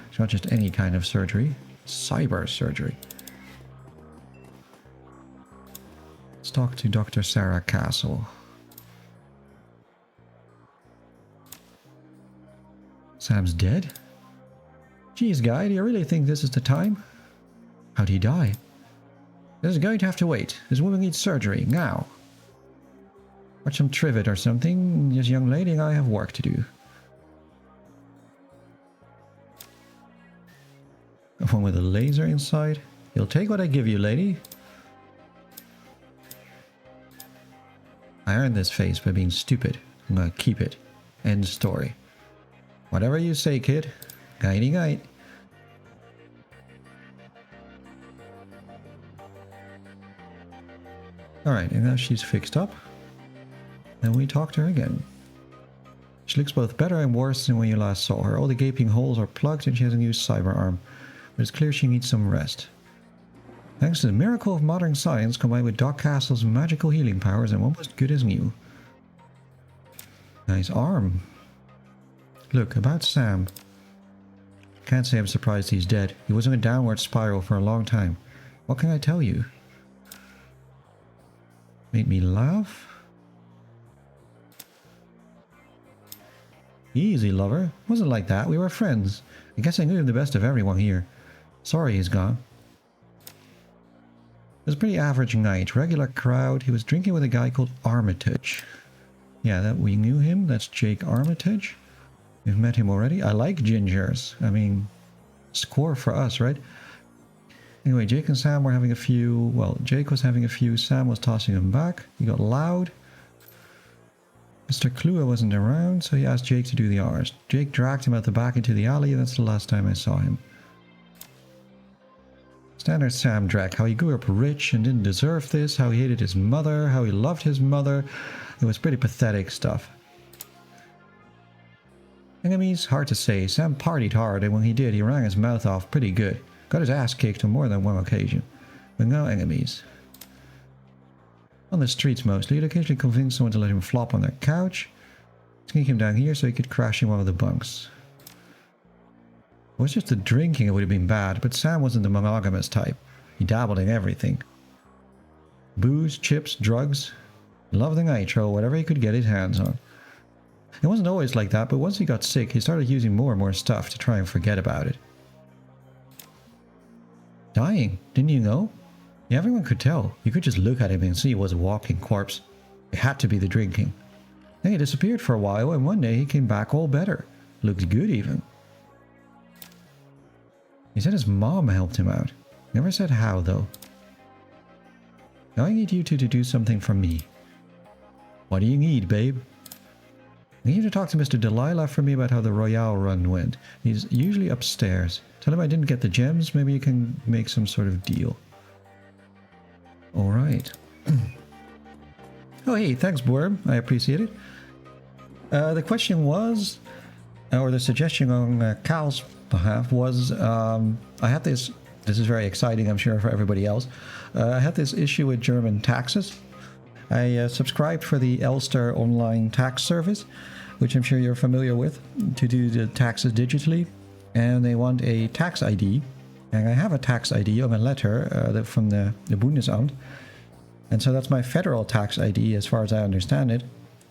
It's not just any kind of surgery, cyber surgery. Let's talk to Dr. Sarah Castle. Sam's dead? Geez, guy, do you really think this is the time? How'd he die? This is going to have to wait. This woman needs surgery, now. Watch some trivet or something. This young lady and I have work to do. One with a laser inside. You'll take what I give you, lady. I earned this face by being stupid. I'm gonna keep it. End story. Whatever you say, kid. Guidey guide. Alright, and now she's fixed up. Then we talk to her again. She looks both better and worse than when you last saw her. All the gaping holes are plugged and she has a new cyber arm. But it's clear she needs some rest. Thanks to the miracle of modern science combined with Doc Castle's magical healing powers, I'm almost good as new. Nice arm. Look, about Sam. Can't say I'm surprised he's dead. He was on a downward spiral for a long time. What can I tell you? Made me laugh? Easy, lover. Wasn't like that. We were friends. I guess I knew him the best of everyone here. Sorry he's gone. It was a pretty average night. Regular crowd. He was drinking with a guy called Armitage. Yeah, that we knew him. That's Jake Armitage. We've met him already. I like gingers. I mean, score for us, right? Anyway, Jake and Sam were having a few... Well, Jake was having a few, Sam was tossing him back. He got loud. Mr. Klua wasn't around, so he asked Jake to do the honors. Jake dragged him out the back into the alley, and that's the last time I saw him. Standard Sam Drek, how he grew up rich and didn't deserve this, how he hated his mother, how he loved his mother. It was pretty pathetic stuff. Enemies, hard to say. Sam partied hard, and when he did, he rang his mouth off pretty good. Got his ass kicked on more than one occasion. But no enemies. On the streets mostly, he'd occasionally convince someone to let him flop on their couch. Sneak him down here so he could crash in one of the bunks. It was just the drinking, it would have been bad, but Sam wasn't the monogamous type. He dabbled in everything. Booze, chips, drugs. Loved the nitro, whatever he could get his hands on. It wasn't always like that, but once he got sick, he started using more and more stuff to try and forget about it. Dying, didn't you know? Yeah, everyone could tell. You could just look at him and see he was a walking corpse. It had to be the drinking. Then he disappeared for a while, and one day he came back all better. Looked good even. He said his mom helped him out. Never said how, though. Now I need you two to do something for me. What do you need, babe? I need you to talk to Mr. Delilah for me about how the Royale run went. He's usually upstairs. Tell him I didn't get the gems. Maybe you can make some sort of deal. Alright. Oh, hey, thanks, Borb. I appreciate it. The question was, or the suggestion on Cal's behalf was, I had this is very exciting, I'm sure, for everybody else. I had this issue with German taxes. I subscribed for the Elster online tax service, which I'm sure you're familiar with, to do the taxes digitally. And they want a tax ID. And I have a tax ID on a letter from the Bundesamt. And so that's my federal tax ID as far as I understand it.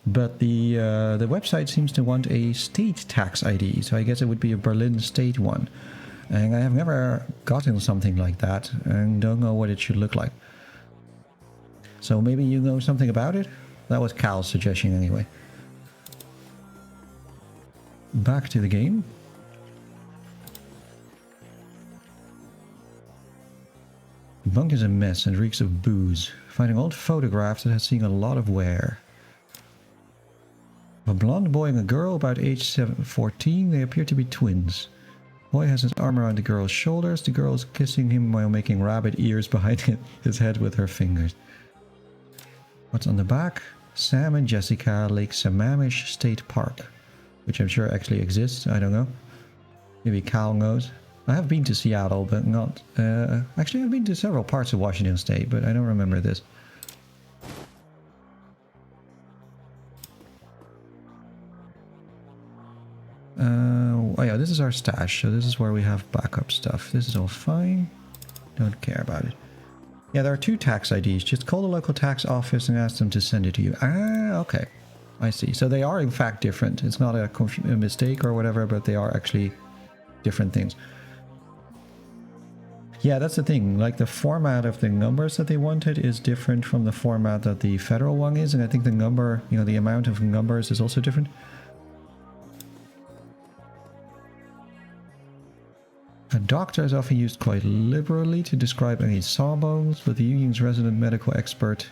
But the website seems to want a state tax ID. So I guess it would be a Berlin state one. And I have never gotten something like that and don't know what it should look like. So maybe you know something about it? That was Cal's suggestion anyway. Back to the game. The bunk is a mess and reeks of booze. Finding old photographs that have seen a lot of wear. A blonde boy and a girl about age 14, they appear to be twins. The boy has his arm around the girl's shoulders. The girl is kissing him while making rabbit ears behind his head with her fingers. What's on the back? Sam and Jessica, Lake Sammamish State Park. Which I'm sure actually exists, I don't know. Maybe Cal knows. I have been to Seattle, but not... actually, I've been to several parts of Washington State, but I don't remember this. Oh yeah, this is our stash, so this is where we have backup stuff. This is all fine. Don't care about it. Yeah, there are 2 tax IDs. Just call the local tax office and ask them to send it to you. Ah, okay. I see. So they are in fact different. It's not a mistake or whatever, but they are actually different things. Yeah, that's the thing. Like, the format of the numbers that they wanted is different from the format that the federal one is. And I think the number, you know, the amount of numbers is also different. A doctor is often used quite liberally to describe any sawbones, but the union's resident medical expert,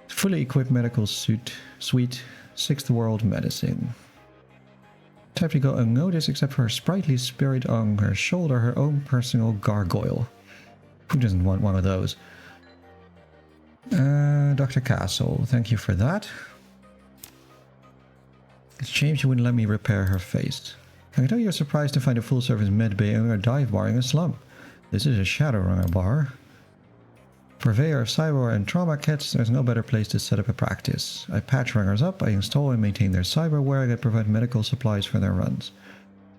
fully equipped medical suite, 6th world medicine. Type to go unnoticed except for her sprightly spirit on her shoulder, her own personal gargoyle. Who doesn't want one of those? Dr. Castle, thank you for that. It's a shame she wouldn't let me repair her face. I can tell you're surprised to find a full-service med bay and a dive bar in a slum. This is a Shadowrunner bar. Purveyor of cyber and trauma kits, there's no better place to set up a practice. I patch runners up, I install and maintain their cyberware, I provide medical supplies for their runs.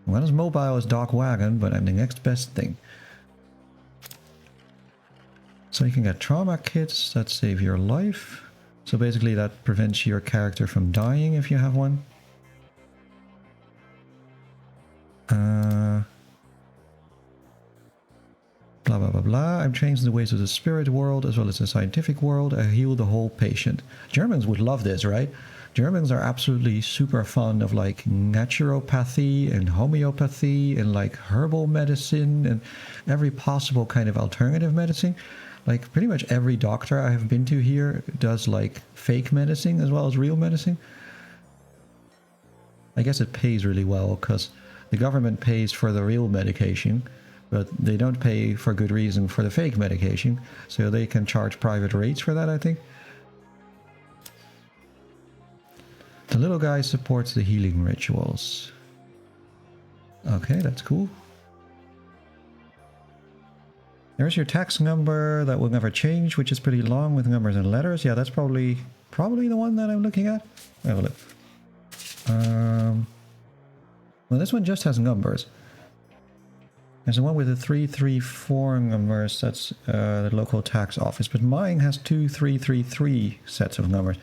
I'm not as mobile as Doc Wagon, but I'm the next best thing. So you can get trauma kits that save your life. So basically that prevents your character from dying if you have one. Blah blah blah blah. I'm changing the ways of the spirit world as well as the scientific world. I heal the whole patient. Germans would love this, right? Germans are absolutely super fond of like naturopathy and homeopathy and like herbal medicine and every possible kind of alternative medicine. Like pretty much every doctor I have been to here does like fake medicine as well as real medicine. I guess it pays really well because the government pays for the real medication, but they don't pay for good reason for the fake medication. So they can charge private rates for that, I think. The little guy supports the healing rituals. Okay, that's cool. There's your tax number that will never change, which is pretty long with numbers and letters. Yeah, that's probably the one that I'm looking at. Have a look. Well, this one just has numbers. There's the one with the 334 numbers. That's the local tax office. But mine has 2333 sets of numbers.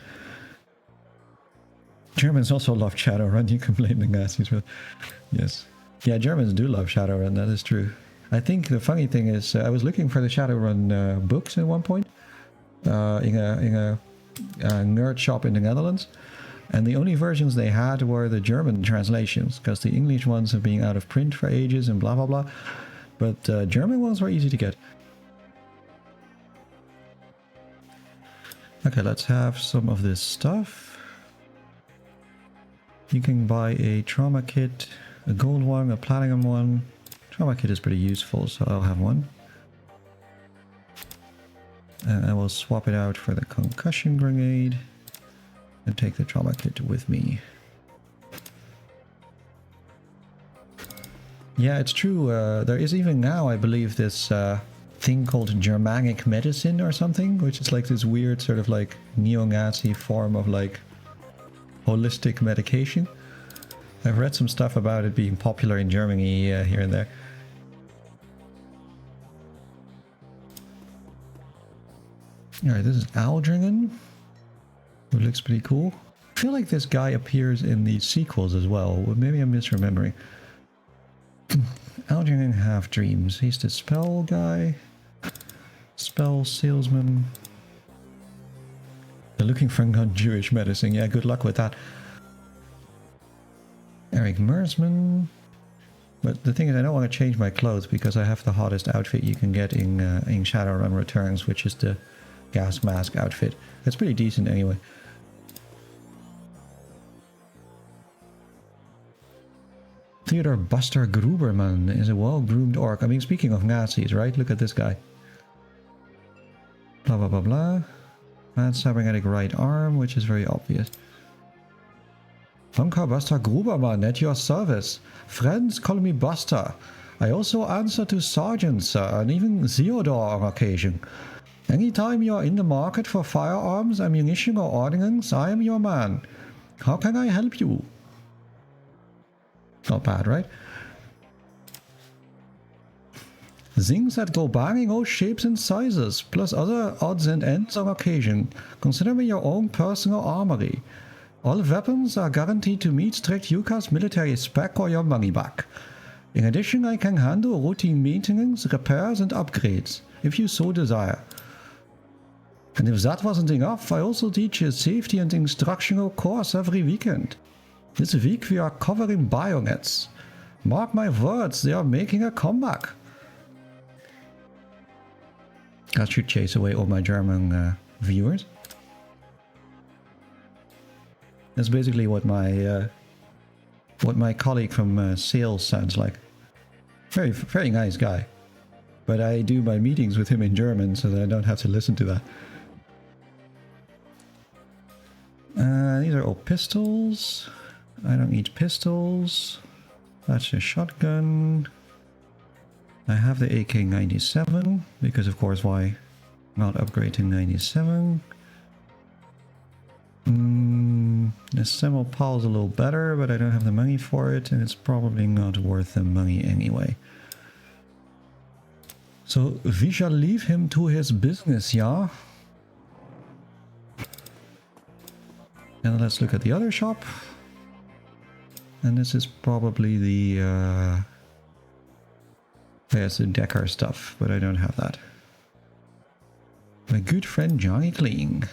Germans also love Shadowrun. You can blame the Nazis for. Yes. Yeah, Germans do love Shadowrun. That is true. I think the funny thing is, I was looking for the Shadowrun books at one point in a nerd shop in the Netherlands, and the only versions they had were the German translations, because the English ones have been out of print for ages and blah blah blah. But German ones were easy to get. Okay, let's have some of this stuff. You can buy a trauma kit, a gold one, a platinum one. Trauma kit is pretty useful, so I'll have one. And I will swap it out for the concussion grenade and take the trauma kit with me. Yeah, it's true. There is even now, I believe, this thing called Germanic medicine or something, which is like this weird sort of like neo-Nazi form of like holistic medication. I've read some stuff about it being popular in Germany here and there. Alright, this is Aldringen, who looks pretty cool. I feel like this guy appears in the sequels as well. Maybe I'm misremembering. Aldringen Half Dreams. He's the spell guy. Spell salesman. They're looking for non-Jewish medicine. Yeah, good luck with that. Eric Mersman. But the thing is, I don't want to change my clothes because I have the hottest outfit you can get in Shadowrun Returns, which is the gas mask outfit. It's pretty decent anyway. Theodore Buster Gruberman is a well-groomed orc. I mean, speaking of Nazis, right? Look at this guy. Blah, blah, blah, blah. Mad cybernetic right arm, which is very obvious. Funker Buster Gruberman at your service. Friends call me Buster. I also answer to sergeants and even Theodore on occasion. Anytime you are in the market for firearms, ammunition or ordnance, I am your man. How can I help you? Not bad, right? Things that go bang in all shapes and sizes, plus other odds and ends on occasion. Consider me your own personal armory. All weapons are guaranteed to meet strict UCAS military spec or your money back. In addition, I can handle routine maintenance, repairs and upgrades, if you so desire. And if that wasn't enough, I also teach a safety and instructional course every weekend. This week we are covering bayonets. Mark my words, they are making a comeback. That should chase away all my German viewers. That's basically what my colleague from sales sounds like. Very, very nice guy. But I do my meetings with him in German so that I don't have to listen to that. These are all pistols. I don't need pistols. That's a shotgun. I have the AK-97, because of course why not upgrade to 97. The Semmelpal is a little better, but I don't have the money for it, and it's probably not worth the money anyway. So we shall leave him to his business, yeah? And let's look at the other shop. And this is probably the there's the Decker stuff, but I don't have that. My good friend Johnny Clean.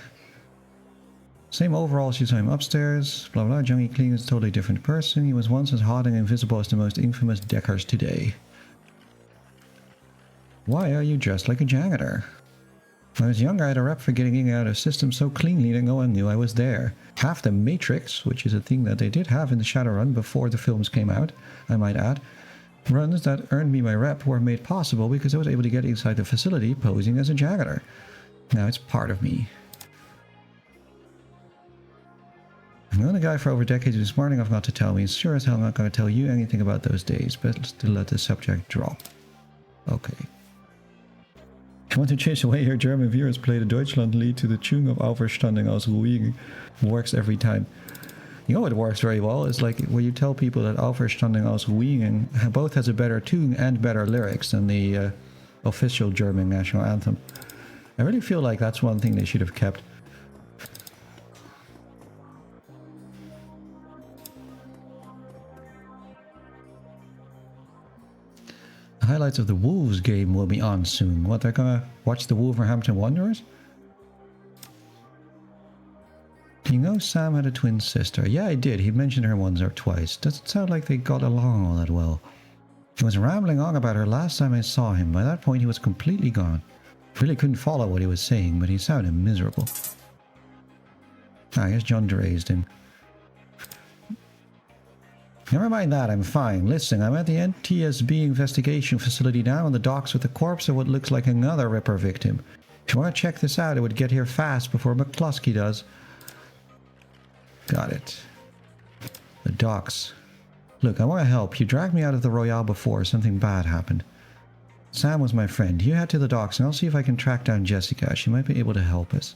Same overalls you saw him upstairs. Blah blah. Junkie Clean is a totally different person. He was once as hot and invisible as the most infamous deckers today. Why are you dressed like a janitor? When I was younger, I had a rep for getting in and out of systems so cleanly that no one knew I was there. Half the Matrix, which is a thing that they did have in the Shadowrun before the films came out, I might add, runs that earned me my rep were made possible because I was able to get inside the facility posing as a janitor. Now it's part of me. I've known the guy for over decades who's smart enough not to tell me. He's sure as hell not going to tell you anything about those days, but to let the subject drop. Okay. I want to change the way your German viewers play the Deutschland-Lied to the tune of Auferstanding aus Ruinen. Works every time. You know what works very well is like when you tell people that Auferstanding aus Ruinen both has a better tune and better lyrics than the official German national anthem. I really feel like that's one thing they should have kept. The highlights of the Wolves game will be on soon. What, they're gonna watch the Wolverhampton Wanderers? You know Sam had a twin sister. Yeah, I did. He mentioned her once or twice. Doesn't sound like they got along all that well. He was rambling on about her last time I saw him. By that point he was completely gone. Really couldn't follow what he was saying, but he sounded miserable. I guess John Drazed him. Never mind that, I'm fine. Listen, I'm at the NTSB investigation facility down on the docks with the corpse of what looks like another Ripper victim. If you want to check this out, it would get here fast before McCluskey does. Got it. The docks. Look, I want to help. You dragged me out of the Royale before something bad happened. Sam was my friend. You head to the docks and I'll see if I can track down Jessica. She might be able to help us.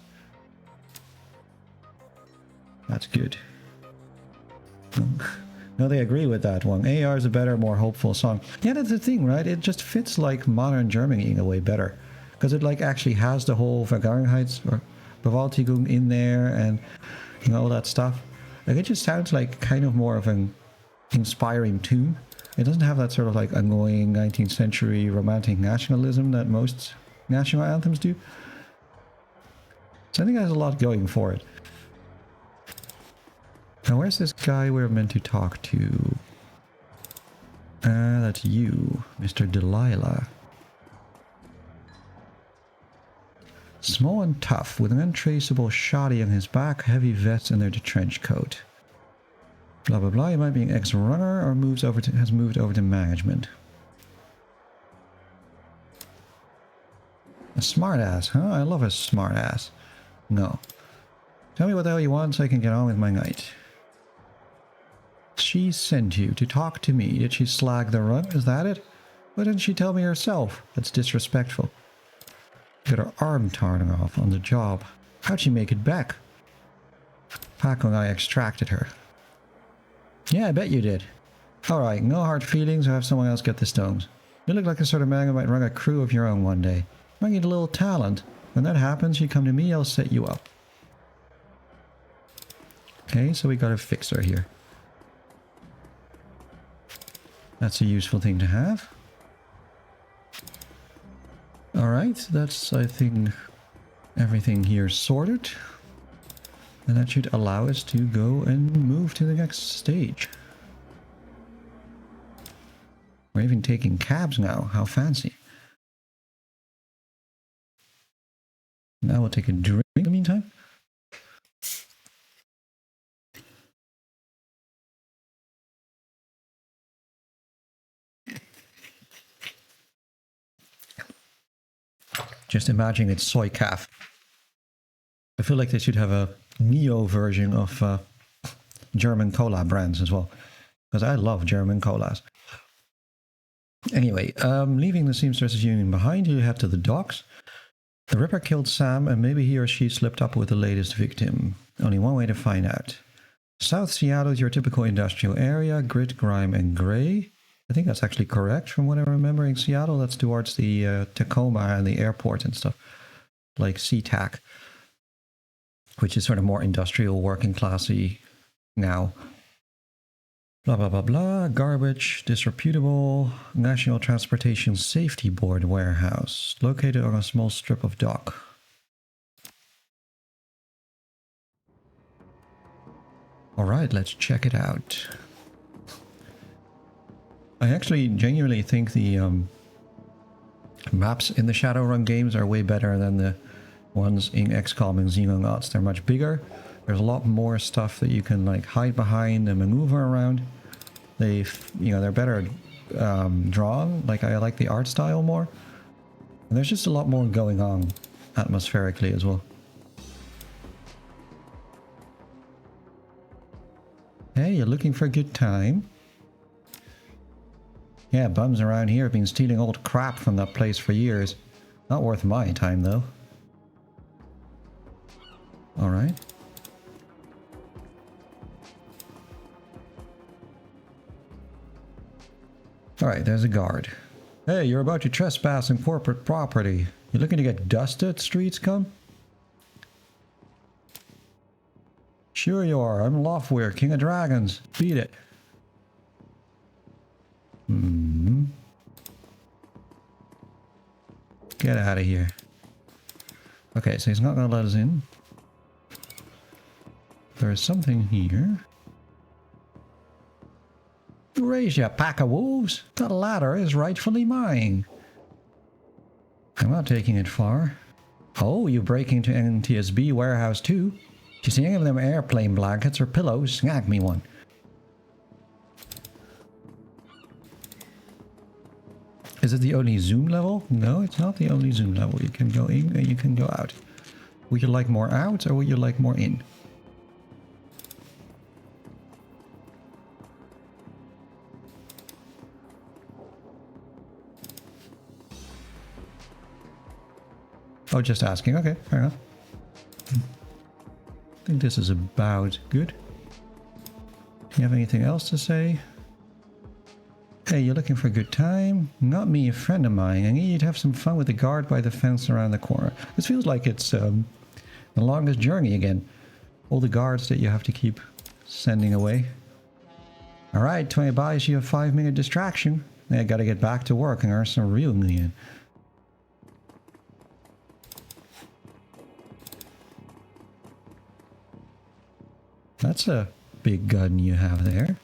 That's good. No, they agree with that one. AR is a better, more hopeful song. Yeah, that's the thing, right? It just fits like modern Germany in a way better. Because it like actually has the whole Vergangenheits or Bewältigung in there and you know all that stuff. Like it just sounds like kind of more of an inspiring tune. It doesn't have that sort of like annoying 19th century romantic nationalism that most national anthems do. So I think it has a lot going for it. Now where's this guy we're meant to talk to? That's you, Mr. Delilah. Small and tough, with an untraceable shoddy on his back, heavy vest under the trench coat. Blah blah blah, he might be an ex-runner or has moved over to management. A smart-ass, huh? I love a smart-ass. No. Tell me what the hell you want so I can get on with my night. She sent you to talk to me. Did she slag the run? Is that it? Why didn't she tell me herself? That's disrespectful. Got her arm torn off on the job. How'd she make it back? Paco and I extracted her. Yeah, I bet you did. Alright, no hard feelings or have someone else get the stones. You look like the sort of man who might run a crew of your own one day. I need a little talent. When that happens, you come to me, I'll set you up. Okay, so we got a fixer here. That's a useful thing to have. Alright, that's, I think, everything here sorted. And that should allow us to go and move to the next stage. We're even taking cabs now. How fancy. Now we'll take a drink in the meantime. Just imagine it's soy calf. I feel like they should have a Neo version of German cola brands as well. Because I love German colas. Anyway, leaving the Seamstresses Union behind, you head to the docks. The Ripper killed Sam and maybe he or she slipped up with the latest victim. Only one way to find out. South Seattle is your typical industrial area, grit, grime and grey. I think that's actually correct from what I remember in Seattle. That's towards the Tacoma and the airport and stuff. Like SeaTac. Which is sort of more industrial, working classy now. Blah, blah, blah, blah. Garbage, disreputable. National Transportation Safety Board warehouse. Located on a small strip of dock. Alright, let's check it out. I actually genuinely think the maps in the Shadowrun games are way better than the ones in XCOM and Xenonauts. They're much bigger. There's a lot more stuff that you can like hide behind and maneuver around. They're better drawn. Like I like the art style more. And there's just a lot more going on atmospherically as well. Hey, you're looking for a good time? Yeah, bums around here have been stealing old crap from that place for years. Not worth my time, though. Alright. Alright, there's a guard. Hey, you're about to trespass on corporate property. You looking to get dusted, streets come? Sure you are. I'm Loftweir, King of Dragons. Beat it. Get out of here. Okay, so he's not gonna let us in. There's something here. Raise ya, pack of wolves. That ladder is rightfully mine. I'm not taking it far. Oh, you break into NTSB warehouse too? You see any of them airplane blankets or pillows? Snag me one. Is it the only zoom level? No, it's not the only zoom level. You can go in and you can go out. Would you like more out or would you like more in? Oh, just asking. Okay, fair enough. I think this is about good. Do you have anything else to say? Hey, you're looking for a good time? Not me, a friend of mine. I need you to have some fun with the guard by the fence around the corner. This feels like it's the longest journey again. All the guards that you have to keep sending away. Alright, 20 buys you a 5-minute distraction. I gotta get back to work and earn some real million. That's a big gun you have there.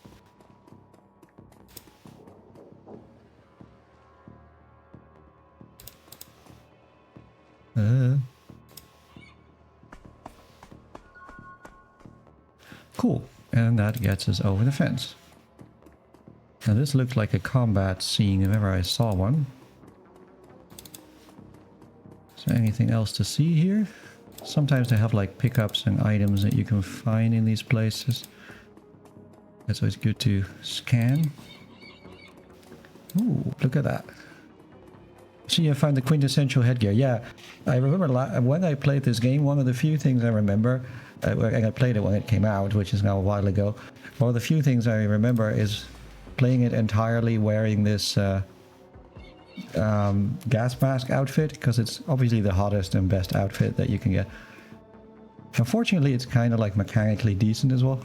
Cool. And that gets us over the fence. Now this looks like a combat scene if ever I saw one. Is there anything else to see here? Sometimes they have like pickups and items that you can find in these places. It's always good to scan. Ooh, look at that. See, I found the quintessential headgear. Yeah, I remember when I played this game, one of the few things I remember, and I played it when it came out, which is now a while ago, one of the few things I remember is playing it entirely wearing this gas mask outfit, because it's obviously the hottest and best outfit that you can get. Unfortunately, it's kind of like mechanically decent as well.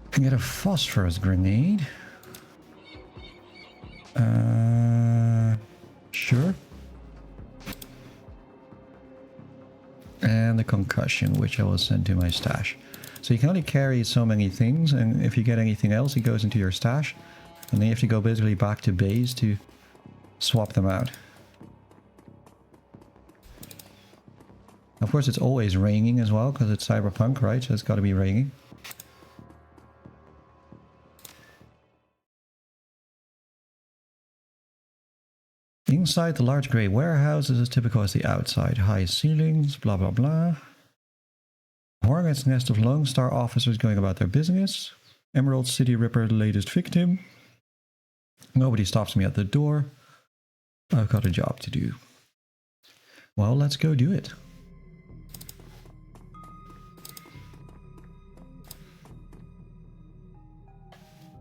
You can get a phosphorus grenade. Sure. And the concussion, which I will send to my stash. So you can only carry so many things, and if you get anything else, it goes into your stash. And then you have to go basically back to base to swap them out. Of course, it's always raining as well, because it's Cyberpunk, right? So it's got to be raining. Inside the large grey warehouse is as typical as the outside. High ceilings, blah blah blah. Hornet's nest of Lone Star officers going about their business. Emerald City Ripper, the latest victim. Nobody stops me at the door. I've got a job to do. Well, let's go do it.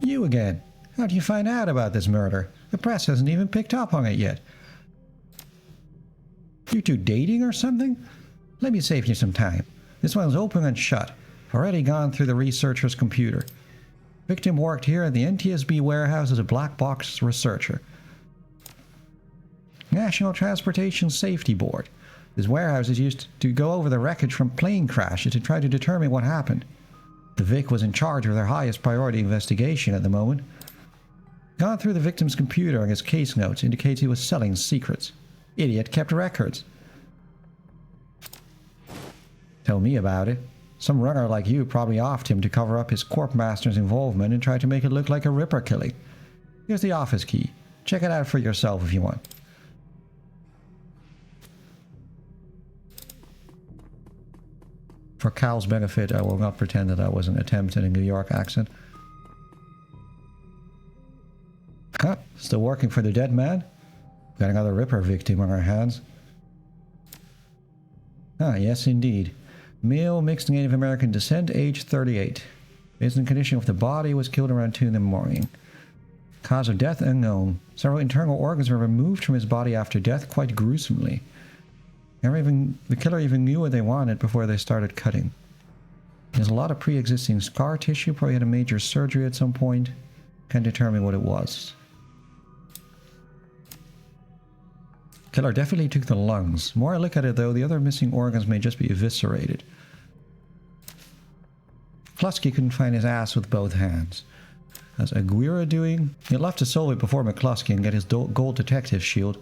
You again. How'd you find out about this murder? The press hasn't even picked up on it yet. You two dating or something? Let me save you some time. This one's open and shut. Already gone through the researcher's computer. Victim worked here at the NTSB warehouse as a black box researcher. National Transportation Safety Board. This warehouse is used to go over the wreckage from plane crashes to try to determine what happened. The Vic was in charge of their highest priority investigation at the moment. Gone through the victim's computer and his case notes indicates he was selling secrets. Idiot kept records. Tell me about it. Some runner like you probably offed him to cover up his corp master's involvement and tried to make it look like a Ripper killing. Here's the office key. Check it out for yourself if you want. For Cal's benefit, I will not pretend that that was an attempt at a New York accent. Huh? Still working for the dead man? Got another Ripper victim on our hands. Ah, yes indeed. Male, mixed Native American descent, age 38. Based on condition of the body, was killed around 2 in the morning. Cause of death unknown. Several internal organs were removed from his body after death quite gruesomely. The killer even knew what they wanted before they started cutting. There's a lot of pre-existing scar tissue, probably had a major surgery at some point. Can't determine what it was. Killer definitely took the lungs. The more I look at it though, the other missing organs may just be eviscerated. McCluskey couldn't find his ass with both hands. How's Aguirre doing? He'd love to solve it before McCluskey and get his gold detective shield.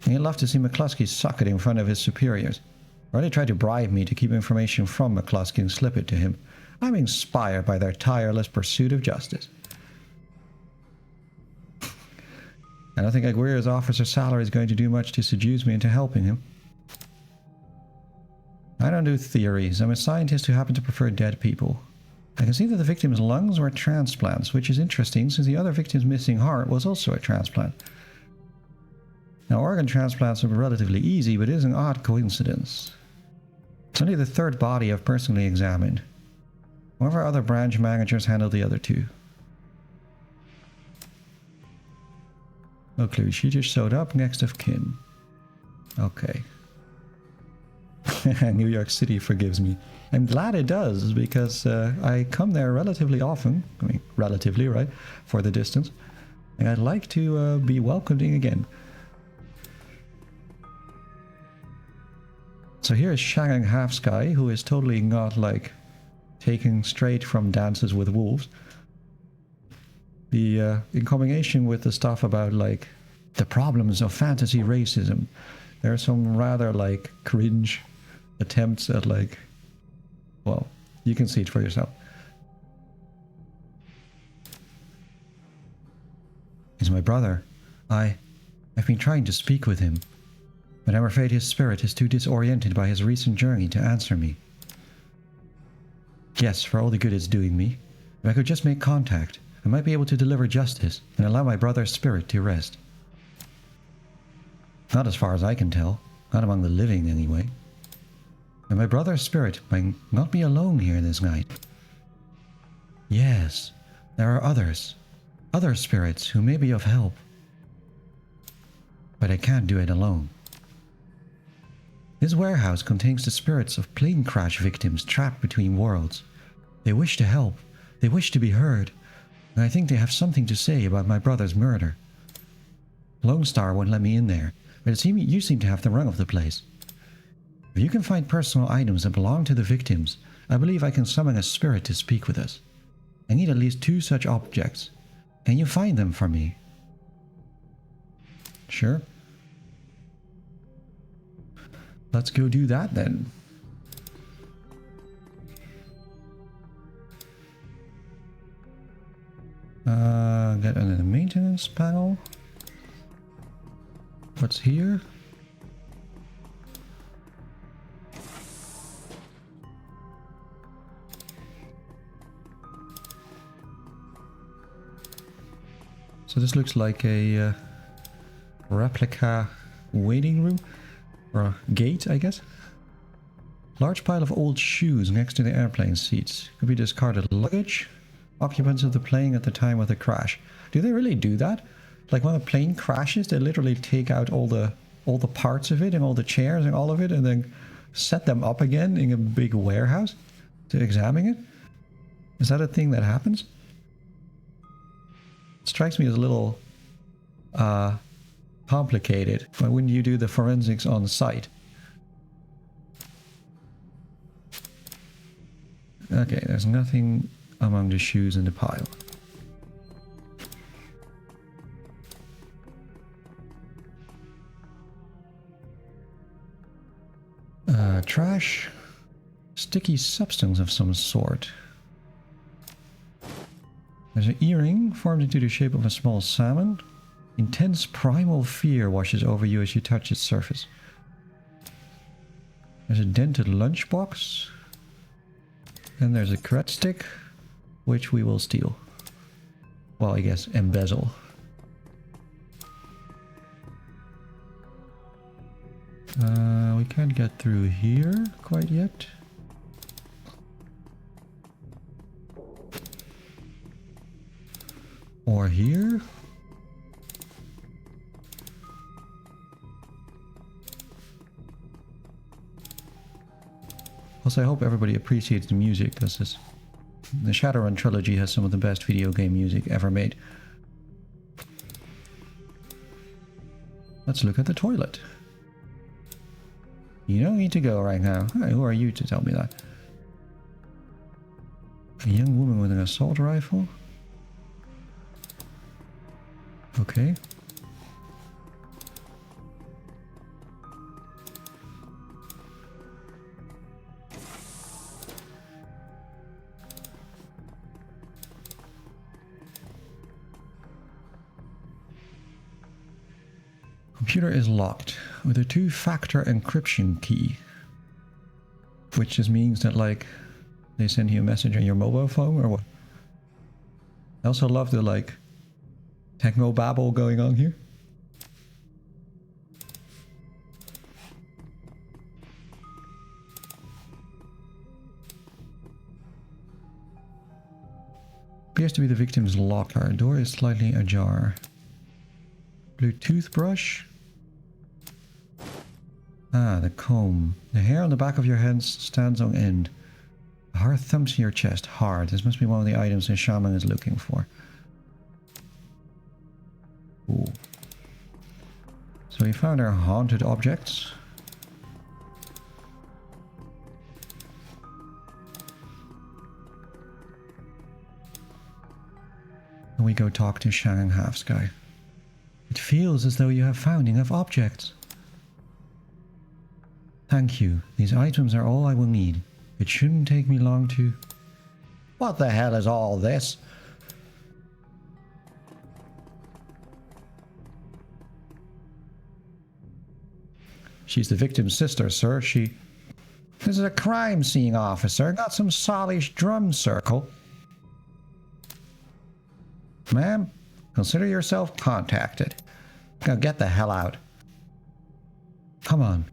And he'd love to see McCluskey suck it in front of his superiors. Or they try to bribe me to keep information from McCluskey and slip it to him. I'm inspired by their tireless pursuit of justice. I don't think Aguirre's officer salary is going to do much to seduce me into helping him. I don't do theories. I'm a scientist who happen to prefer dead people. I can see that the victim's lungs were transplants, which is interesting since the other victim's missing heart was also a transplant. Now, organ transplants are relatively easy, but it is an odd coincidence. It's only the third body I've personally examined. One of our other branch managers handled the other 2. No clue. She just showed up next of kin. Okay. New York City forgives me. I'm glad it does, because I come there relatively often. I mean, relatively, right? For the distance. And I'd like to be welcoming again. So here is Shagang Half-Sky, who is totally not, like, taken straight from Dances with Wolves. In combination with the stuff about, like, the problems of fantasy racism, there are some rather, like, cringe attempts at, like, well, you can see it for yourself. He's my brother. I've been trying to speak with him, but I'm afraid his spirit is too disoriented by his recent journey to answer me. Yes, for all the good it's doing me, if I could just make contact, I might be able to deliver justice and allow my brother's spirit to rest. Not as far as I can tell. Not among the living, anyway. And my brother's spirit might not be alone here this night. Yes, there are others. Other spirits who may be of help. But I can't do it alone. This warehouse contains the spirits of plane crash victims trapped between worlds. They wish to help. They wish to be heard. And I think they have something to say about my brother's murder. Lone Star won't let me in there, but you seem to have the run of the place. If you can find personal items that belong to the victims, I believe I can summon a spirit to speak with us. I need at least 2 such objects. Can you find them for me? Sure. Let's go do that then. Get under the maintenance panel. What's here? So this looks like a replica waiting room, or a gate, I guess. Large pile of old shoes next to the airplane seats. Could be discarded luggage. Occupants of the plane at the time of the crash. Do they really do that? Like when a plane crashes, they literally take out all the parts of it and all the chairs and all of it, and then set them up again in a big warehouse to examine it? Is that a thing that happens? It strikes me as a little complicated. Why wouldn't you do the forensics on site? Okay, there's nothing among the shoes in the pile. Trash. Sticky substance of some sort. There's an earring formed into the shape of a small salmon. Intense primal fear washes over you as you touch its surface. There's a dented lunchbox. And there's a carrot stick, which we will steal. Well, I guess embezzle. We can't get through here quite yet. Or here. Also, I hope everybody appreciates the music, because the Shadowrun trilogy has some of the best video game music ever made. Let's look at the toilet. You don't need to go right now. Hey, who are you to tell me that? A young woman with an assault rifle? Okay. Computer is locked with a two-factor encryption key. Which just means that, like, they send you a message on your mobile phone or what? I also love the, like, techno babble going on here. Appears to be the victim's locker. Door is slightly ajar. Blue toothbrush. Ah, the comb. The hair on the back of your head stands on end. A hard thumps in your chest. Hard. This must be one of the items the shaman is looking for. Ooh. So we found our haunted objects. And we go talk to Shanghai Half-Sky. It feels as though you have found enough objects. Thank you. These items are all I will need. It shouldn't take me long to... What the hell is all this? She's the victim's sister, sir. This is a crime scene, officer. Got some solish drum circle. Ma'am, consider yourself contacted. Now get the hell out. Come on.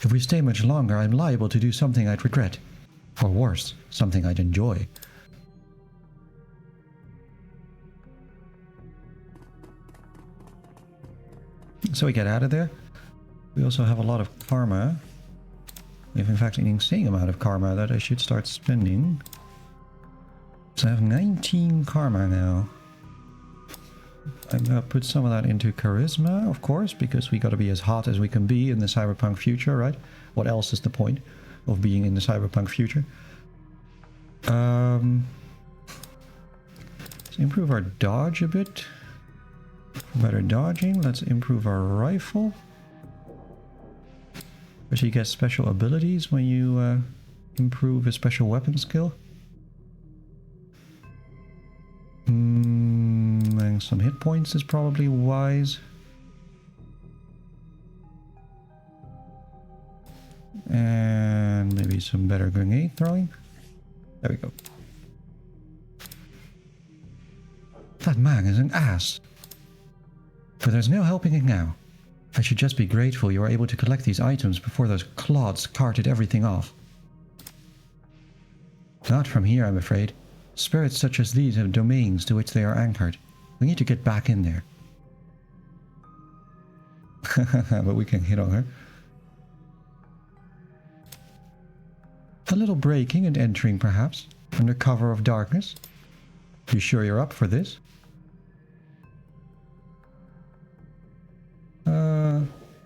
If we stay much longer, I'm liable to do something I'd regret. Or worse, something I'd enjoy. So we get out of there. We also have a lot of karma. We have in fact an insane amount of karma that I should start spending. So I have 19 karma now. I'm gonna put some of that into charisma, of course, because we gotta be as hot as we can be in the cyberpunk future, right? What else is the point of being in the cyberpunk future? Let's improve our dodge a bit. Better dodging. Let's improve our rifle. But you get special abilities when you improve a special weapon skill. And some hit points is probably wise. And maybe some better grenade throwing. There we go. That man is an ass. But there's no helping it now. I should just be grateful you were able to collect these items before those clods carted everything off. Not from here, I'm afraid. Spirits such as these have domains to which they are anchored. We need to get back in there. But we can hit on her. A little breaking and entering, perhaps, under cover of darkness. You sure you're up for this?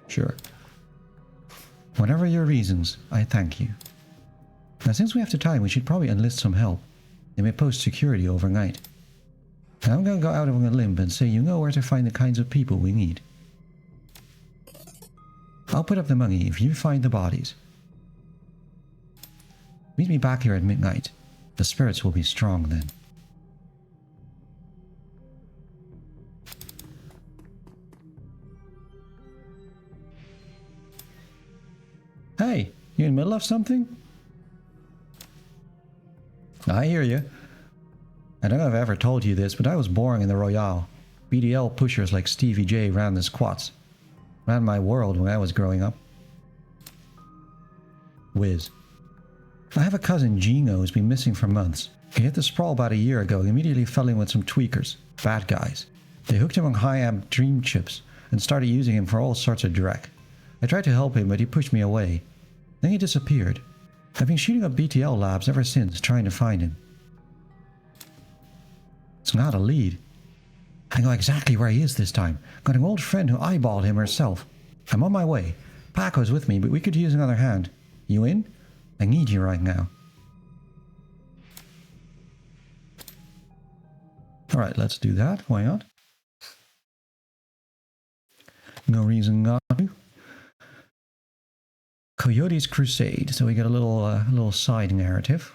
Sure. Whatever your reasons, I thank you. Now since we have the time, we should probably enlist some help. They may post security overnight. Now I'm gonna go out on a limb and say you know where to find the kinds of people we need. I'll put up the money if you find the bodies. Meet me back here at midnight. The spirits will be strong then. Hey, you in the middle of something? I hear you. I don't know if I've ever told you this, but I was born in the Royale. BDL pushers like Stevie J ran the squats. Ran my world when I was growing up. Whiz. I have a cousin, Gino, who's been missing for months. He hit the sprawl about a year ago and immediately fell in with some tweakers. Bad guys. They hooked him on high-amp dream chips and started using him for all sorts of dreck. I tried to help him, but he pushed me away. Then he disappeared. I've been shooting up BTL labs ever since, trying to find him. It's not a lead. I know exactly where he is this time. Got an old friend who eyeballed him herself. I'm on my way. Paco's with me, but we could use another hand. You in? I need you right now. Alright, let's do that. Why not? No reason not to. Coyote's Crusade. So we get a little side narrative.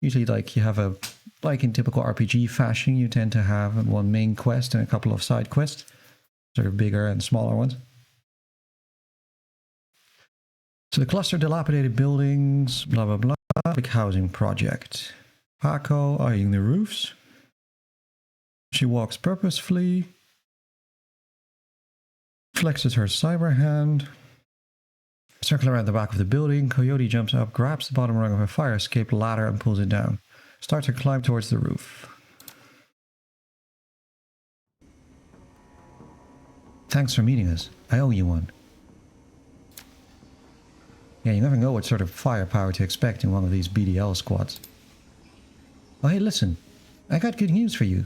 Usually, like you have a, like in typical RPG fashion, you tend to have one main quest and a couple of side quests, sort of bigger and smaller ones. So the cluster of dilapidated buildings, blah blah blah, big housing project. Paco eyeing the roofs. She walks purposefully. Flexes her cyber hand. Circle around the back of the building. Coyote jumps up, grabs the bottom rung of a fire escape ladder and pulls it down. Starts to climb towards the roof. Thanks for meeting us. I owe you one. Yeah, you never know what sort of firepower to expect in one of these BDL squads. Oh hey, listen. I got good news for you.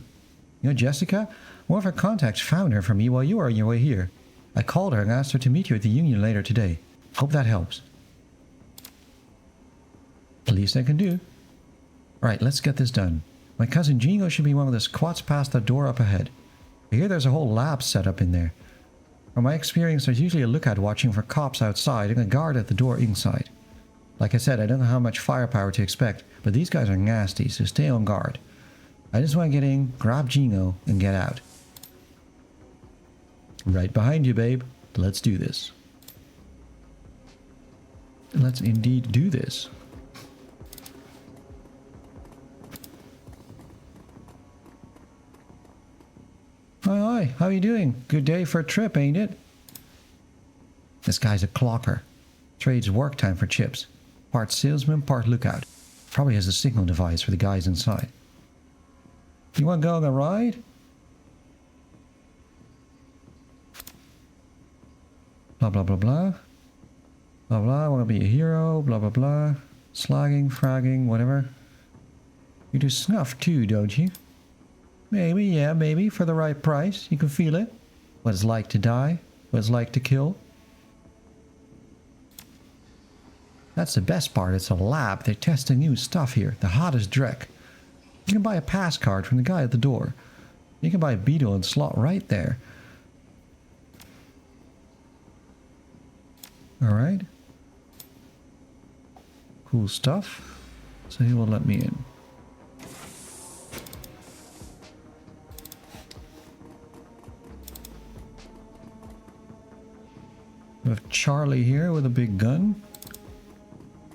You know Jessica? One of her contacts found her for me while you were on your way here. I called her and asked her to meet you at the Union later today. Hope that helps. The least I can do. Alright, let's get this done. My cousin Gino should be one of the squats past that door up ahead. I hear there's a whole lab set up in there. From my experience, there's usually a lookout watching for cops outside and a guard at the door inside. Like I said, I don't know how much firepower to expect, but these guys are nasty, so stay on guard. I just want to get in, grab Gino, and get out. Right behind you, babe. Let's do this. Let's indeed do this. Hi, hi, how you doing? Good day for a trip, ain't it? This guy's a clocker. Trades work time for chips. Part salesman, part lookout. Probably has a signal device for the guys inside. You want to go on a ride? Blah, blah, blah, blah. Blah, blah, want to be a hero, blah, blah, blah. Slagging, fragging, whatever. You do snuff too, don't you? Maybe, yeah, maybe, for the right price. You can feel it. What it's like to die. What it's like to kill. That's the best part. It's a lab. They're testing new stuff here. The hottest dreck. You can buy a pass card from the guy at the door. You can buy a beetle and slot right there. Alright. Cool stuff. So he will let me in. We have Charlie here with a big gun.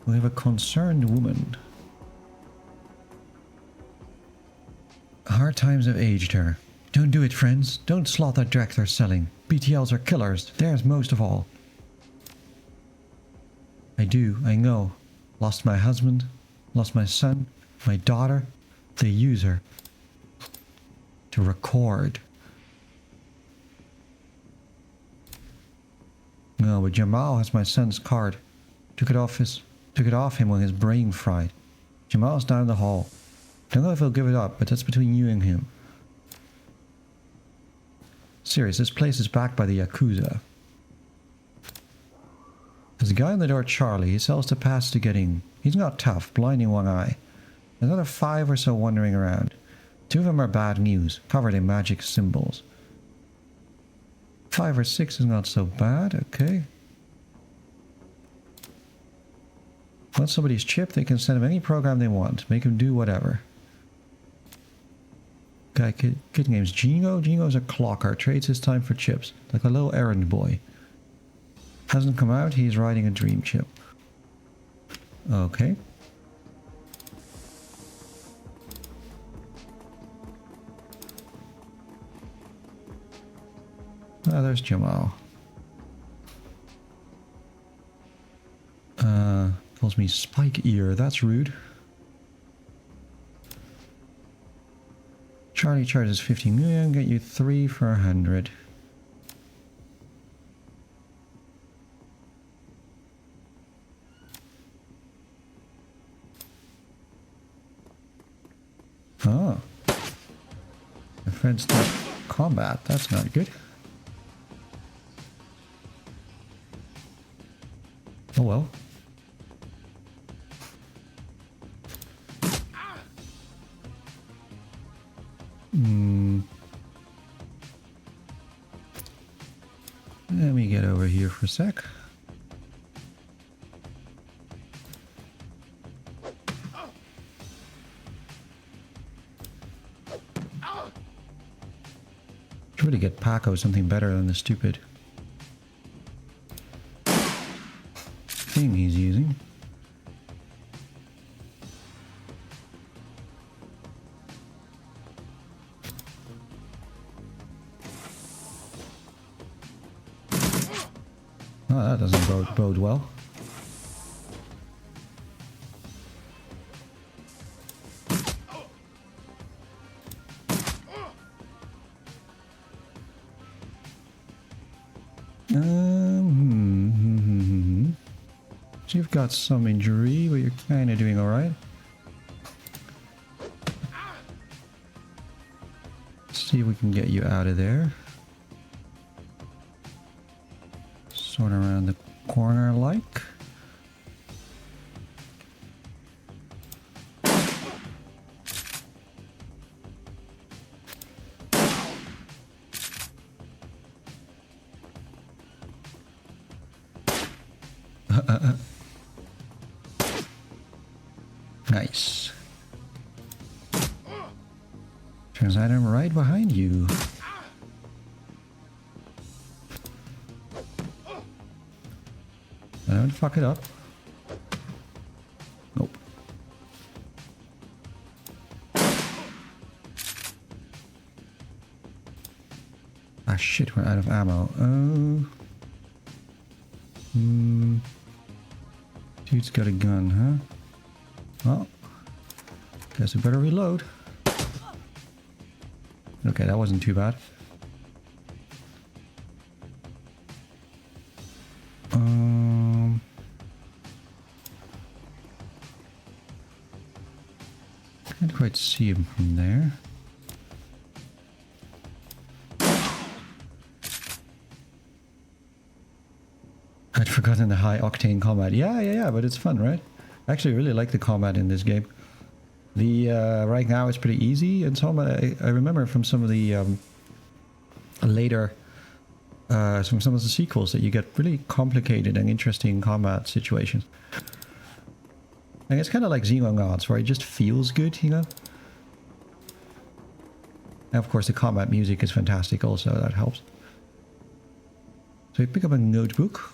We have a concerned woman. Hard times have aged her. Don't do it, friends. Don't slot that dreck they're selling. BTLs are killers. Theirs most of all. I do, I know. Lost my husband. Lost my son. My daughter. They use her. To record. No, but Jamal has my son's card. Took it off him when his brain fried. Jamal's down the hall. Don't know if he'll give it up, but that's between you and him. Serious, this place is backed by the Yakuza. There's a guy on the door, Charlie. He sells the pass to get in. He's not tough, blinding one eye. There's another 5 or so wandering around. 2 of them are bad news, covered in magic symbols. 5 or 6 is not so bad, okay. Once somebody's chipped, they can send them any program they want. Make them do whatever. Guy, kid name's Gino. Gino's a clocker. Trades his time for chips. Like a little errand boy. Hasn't come out, he's riding a dream chip. Okay. Ah, there's Jamal. Calls me Spike Ear. That's rude. Charlie charges 50 million. Get you 3 for 100. Oh. My friend's not combat. That's not good. Oh well. Let me get over here for a sec. Should really get Paco something better than the stupid thing he's using. Oh, that doesn't bode well. So you've got some injury, but you're kind of doing alright. See if we can get you out of there. Sort of around the corner like. Nice. Turns out I'm right behind you. Don't fuck it up. Nope. Ah shit, we're out of ammo. Dude's got a gun, huh? Well, guess we better reload. Okay, that wasn't too bad. Can't quite see him from there. I'd forgotten the high octane combat. Yeah, but it's fun, right? I actually really like the combat in this game. The right now it's pretty easy, and some I remember from some of the later from some of the sequels that you get really complicated and interesting combat situations. And it's kind of like Xenogods, where it just feels good, you know? And of course the combat music is fantastic also, that helps. So you pick up a notebook.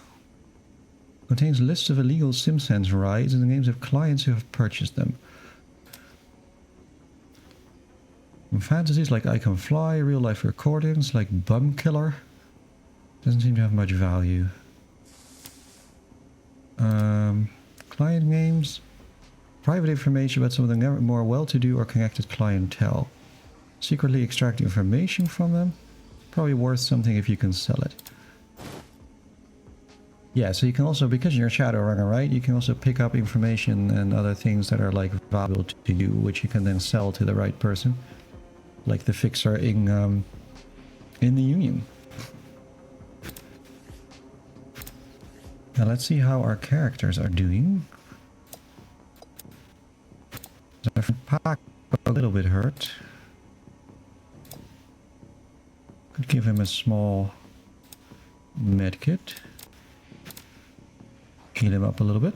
Contains lists of illegal SimSense rides and the names of clients who have purchased them. From fantasies like I Can Fly, real life recordings like Bum Killer. Doesn't seem to have much value. Client names. Private information about some of the more well-to-do or connected clientele. Secretly extract information from them. Probably worth something if you can sell it. Yeah, so you can also, because you're a Shadowrunner, right? You can also pick up information and other things that are like valuable to you, which you can then sell to the right person. Like the fixer in the Union. Now let's see how our characters are doing. a little bit hurt. Could give him a small medkit. Heal him up a little bit.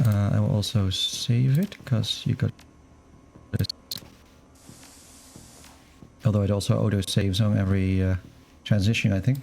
I will also save it, because you got this. Although it also auto-saves on every transition, I think.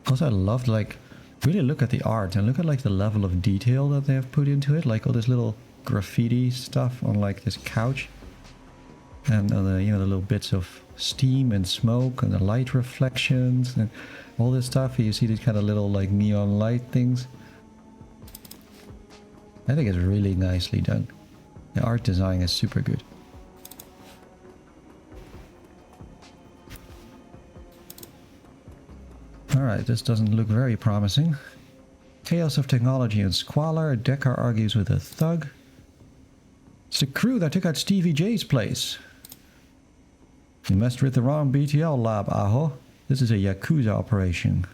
Also, I loved, like, really look at the art and look at like the level of detail that they have put into it, like all this little graffiti stuff on like this couch, and the, you know, the little bits of steam and smoke and the light reflections and all this stuff. You see these kind of little like neon light things. I think it's really nicely done. The art design is super good. Alright, this doesn't look very promising. Chaos of technology and squalor. Deckard argues with a thug. It's the crew that took out Stevie J's place. You messed with the wrong BTL lab, Aho. This is a Yakuza operation.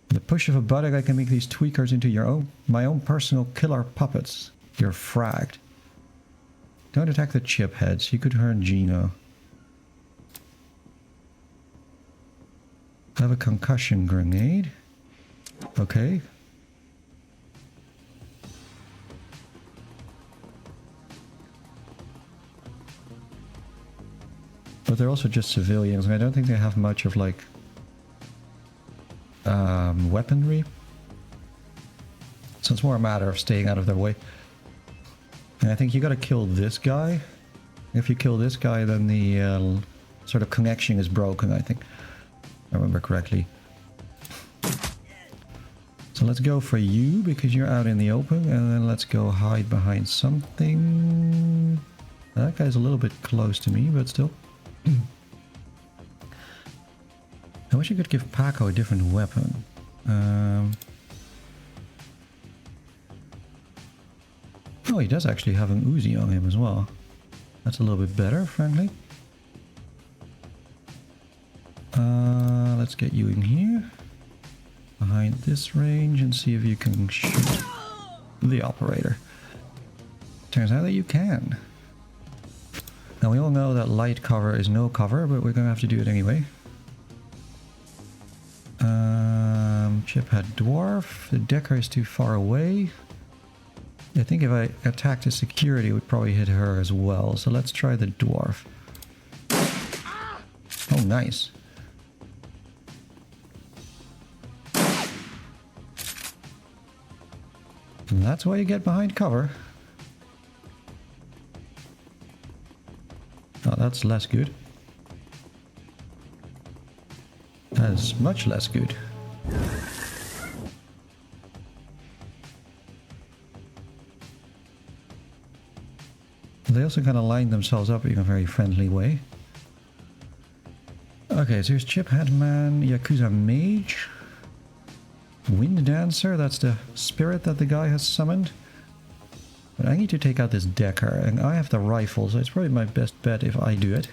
With the push of a button, I can make these tweakers into my own personal killer puppets. You're fragged. Don't attack the chip heads. You could hurt Gino. I have a concussion grenade. Okay. But they're also just civilians, and I don't think they have much of like weaponry. So it's more a matter of staying out of their way. And I think you gotta kill this guy. If you kill this guy, then the sort of connection is broken, I think. I remember correctly. So let's go for you, because you're out in the open, and then let's go hide behind something. That guy's a little bit close to me, but still. I wish I could give Paco a different weapon. Oh, he does actually have an Uzi on him as well. That's a little bit better, frankly. Let's get you in here. Behind this range and see if you can shoot the operator. Turns out that you can. Now we all know that light cover is no cover, but we're gonna have to do it anyway. Chiphead dwarf. The Decker is too far away. I think if I attacked the security, it would probably hit her as well. So let's try the dwarf. Oh, nice. And that's why you get behind cover. Oh, that's less good. That is much less good. They also kind of line themselves up in a very friendly way. Okay, so here's Chiphead Man, Yakuza Mage. Wind Dancer, that's the spirit that the guy has summoned. But I need to take out this Decker, and I have the rifle, so it's probably my best bet if I do it.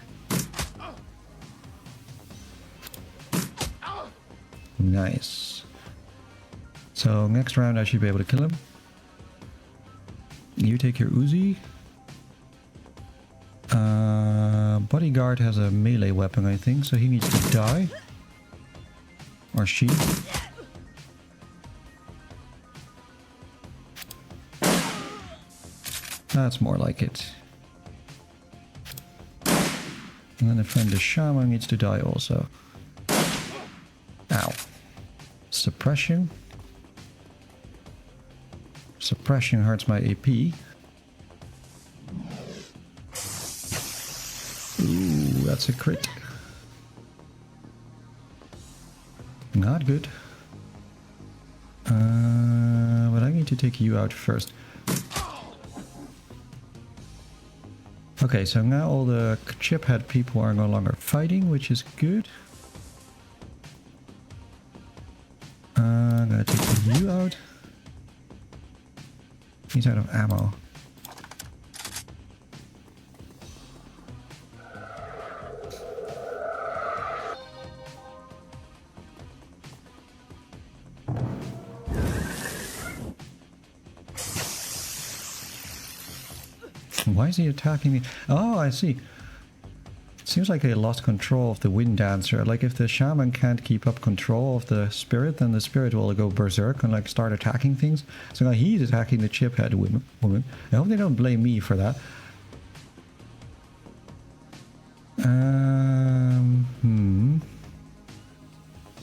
Nice. So next round I should be able to kill him. You take your Uzi. Bodyguard has a melee weapon, I think, so he needs to die. Or she. That's more like it. And then the friend the shaman needs to die also. Ow. Suppression. Suppression hurts my AP. Ooh, that's a crit. Not good. But I need to take you out first. Okay, so now all the chiphead people are no longer fighting, which is good. He's out of ammo. Why is he attacking me? Oh, I see. Seems like I lost control of the Wind Dancer. Like if the shaman can't keep up control of the spirit, then the spirit will go berserk and like start attacking things. So now he's attacking the chiphead woman. I hope they don't blame me for that.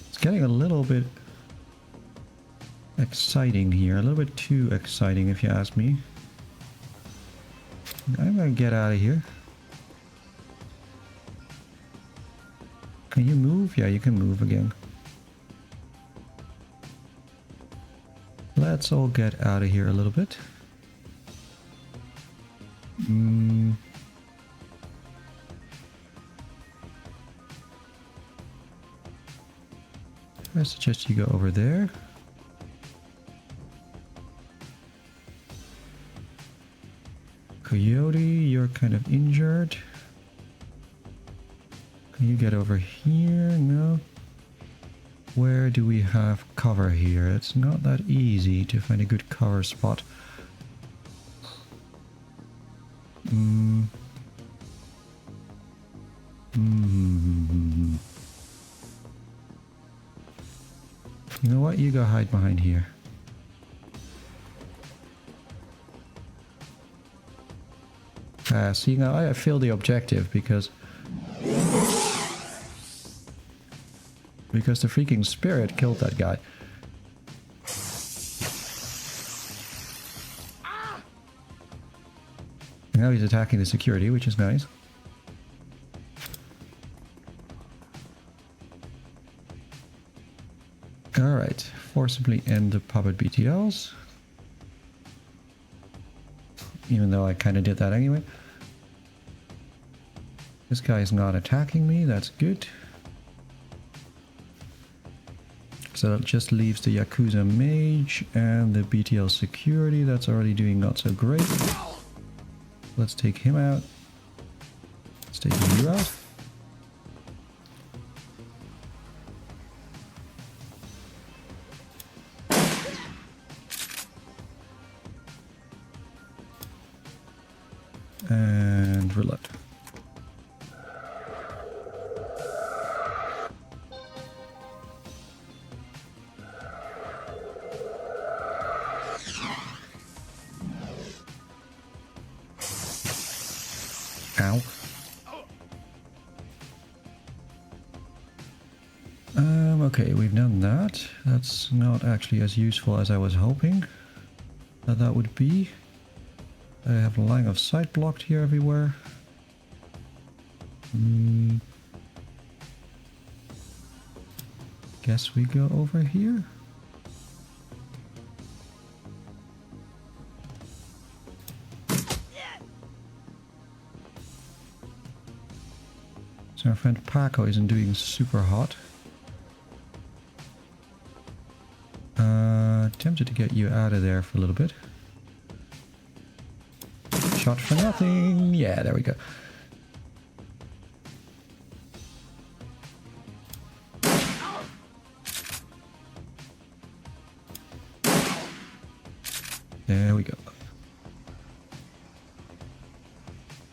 It's getting a little bit exciting here. A little bit too exciting if you ask me. I'm gonna get out of here. Can you move? Yeah, you can move again. Let's all get out of here a little bit. I suggest you go over there. Coyote, you're kind of injured. Can you get over here? No. Where do we have cover here? It's not that easy to find a good cover spot. You know what? You go hide behind here. See, now I failed the objective because the freaking spirit killed that guy. Now he's attacking the security, which is nice. Alright, forcibly end the puppet BTLs. Even though I kind of did that anyway. This guy is not attacking me, that's good. So that just leaves the Yakuza Mage and the BTL Security. That's already doing not so great. Let's take him out. Let's take you out. And reload. Ow. Okay, we've done that. That's not actually as useful as I was hoping that would be. I have a line of sight blocked here everywhere. Guess we go over here. So our friend Paco isn't doing super hot. Tempted to get you out of there for a little bit. Shot for nothing. Yeah, there we go. There we go.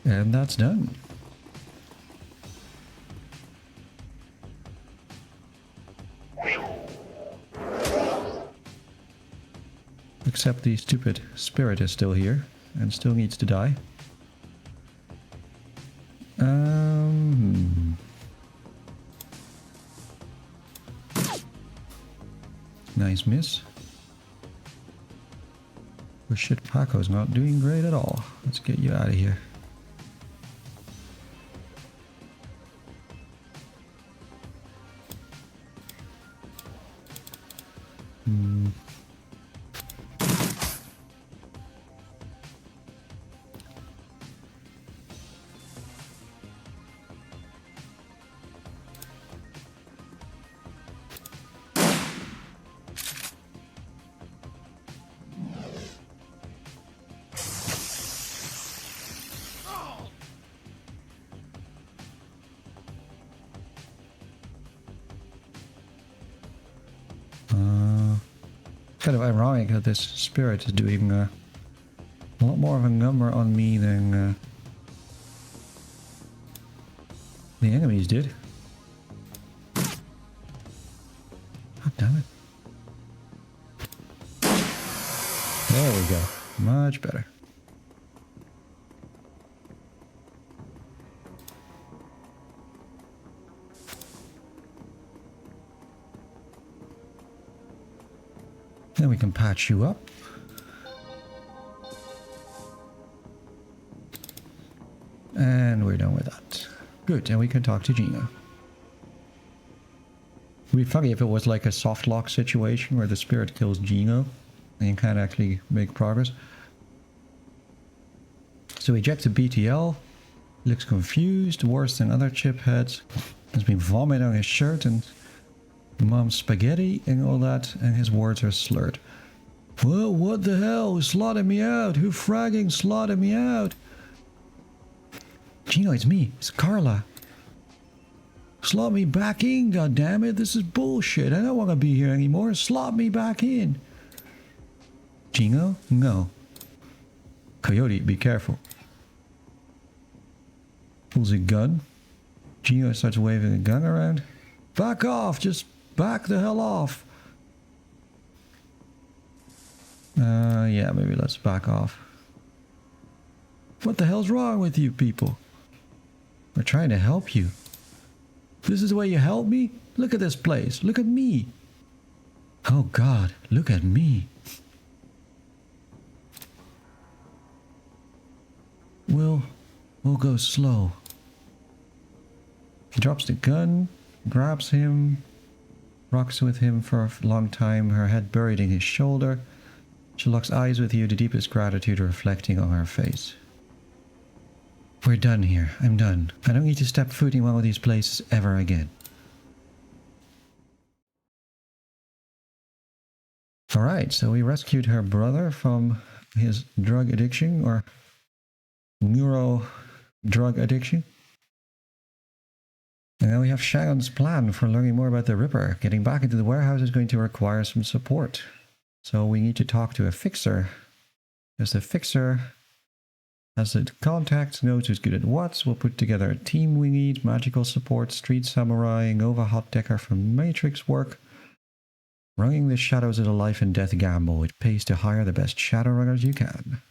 And that's done. Except the stupid spirit is still here and still needs to die. Nice miss. Oh shit, Paco's not doing great at all. Let's get you out of here. Kind of ironic that this spirit is doing a lot more of a number on me than the enemies did. God damn it. There we go. Much better. Then we can patch you up. And we're done with that. Good, and we can talk to Gina. It'd be funny if it was like a soft lock situation where the spirit kills Gino and you can't actually make progress. So eject the BTL. Looks confused, worse than other chip heads. Has been vomiting on his shirt and mom's spaghetti and all that, and his words are slurred. Well, what the hell? Who slotted me out? Who fragging slotted me out? Gino, it's me. It's Carla. Slot me back in, goddammit. This is bullshit. I don't want to be here anymore. Slot me back in. Gino? No. Coyote, be careful. Pulls a gun. Gino starts waving a gun around. Back off! Just back the hell off! Yeah, maybe let's back off. What the hell's wrong with you people? We're trying to help you. This is the way you help me? Look at this place. Look at me. Oh God, look at me. We'll go slow. He drops the gun, grabs him, rocks with him for a long time, her head buried in his shoulder. She locks eyes with you, the deepest gratitude reflecting on her face. We're done here. I'm done. I don't need to step foot in one of these places ever again. Alright, so we rescued her brother from his drug addiction, or neuro drug addiction. And now we have Sharon's plan for learning more about the Ripper. Getting back into the warehouse is going to require some support. So we need to talk to a fixer. Because the fixer has the contacts, knows who's good at what. We'll put together a team we need. Magical support, street samurai, Nova hot decker from Matrix work. Running the shadows is a life and death gamble. It pays to hire the best Shadowrunners you can.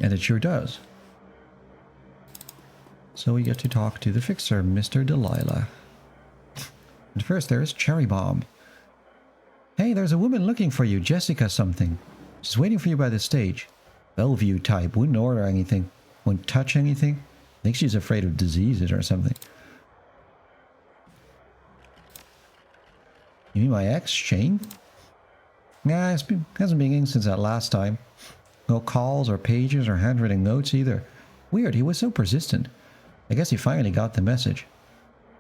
And it sure does. So we get to talk to the fixer, Mr. Delilah. And first there's Cherry Bomb. Hey, there's a woman looking for you, Jessica something. She's waiting for you by the stage. Bellevue type, wouldn't order anything, wouldn't touch anything. I think she's afraid of diseases or something. You mean my ex, Shane? Nah, hasn't been in since that last time. No calls or pages or handwritten notes either. Weird, he was so persistent. I guess he finally got the message.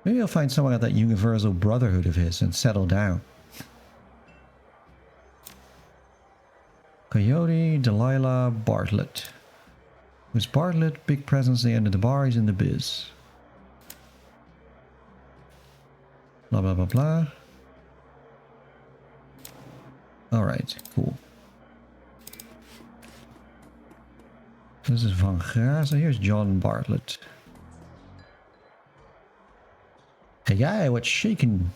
Maybe I'll find someone at that universal brotherhood of his and settle down. Coyote, Delilah, Bartlett. Who's Bartlett? Big presence at the end of the bar, he's in the biz. Blah blah blah blah. Alright, cool. This is Van Grazen. Here's John Bartlett. Hey guy, what's shaking?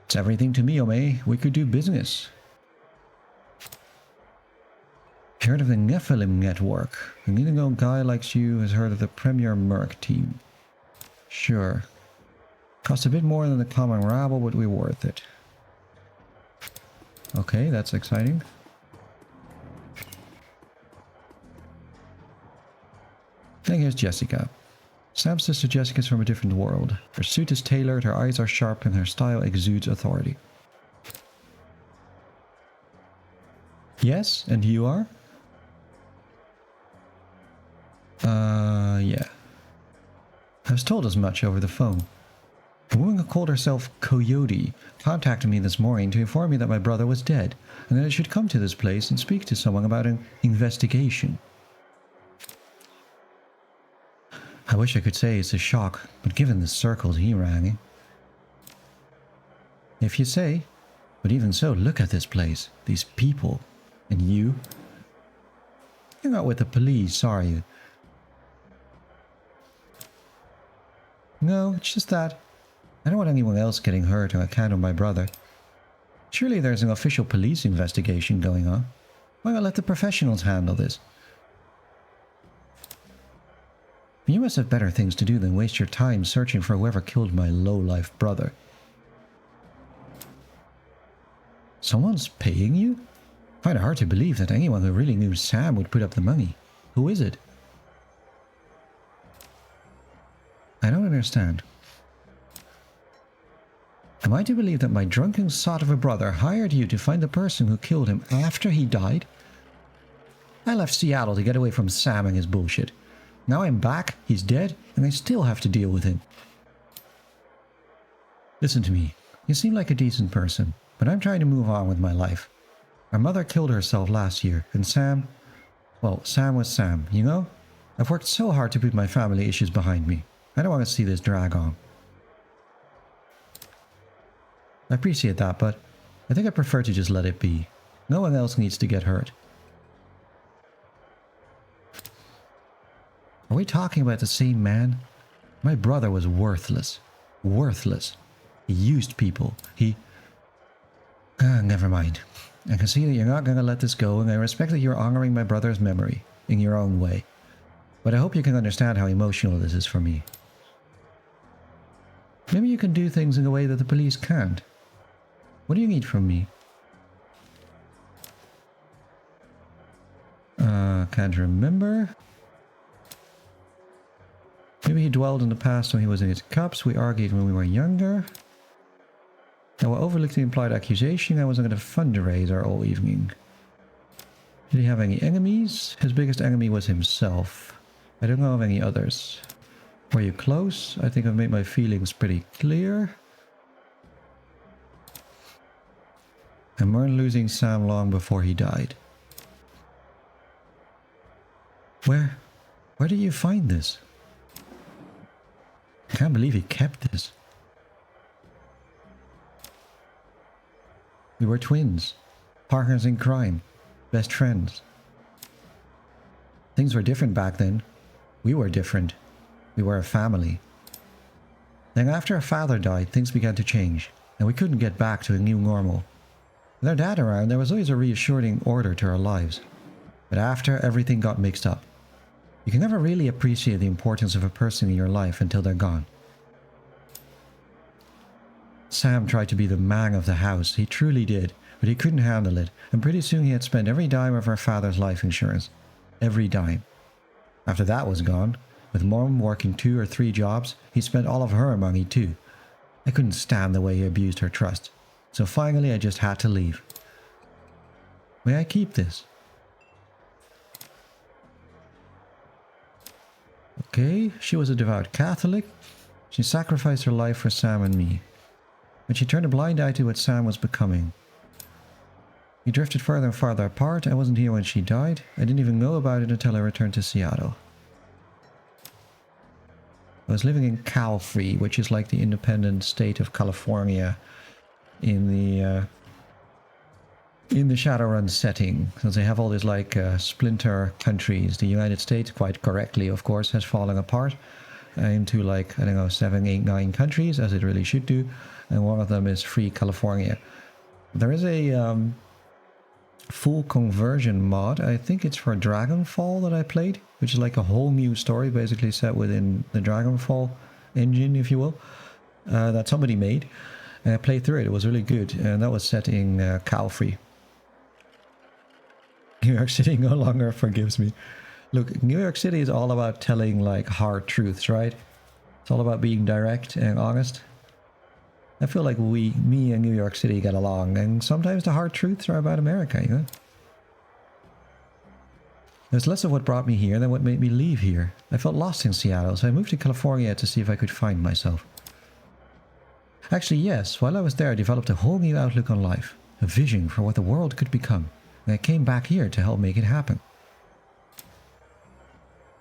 It's everything to me, Ome. We could do business. Heard of the Nephilim Network? An illegal guy like you has heard of the Premier Merc team. Sure. Cost a bit more than the common rabble, but we're worth it. Okay, that's exciting. Then here's Jessica. Sam's sister Jessica's from a different world. Her suit is tailored, her eyes are sharp, and her style exudes authority. Yes, and you are? Yeah. I was told as much over the phone. A woman who called herself Coyote contacted me this morning to inform me that my brother was dead, and that I should come to this place and speak to someone about an investigation. I wish I could say it's a shock, but given the circles he rang in. If you say. But even so, look at this place. These people. And you. You're not with the police, are you? No, it's just that. I don't want anyone else getting hurt on account of my brother. Surely there's an official police investigation going on. Why not let the professionals handle this? You must have better things to do than waste your time searching for whoever killed my low-life brother. Someone's paying you? I find it hard to believe that anyone who really knew Sam would put up the money. Who is it? I don't understand. Am I to believe that my drunken sot of a brother hired you to find the person who killed him after he died? I left Seattle to get away from Sam and his bullshit. Now I'm back, he's dead, and I still have to deal with him. Listen to me. You seem like a decent person, but I'm trying to move on with my life. Our mother killed herself last year, and Sam... Well, Sam was Sam, you know? I've worked so hard to put my family issues behind me. I don't want to see this drag on. I appreciate that, but I think I prefer to just let it be. No one else needs to get hurt. Are we talking about the same man? My brother was worthless. Worthless. He used people. He... never mind. I can see that you're not going to let this go, and I respect that you're honoring my brother's memory in your own way. But I hope you can understand how emotional this is for me. Maybe you can do things in a way that the police can't. What do you need from me? Can't remember. Maybe he dwelled in the past when he was in his cups. We argued when we were younger. Now, I overlooked the implied accusation. I wasn't going to fundraiser all evening. Did he have any enemies? His biggest enemy was himself. I don't know of any others. Were you close? I think I've made my feelings pretty clear. I mourned losing Sam long before he died. Where did you find this? I can't believe he kept this. We were twins, partners in crime, best friends. Things were different back then. We were different. We were a family. Then after our father died, things began to change, and we couldn't get back to a new normal. With our dad around, there was always a reassuring order to our lives. But after, everything got mixed up. You can never really appreciate the importance of a person in your life until they're gone. Sam tried to be the man of the house. He truly did, but he couldn't handle it, and pretty soon he had spent every dime of our father's life insurance. Every dime. After that was gone, with Mom working 2 or 3 jobs, he spent all of her money too. I couldn't stand the way he abused her trust, so finally I just had to leave. May I keep this? Okay, she was a devout Catholic. She sacrificed her life for Sam and me. But she turned a blind eye to what Sam was becoming. We drifted further and farther apart. I wasn't here when she died. I didn't even know about it until I returned to Seattle. I was living in Calfree, which is like the independent state of California in the Shadowrun setting. Because they have all these like splinter countries. The United States, quite correctly of course, has fallen apart into like, I don't know, 7, 8, 9 countries, as it really should do. And one of them is Free California. There is a full conversion mod. I think it's for Dragonfall that I played, which is like a whole new story basically set within the Dragonfall engine, if you will, that somebody made. And I played through it. It was really good. And that was set in Calfree. New York City no longer forgives me. Look, New York City is all about telling like hard truths, right? It's all about being direct and honest. I feel like me and New York City get along, and sometimes the hard truths are about America, you know? There's less of what brought me here than what made me leave here. I felt lost in Seattle, so I moved to California to see if I could find myself. Actually, yes, while I was there, I developed a whole new outlook on life, a vision for what the world could become, and I came back here to help make it happen.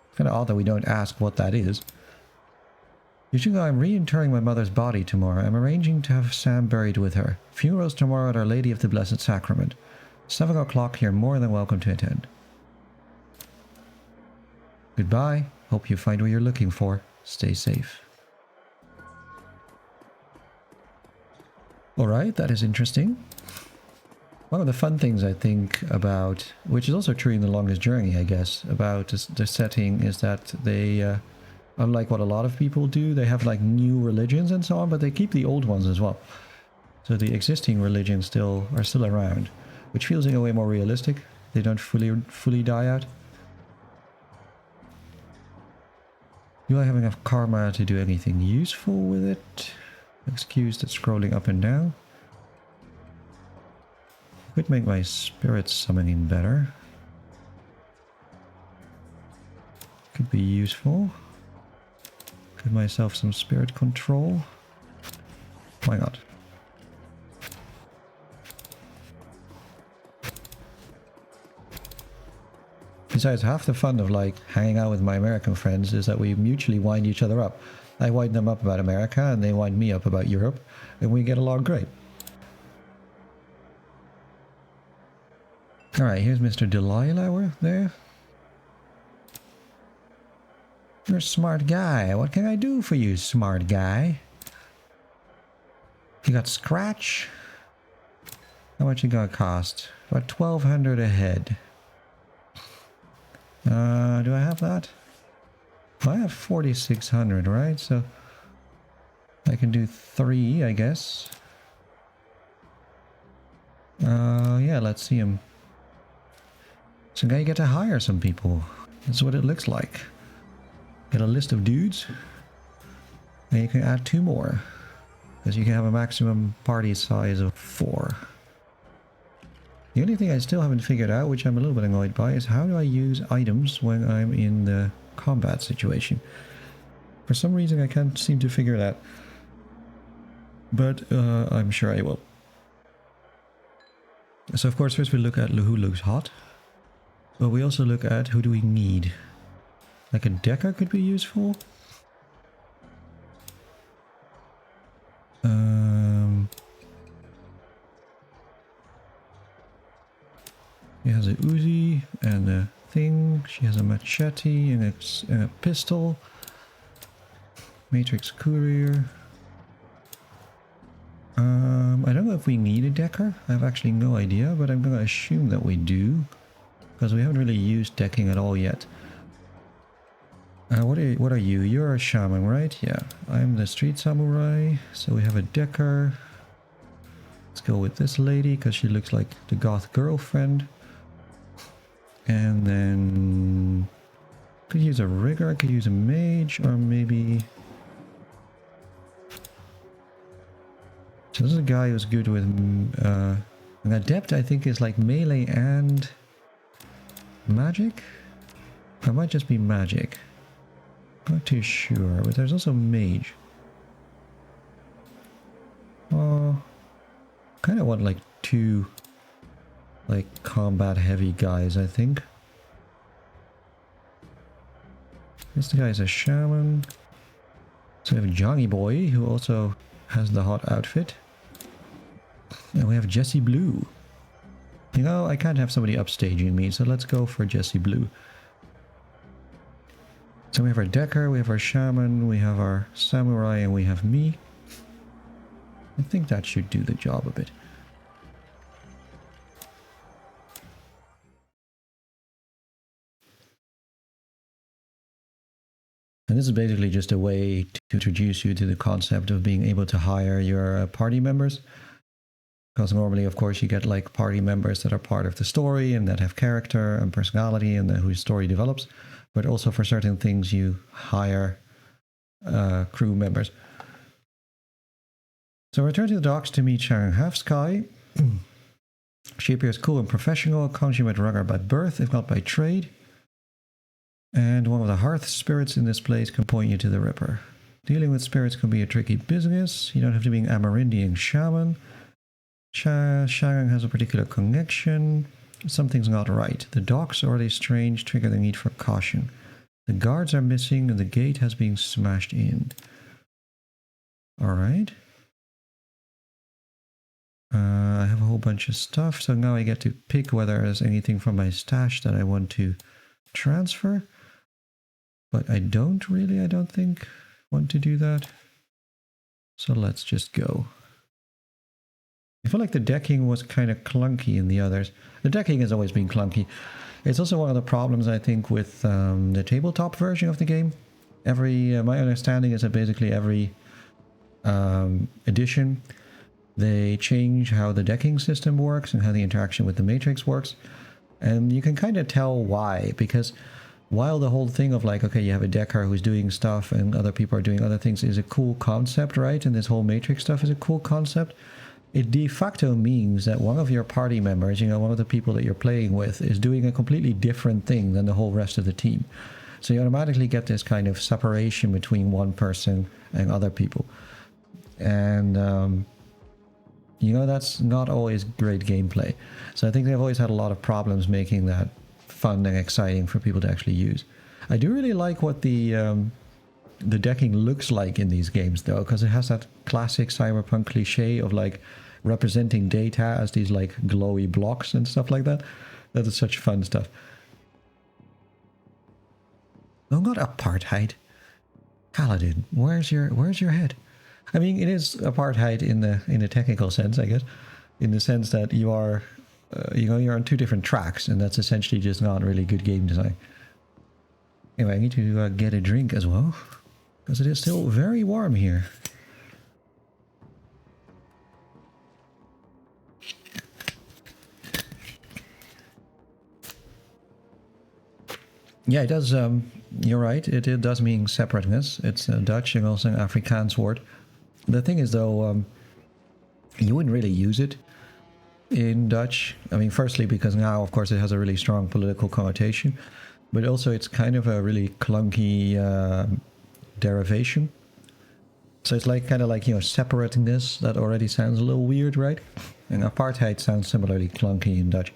It's kind of odd that we don't ask what that is. Yushinga, I'm reinterring my mother's body tomorrow. I'm arranging to have Sam buried with her. Funerals tomorrow at Our Lady of the Blessed Sacrament. 7 o'clock, you're more than welcome to attend. Goodbye. Hope you find what you're looking for. Stay safe. Alright, that is interesting. One of the fun things I think about, which is also true in The Longest Journey, I guess, about the setting is that they, unlike what a lot of people do, they have like new religions and so on, but they keep the old ones as well. So the existing religions are still around, which feels in a way more realistic. They don't fully die out. Do I have enough karma to do anything useful with it? Excuse that scrolling up and down. Could make my spirit summoning better. Could be useful. Give myself some spirit control. Why not? Besides, half the fun of like hanging out with my American friends is that we mutually wind each other up. I wind them up about America and they wind me up about Europe, and we get along great. Alright, here's Mr. Delilah, we're there. You're a smart guy. What can I do for you, smart guy? You got scratch? How much it gonna cost? About 1,200 a head. Do I have that? Well, I have 4,600, right? So I can do 3, I guess. Yeah, let's see him. So now you get to hire some people. That's what it looks like. Get a list of dudes. And you can add 2 more. Because you can have a maximum party size of 4. The only thing I still haven't figured out, which I'm a little bit annoyed by, is how do I use items when I'm in the combat situation. For some reason I can't seem to figure that. But I'm sure I will. So of course first we look at who looks hot. But we also look at who do we need. Like a decker could be useful. He has a Uzi and a thing. She has a machete and a pistol. Matrix Courier. I don't know if we need a decker. I have actually no idea, but I'm going to assume that we do. Because we haven't really used decking at all yet. What are you? You're a shaman, right? Yeah. I'm the street samurai. So we have a decker. Let's go with this lady because she looks like the goth girlfriend. And then could use a rigger, I could use a mage, or maybe. So this is a guy who's good with an adept. I think is like melee and magic. Or it might just be magic. Not too sure, but there's also mage. Kind of want like 2 like combat heavy guys, I think. This guy's a shaman. So we have Johnny Boy, who also has the hot outfit. And we have Jesse Blue. You know, I can't have somebody upstaging me, so let's go for Jesse Blue. So we have our decker, we have our shaman, we have our samurai, and we have me. I think that should do the job a bit. And this is basically just a way to introduce you to the concept of being able to hire your party members. Because normally, of course, you get like party members that are part of the story and that have character and personality and whose story develops. But also for certain things, you hire crew members. So return to the docks to meet Sharon Halfsky. She appears cool and professional, a consummate runner by birth, if not by trade. And one of the hearth spirits in this place can point you to the Ripper. Dealing with spirits can be a tricky business. You don't have to be an Amerindian shaman. Sharon has a particular connection. Something's not right. The docks or they strange trigger the need for caution. The guards are missing and the gate has been smashed in. All right. I have a whole bunch of stuff, so now I get to pick whether there's anything from my stash that I want to transfer. But I don't think, want to do that. So let's just go. I feel like the decking was kind of clunky in the others. The decking has always been clunky. It's also one of the problems, I think, with the tabletop version of the game. My understanding is that basically every edition, they change how the decking system works and how the interaction with the matrix works. And you can kind of tell why, because while the whole thing of like, okay, you have a decker who's doing stuff and other people are doing other things is a cool concept, right? And this whole matrix stuff is a cool concept. It de facto means that one of your party members, one of the people that you're playing with, is doing a completely different thing than the whole rest of the team. So you automatically get this kind of separation between one person and other people. And, that's not always great gameplay. So I think they've always had a lot of problems making that fun and exciting for people to actually use. I do really like what the decking looks like in these games, though, because it has that classic cyberpunk cliche of like representing data as these like glowy blocks and stuff like that. That is such fun stuff. No, not apartheid. Paladin, where's your head? I mean, it is apartheid in the technical sense, I guess, in the sense that you are, you're on two different tracks, and that's essentially just not really good game design. Anyway, I need to get a drink as well, because it is still very warm here. Yeah, it does. You're right. It does mean separateness. It's Dutch and also an Afrikaans word. The thing is, though, you wouldn't really use it in Dutch. I mean, firstly, because now, of course, it has a really strong political connotation, but also it's kind of a really clunky derivation. So it's like kind of like, separating this. That already sounds a little weird, right? And apartheid sounds similarly clunky in Dutch.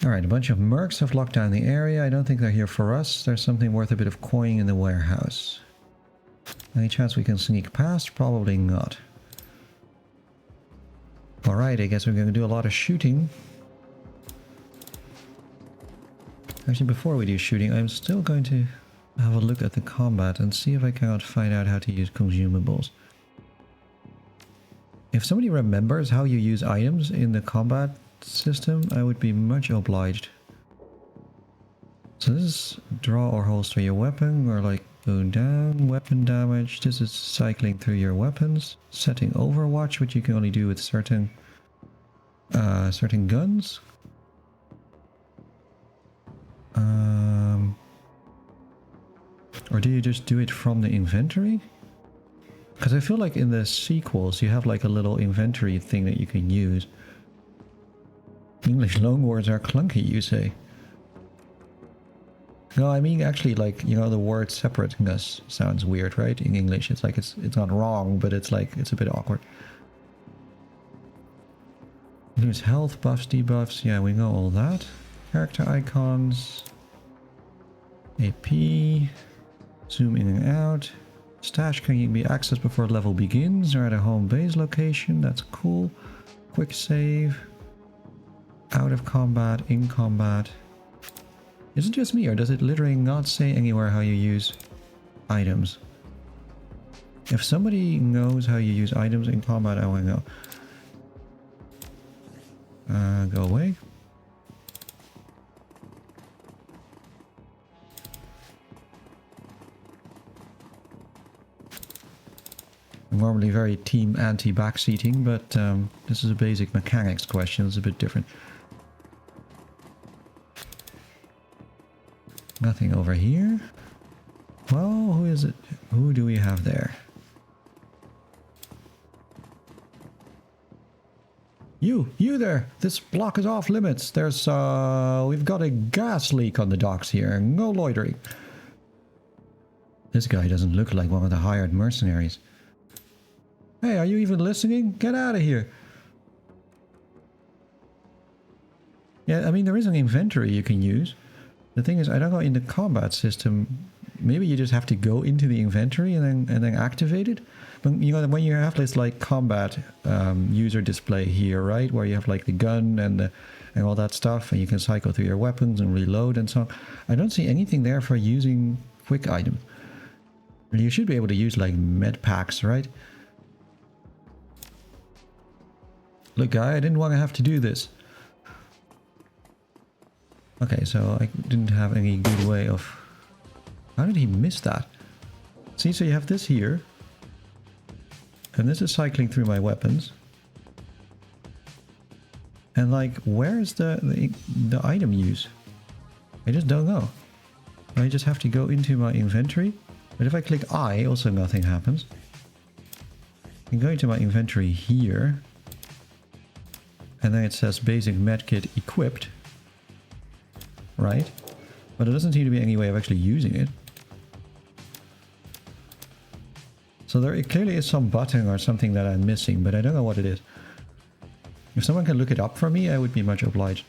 Alright, a bunch of mercs have locked down the area. I don't think they're here for us. There's something worth a bit of coin in the warehouse. Any chance we can sneak past? Probably not. Alright, I guess we're going to do a lot of shooting. Actually, before we do shooting, I'm still going to have a look at the combat and see if I cannot find out how to use consumables. If somebody remembers how you use items in the combat system, I would be much obliged. So this is draw or holster your weapon, or like go down, weapon damage. This is cycling through your weapons. Setting overwatch, which you can only do with certain guns. Or do you just do it from the inventory? Because I feel like in the sequels you have like a little inventory thing that you can use. English loanwords are clunky, you say? No, I mean actually, like, the word separateness sounds weird, right? In English, it's like it's not wrong, but it's like it's a bit awkward. Lose health, buffs, debuffs. Yeah, we know all that. Character icons, AP, zoom in and out. Stash can be accessed before level begins or at a home base location. That's cool. Quick save. Out of combat, in combat. Is it just me, or does it literally not say anywhere how you use items? If somebody knows how you use items in combat, I want to know. Go away. I'm normally very team anti-backseating, but this is a basic mechanics question. It's a bit different. Nothing over here. Well, who is it? Who do we have there? You there! This block is off limits. There's, we've got a gas leak on the docks here. No loitering. This guy doesn't look like one of the hired mercenaries. Hey, are you even listening? Get out of here! Yeah, I mean, there is an inventory you can use. The thing is, I don't know in the combat system maybe you just have to go into the inventory and then activate it. But you know, when you have this like combat user display here, right, where you have like the gun and all that stuff, and you can cycle through your weapons and reload and so on. I don't see anything there for using quick item. You should be able to use like med packs, right? Look, guy, I didn't want to have to do this. Okay, so I didn't have any good way of... How did he miss that? See, so you have this here. And this is cycling through my weapons. And like, where is the item use? I just don't know. I just have to go into my inventory. But if I click I, also nothing happens. I can go into my inventory here. And then it says basic medkit equipped. Right? But there doesn't seem to be any way of actually using it. So there clearly is some button or something that I'm missing, but I don't know what it is. If someone can look it up for me, I would be much obliged.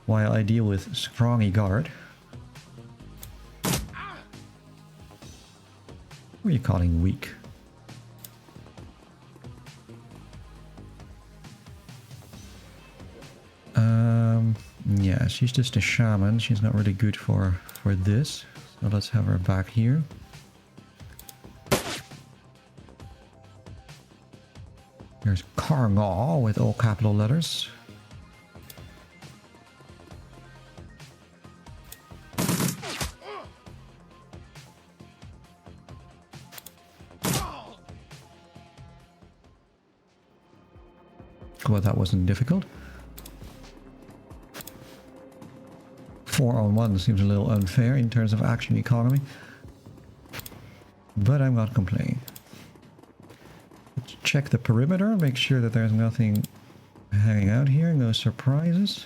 While I deal with Scrongy Guard. What are you calling weak? Yeah, she's just a shaman. She's not really good for this. So let's have her back here. Here's Karngal with all capital letters. Well, that wasn't difficult. 4-on-1 seems a little unfair in terms of action economy. But I'm not complaining. Let's check the perimeter, make sure that there's nothing hanging out here, no surprises.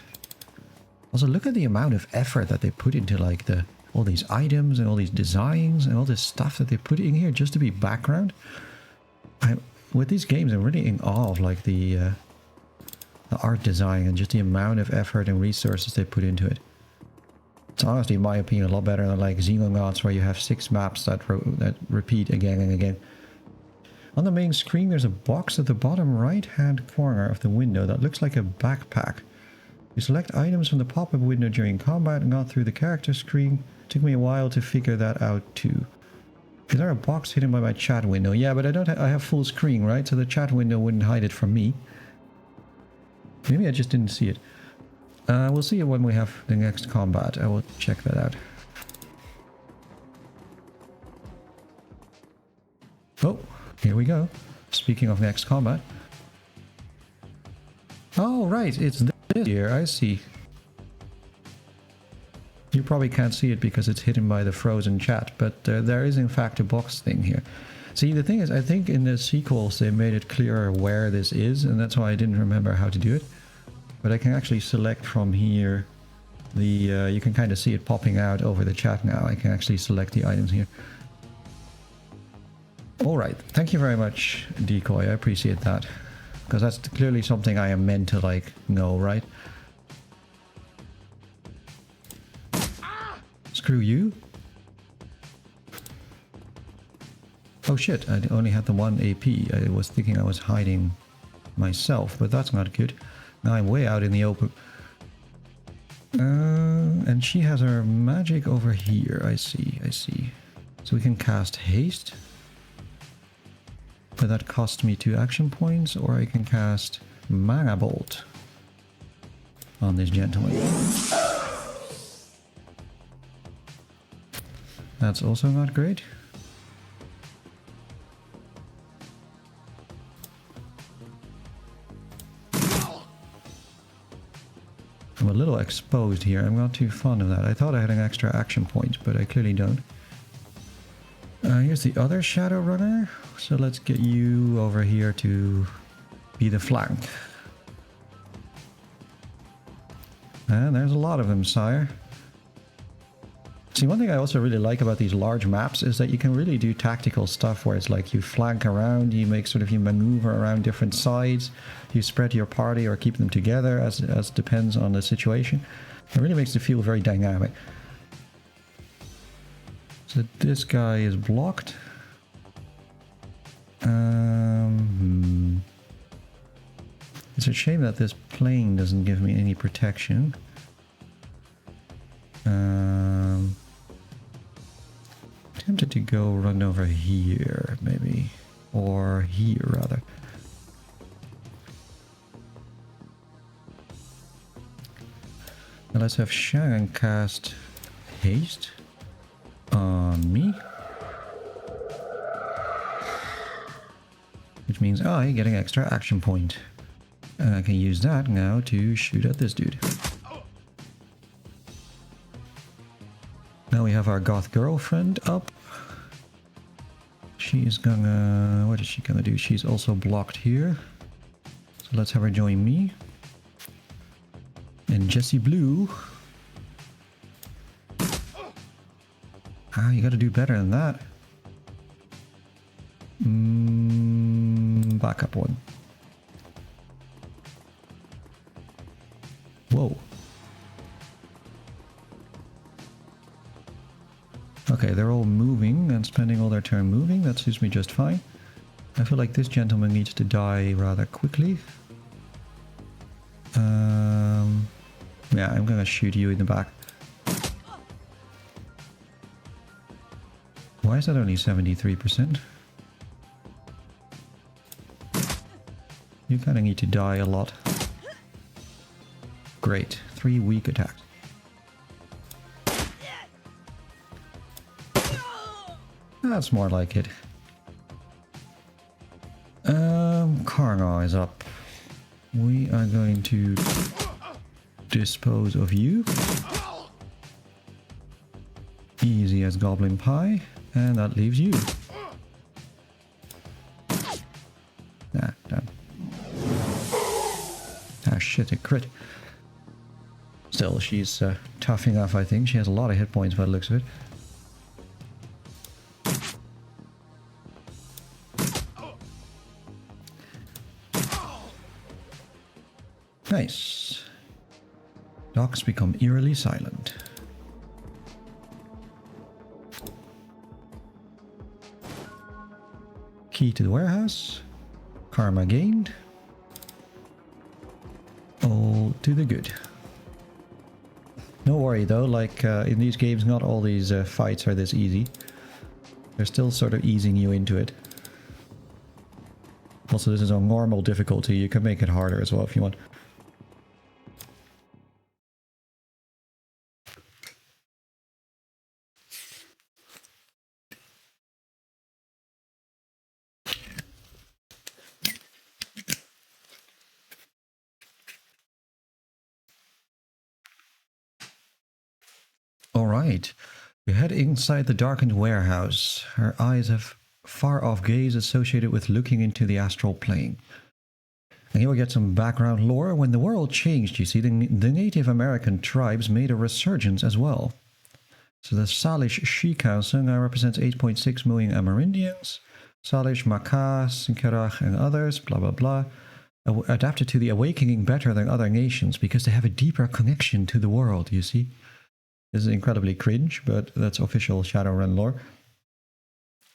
Also, look at the amount of effort that they put into like all these items and all these designs and all this stuff that they put in here just to be background. With these games, I'm really in awe of like the art design and just the amount of effort and resources they put into it. It's honestly, in my opinion, a lot better than like Xenonauts, where you have 6 maps that repeat again and again. On the main screen, there's a box at the bottom right-hand corner of the window that looks like a backpack. You select items from the pop-up window during combat and got through the character screen. It took me a while to figure that out too. Is there a box hidden by my chat window? Yeah, but I have full screen, right? So the chat window wouldn't hide it from me. Maybe I just didn't see it. We'll see it when we have the next combat. I will check that out. Oh, here we go. Speaking of next combat. Oh, right, it's this here. I see. You probably can't see it because it's hidden by the frozen chat, but there is in fact a box thing here. See, the thing is, I think in the sequels they made it clearer where this is, and that's why I didn't remember how to do it. But I can actually select from here the, you can kind of see it popping out over the chat now. I can actually select the items here. Alright, thank you very much, Decoy, I appreciate that. Because that's clearly something I am meant to, like, know, right? Screw you. Oh shit, I only had the 1 AP. I was thinking I was hiding myself, but that's not good. Now I'm way out in the open. And she has her magic over here. I see, I see. So we can cast haste. But that costs me 2 action points, or I can cast Mana Bolt on this gentleman. That's also not great. I'm a little exposed here. I'm not too fond of that. I thought I had an extra action point, but I clearly don't. Here's the other Shadowrunner. So let's get you over here to be the flank. And there's a lot of them, sire. See, one thing I also really like about these large maps is that you can really do tactical stuff where it's like you flank around, you make sort of, you maneuver around different sides, you spread your party or keep them together as depends on the situation. It really makes it feel very dynamic. So this guy is blocked. It's a shame that this plane doesn't give me any protection. Tempted to go run over here, maybe. Or here, rather. Now let's have Sharon cast haste on me. Which means I getting extra action point. And I can use that now to shoot at this dude. Now we have our goth girlfriend up. She is gonna... what is she gonna do? She's also blocked here. So let's have her join me. And Jessie Blue. Ah, you gotta do better than that. Backup one. Whoa. Okay, they're all moving and spending all their turn moving. That suits me just fine. I feel like this gentleman needs to die rather quickly. Yeah, I'm gonna shoot you in the back. Why is that only 73%? You kind of need to die a lot. Great. 3 weak attacks. That's more like it. Karna is up. We are going to dispose of you. Easy as goblin pie. And that leaves you. Ah, done. Ah, shit, a crit. Still, she's tough enough, I think. She has a lot of hit points by the looks of it. Nice. Dogs become eerily silent. Key to the warehouse. Karma gained. All to the good. No worry though, like in these games not all these fights are this easy. They're still sort of easing you into it. Also, this is on normal difficulty. You can make it harder as well if you want. Alright, we head inside the darkened warehouse. Her eyes have far-off gaze associated with looking into the astral plane. And here we get some background lore. When the world changed, you see, the Native American tribes made a resurgence as well. So the Salish Shikausen now represents 8.6 million Amerindians. Salish, Makas, Sinkarach and others, blah blah blah, adapted to the awakening better than other nations because they have a deeper connection to the world, you see. This is incredibly cringe, but that's official Shadowrun lore.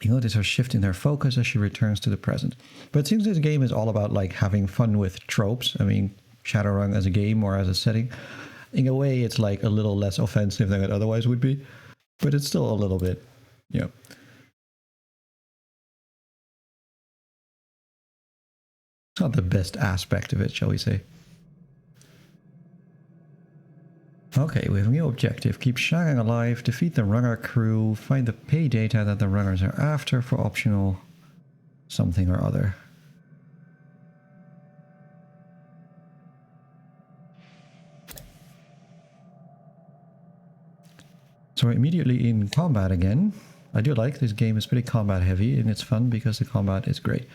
You notice her shift in her focus as she returns to the present. But since this game is all about like having fun with tropes, I mean Shadowrun as a game or as a setting, in a way it's like a little less offensive than it otherwise would be. But it's still a little bit, you know. It's not the best aspect of it, shall we say. Okay, we have a new objective. Keep Shagang alive, defeat the runner crew, find the pay data that the runners are after for optional something or other. So we're immediately in combat again. I do like this game. It's pretty combat heavy and it's fun because the combat is great.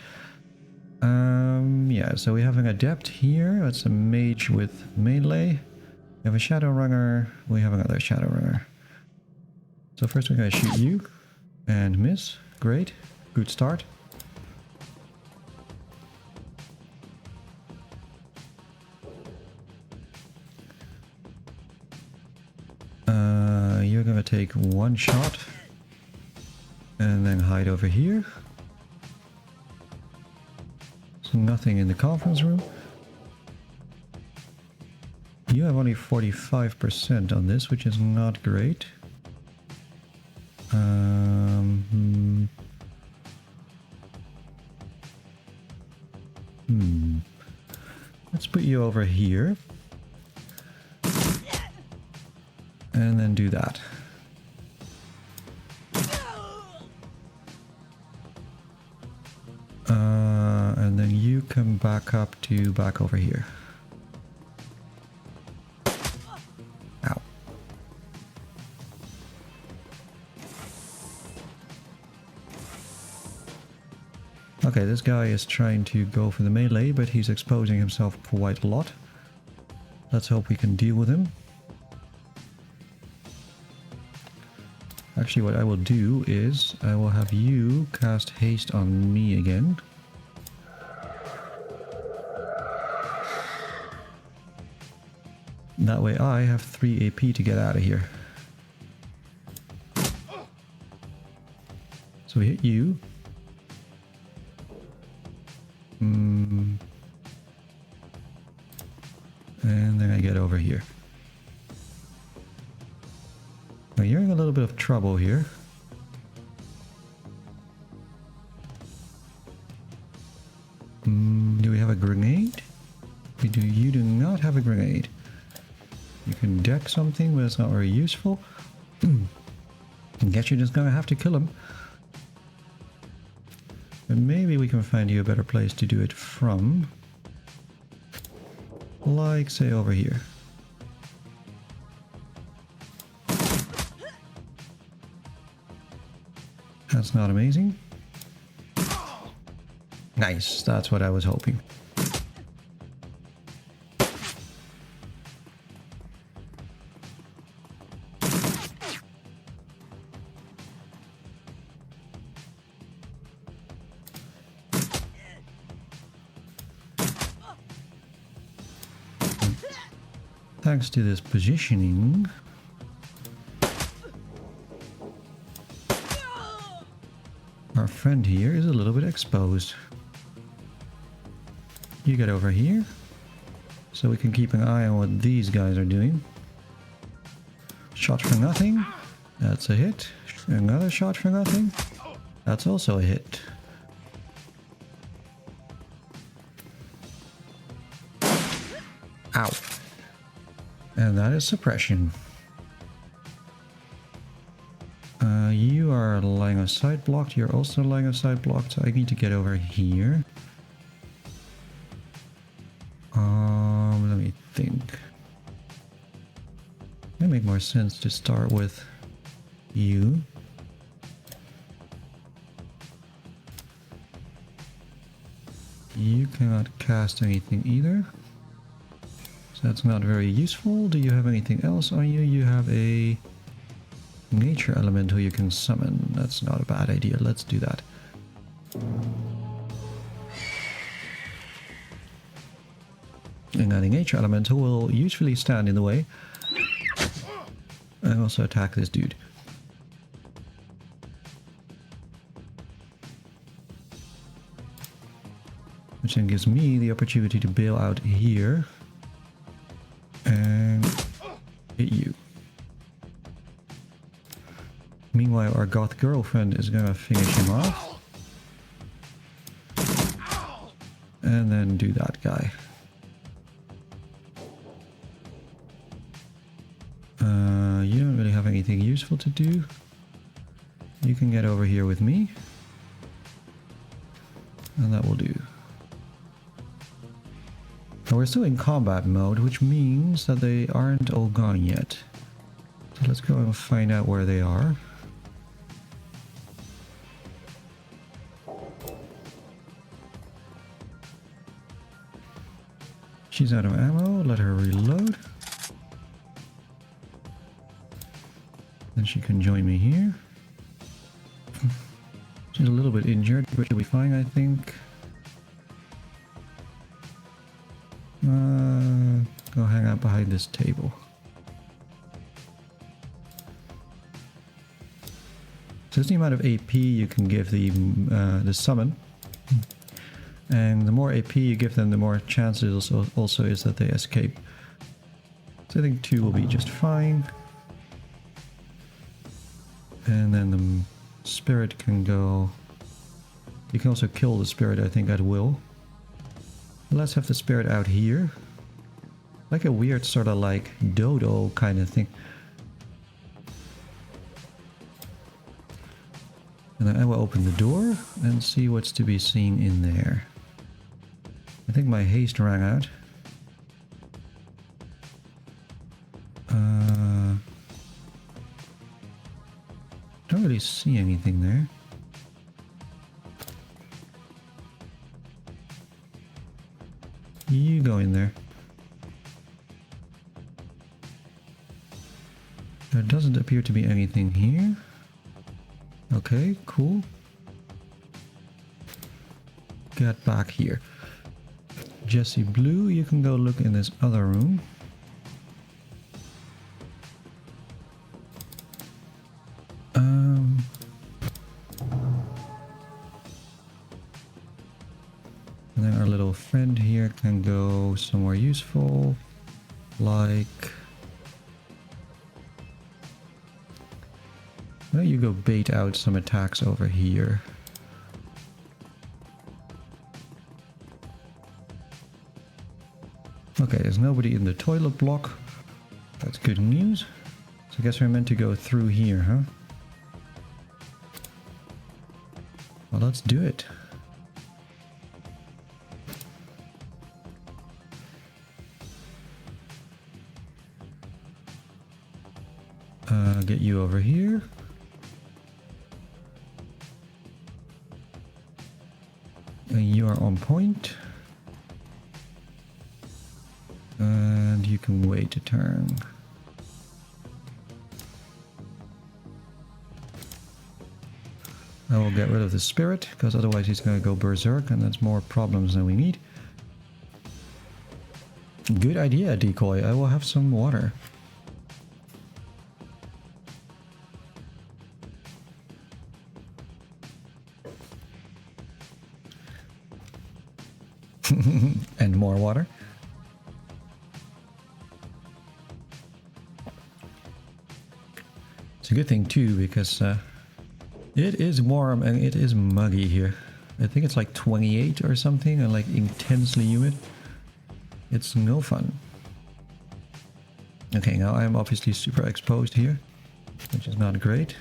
Yeah, so we have an adept here. That's a mage with melee. We have a Shadowrunner, we have another Shadowrunner. So first we're going to shoot you and miss. Great, good start. You're going to take one shot And then hide over here. So nothing in the conference room. You have only 45% on this, which is not great. Let's put you over here. And then do that. And then you come back up to back over here. Ow. Okay, this guy is trying to go for the melee, but he's exposing himself quite a lot. Let's hope we can deal with him. Actually, what I will do is I will have you cast haste on me again. That way I have 3 AP to get out of here. So we hit you. And then I get over here. Now you're in a little bit of trouble here. Do we have a grenade? You do not have a grenade. You can deck something, but it's not very useful. I guess you're just gonna have to kill him. But maybe we can find you a better place to do it from. Like, say, over here. That's not amazing. Nice, that's what I was hoping. Thanks to this positioning, our friend here is a little bit exposed. You get over here, so we can keep an eye on what these guys are doing. Shot for nothing. That's a hit. Another shot for nothing. That's also a hit. Ow. And that is suppression. You are line of sight blocked. You're also line of sight blocked. So I need to get over here. Let me think. It make more sense to start with you. You cannot cast anything either. So that's not very useful. Do you have anything else on you? You have a nature elemental you can summon. That's not a bad idea. Let's do that. And the nature elemental will usually stand in the way. And also attack this dude. Which then gives me the opportunity to bail out here. And hit you. Meanwhile, our goth girlfriend is gonna finish him off. And then do that guy. You don't really have anything useful to do. You can get over here with me. And that will do. Now we're still in combat mode, which means that they aren't all gone yet. So let's go and find out where they are. She's out of ammo, let her reload. Then she can join me here. She's a little bit injured, but she'll be fine, I think. Go hang out behind this table. So it's the amount of AP you can give the summon. And the more AP you give them, the more chances also is that they escape. So I think 2 will be just fine. And then the spirit can go... You can also kill the spirit, I think, at will. Let's have the spirit out here. Like a weird sort of like dodo kind of thing. And then I will open the door and see what's to be seen in there. I think my haste ran out. Don't really see anything there. You go in there. There doesn't appear to be anything here. Okay, cool. Get back here. Jesse Blue, you can go look in this other room. And then our little friend here can go somewhere useful, like... Why don't you go bait out some attacks over here? Okay, there's nobody in the toilet block. That's good news. So I guess we're meant to go through here, huh? Well, let's do it. Get you over here. And you are on point. And you can wait a turn. I will get rid of the spirit, because otherwise he's going to go berserk and that's more problems than we need. Good idea, decoy. I will have some water. And more water. It's a good thing too, because it is warm and it is muggy here. I think it's like 28 or something and like intensely humid. It's no fun. Okay, now I'm obviously super exposed here, which is not great.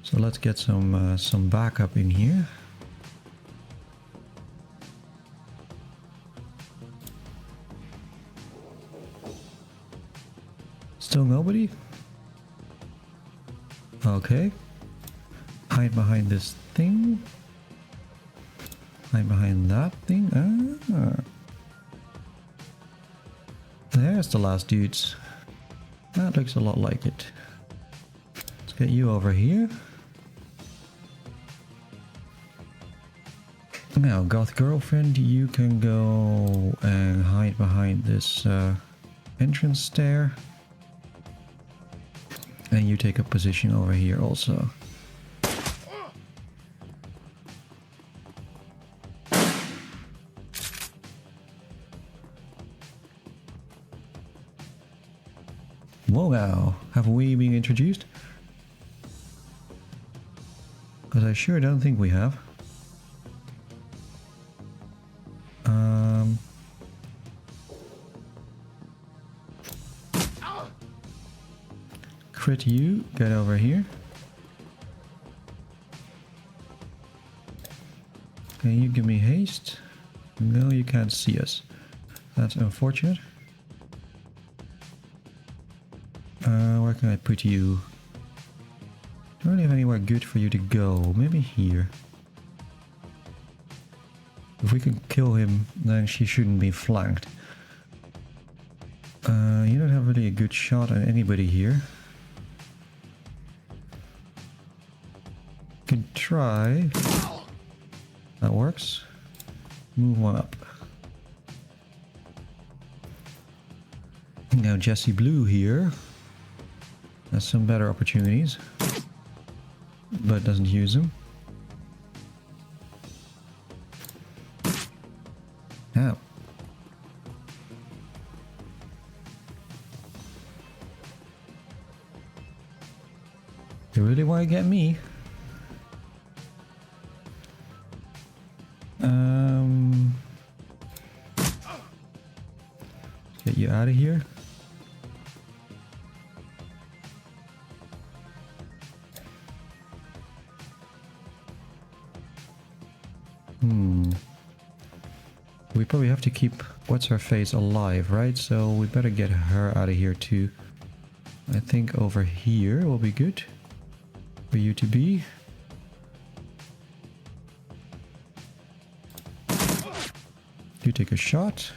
So let's get some backup in here. Still nobody? Okay. Hide behind this thing. Hide behind that thing. Ah. There's the last dudes. That looks a lot like it. Let's get you over here. Now, Goth Girlfriend, you can go and hide behind this entrance stair. And you take a position over here also. Whoa now, have we been introduced? Because I sure don't think we have. Crit you, get over here. Can you give me haste? No, you can't see us. That's unfortunate. Where can I put you? Don't really have anywhere good for you to go. Maybe here. If we can kill him, then she shouldn't be flanked. You don't have really a good shot at anybody here. Can try. That works. Move one up. Now Jesse Blue here. Has some better opportunities, but doesn't use them. Now. You really want to get me? Get you out of here. We probably have to keep what's her face alive, right? So we better get her out of here too. I think over here will be good for you to be. You take a shot.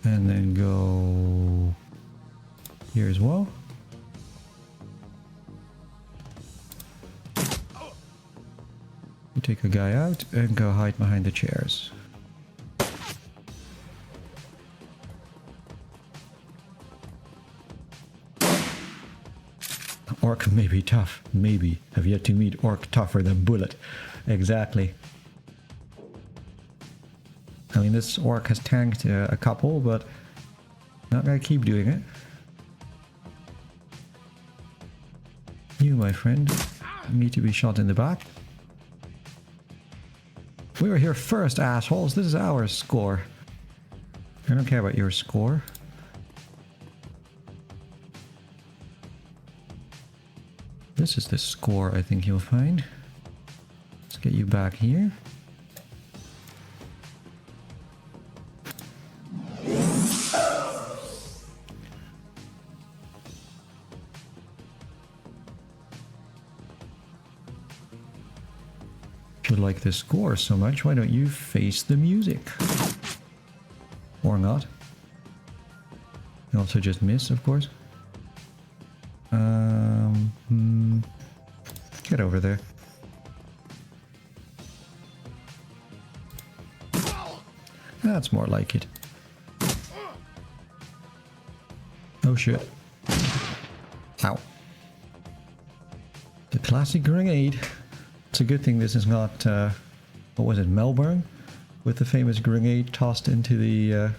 And then go here as well. You take a guy out and go hide behind the chairs. Orc may be tough. Maybe. Have yet to meet orc tougher than Bullet. Exactly. I mean, this orc has tanked a couple, but not gonna keep doing it. You, my friend, need to be shot in the back. We were here first, assholes. This is our score. I don't care about your score. This is the score I think you'll find. Let's get you back here. If you like this score so much, why don't you face the music? Or not. You also just miss, of course. Get over there. That's more like it. Oh shit. Ow. The classic grenade. It's a good thing this is not, what was it, Melbourne? With the famous grenade tossed into the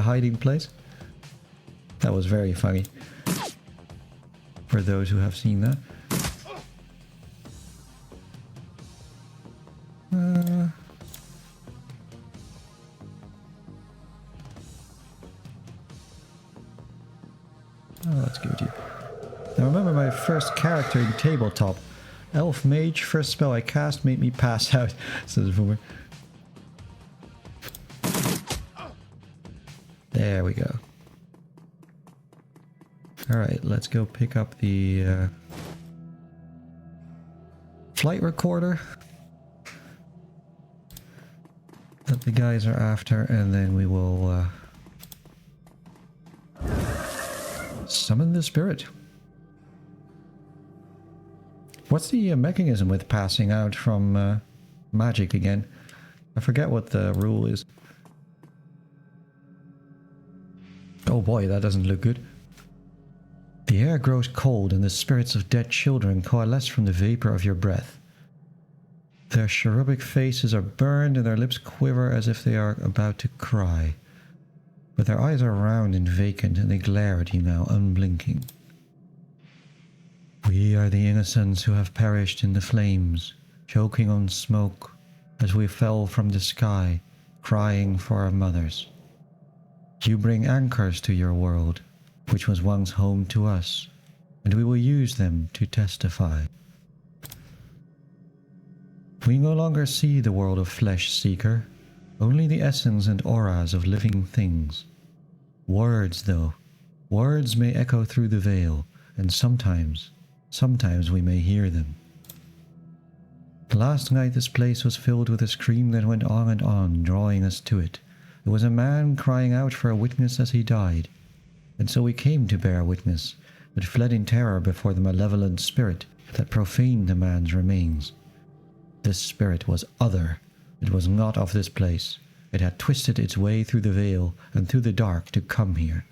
hiding place. That was very funny. For those who have seen that. Oh, that's good. I remember my first character in tabletop. Elf Mage, first spell I cast made me pass out, says Boomer. There we go. Alright, let's go pick up the flight recorder that the guys are after, and then we will summon the spirit. What's the mechanism with passing out from magic again? I forget what the rule is. Oh boy, that doesn't look good. The air grows cold and the spirits of dead children coalesce from the vapor of your breath. Their cherubic faces are burned and their lips quiver as if they are about to cry. But their eyes are round and vacant and they glare at you now, unblinking. We are the innocents who have perished in the flames, choking on smoke as we fell from the sky, crying for our mothers. You bring anchors to your world, which was once home to us, and we will use them to testify. We no longer see the world of flesh seeker, only the essence and auras of living things. Words, though, words may echo through the veil, and sometimes we may hear them. Last night this place was filled with a scream that went on and on, drawing us to it. It was a man crying out for a witness as he died. And so we came to bear witness, but fled in terror before the malevolent spirit that profaned the man's remains. This spirit was other. It was not of this place. It had twisted its way through the veil and through the dark to come here.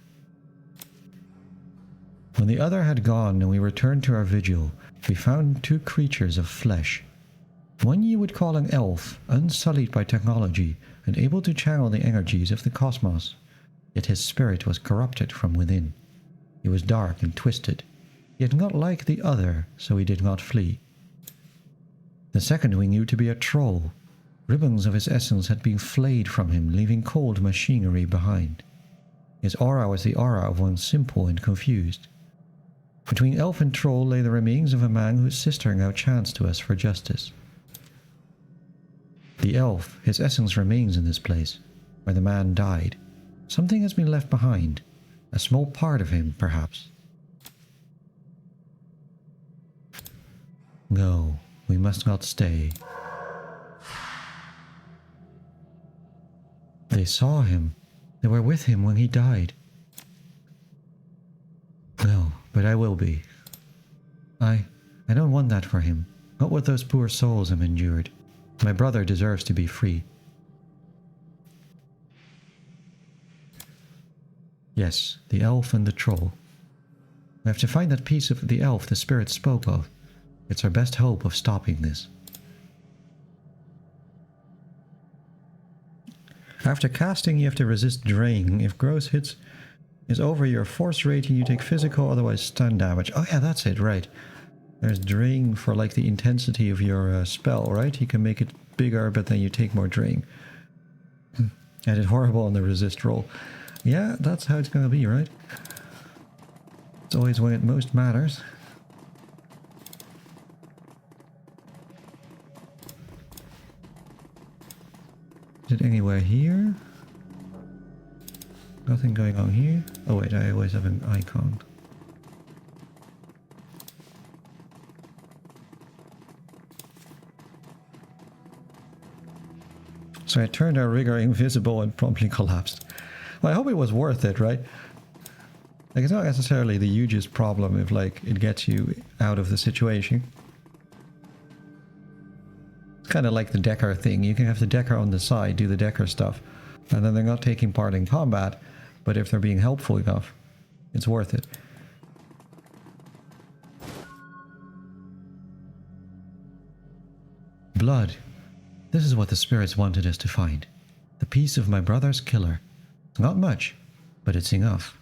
When the other had gone and we returned to our vigil, we found two creatures of flesh. One you would call an elf, unsullied by technology, and able to channel the energies of the cosmos. Yet his spirit was corrupted from within. He was dark and twisted, yet not like the other, so he did not flee. The second we knew to be a troll. Ribbons of his essence had been flayed from him, leaving cold machinery behind. His aura was the aura of one simple and confused. Between elf and troll lay the remains of a man whose sister now chanced to us for justice. The elf, his essence remains in this place, where the man died. Something has been left behind. A small part of him, perhaps. No, we must not stay. They saw him. They were with him when he died. No, but I will be. I don't want that for him. Not what those poor souls have endured. My brother deserves to be free. Yes, the elf and the troll. We have to find that piece of the elf the spirit spoke of. It's our best hope of stopping this. After casting, you have to resist drain. If gross hits is over your force rating, you take physical, otherwise stun damage. Oh yeah, that's it, right. There's drain for like the intensity of your spell, right? You can make it bigger, but then you take more drain. I did horrible on the resist roll. Yeah, that's how it's gonna be, right? It's always when it most matters. Is it anywhere here? Nothing going on here. Oh wait, I always have an icon. So I turned our rigger invisible and promptly collapsed. Well, I hope it was worth it, right? Like, it's not necessarily the hugest problem if, like, it gets you out of the situation. It's kind of like the Decker thing. You can have the Decker on the side, do the Decker stuff, and then they're not taking part in combat, but if they're being helpful enough, it's worth it. Blood. This is what the spirits wanted us to find. The piece of my brother's killer. Not much, but it's enough.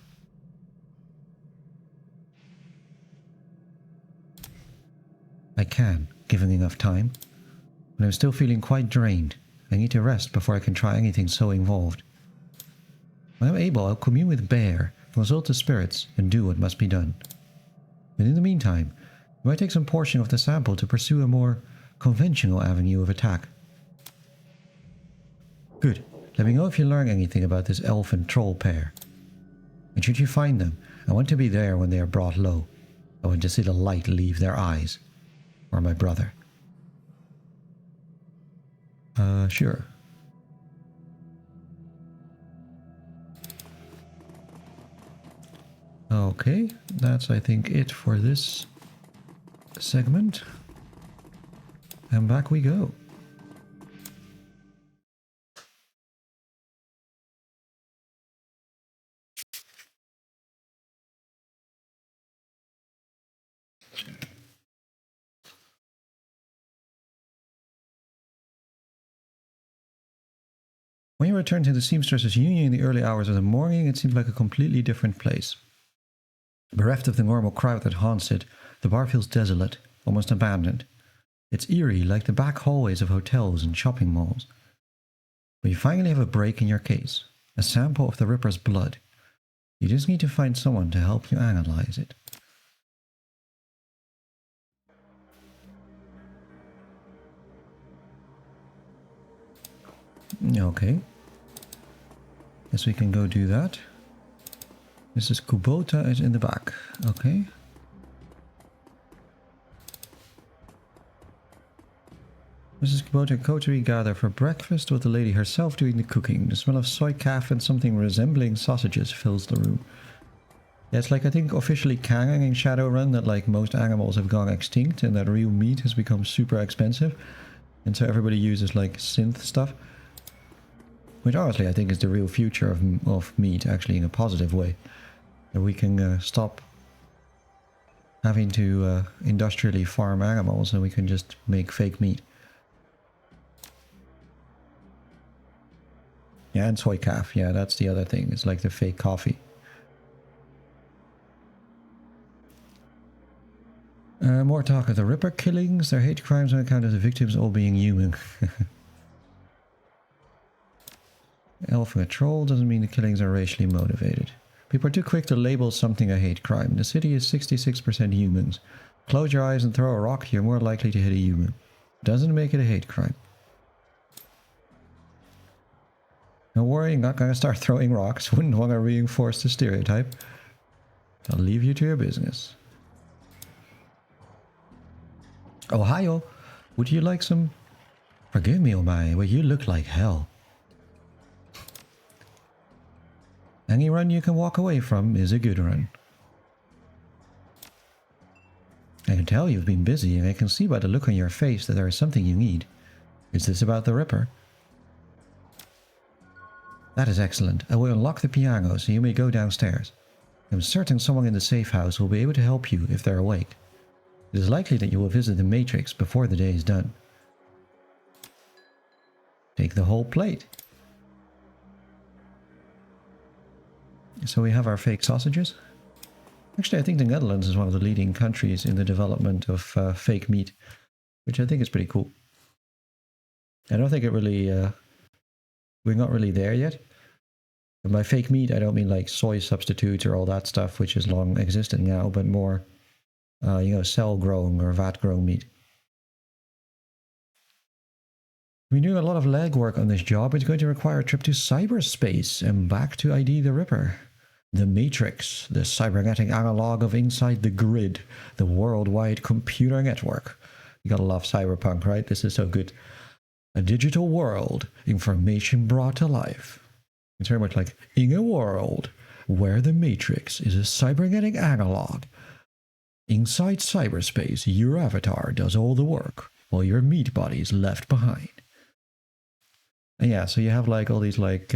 I can, given enough time. But I'm still feeling quite drained. I need to rest before I can try anything so involved. When I'm able, I'll commune with Bear, consult the spirits, and do what must be done. But in the meantime, I might take some portion of the sample to pursue a more conventional avenue of attack. Good. Let me know if you learn anything about this elf and troll pair. And should you find them, I want to be there when they are brought low. I want to see the light leave their eyes. Or my brother. Sure. Okay, that's I think it for this segment. And back we go. When you returned to the Seamstresses Union in the early hours of the morning, it seemed like a completely different place. Bereft of the normal crowd that haunts it, the bar feels desolate, almost abandoned. It's eerie, like the back hallways of hotels and shopping malls. But you finally have a break in your case, a sample of the Ripper's blood. You just need to find someone to help you analyze it. Okay. Guess we can go do that. Mrs. Kubota is in the back. Okay. Mrs. Kubota and Coterie gather for breakfast with the lady herself doing the cooking. The smell of soy calf and something resembling sausages fills the room. Yeah, it's like I think officially canon in Shadowrun that like most animals have gone extinct and that real meat has become super expensive. And so everybody uses like synth stuff. Which honestly I think is the real future of meat, actually, in a positive way. That we can stop having to industrially farm animals, and we can just make fake meat. Yeah, and soy calf. Yeah, that's the other thing. It's like the fake coffee. More talk of the Ripper killings. Their hate crimes on account of the victims all being human. Elf and a troll doesn't mean the killings are racially motivated. People are too quick to label something a hate crime. The city is 66% humans. Close your eyes and throw a rock, you're more likely to hit a human. Doesn't make it a hate crime. Don't worry, I'm not going to start throwing rocks. Wouldn't want to reinforce the stereotype. I'll leave you to your business. Ohio, would you like some... Forgive me, Omae, but you look like hell. Any run you can walk away from is a good run. I can tell you've been busy, and I can see by the look on your face that there is something you need. Is this about the Ripper? That is excellent. I will unlock the piano, so you may go downstairs. I'm certain someone in the safe house will be able to help you if they're awake. It is likely that you will visit the Matrix before the day is done. Take the whole plate. So we have our fake sausages. Actually, I think the Netherlands is one of the leading countries in the development of fake meat, which I think is pretty cool. I don't think it really... we're not really there yet. And by fake meat, I don't mean like soy substitutes or all that stuff, which is long existent now, but more, you know, cell-grown or vat-grown meat. We're doing a lot of legwork on this job. It's going to require a trip to cyberspace and back to ID the Ripper. The Matrix, the cybernetic analog of Inside the Grid, the worldwide computer network. You gotta love Cyberpunk, right? This is so good. A digital world, information brought to life. It's very much like, in a world where the Matrix is a cybernetic analog. Inside cyberspace, your avatar does all the work, while your meat body is left behind. And yeah, so you have like all these like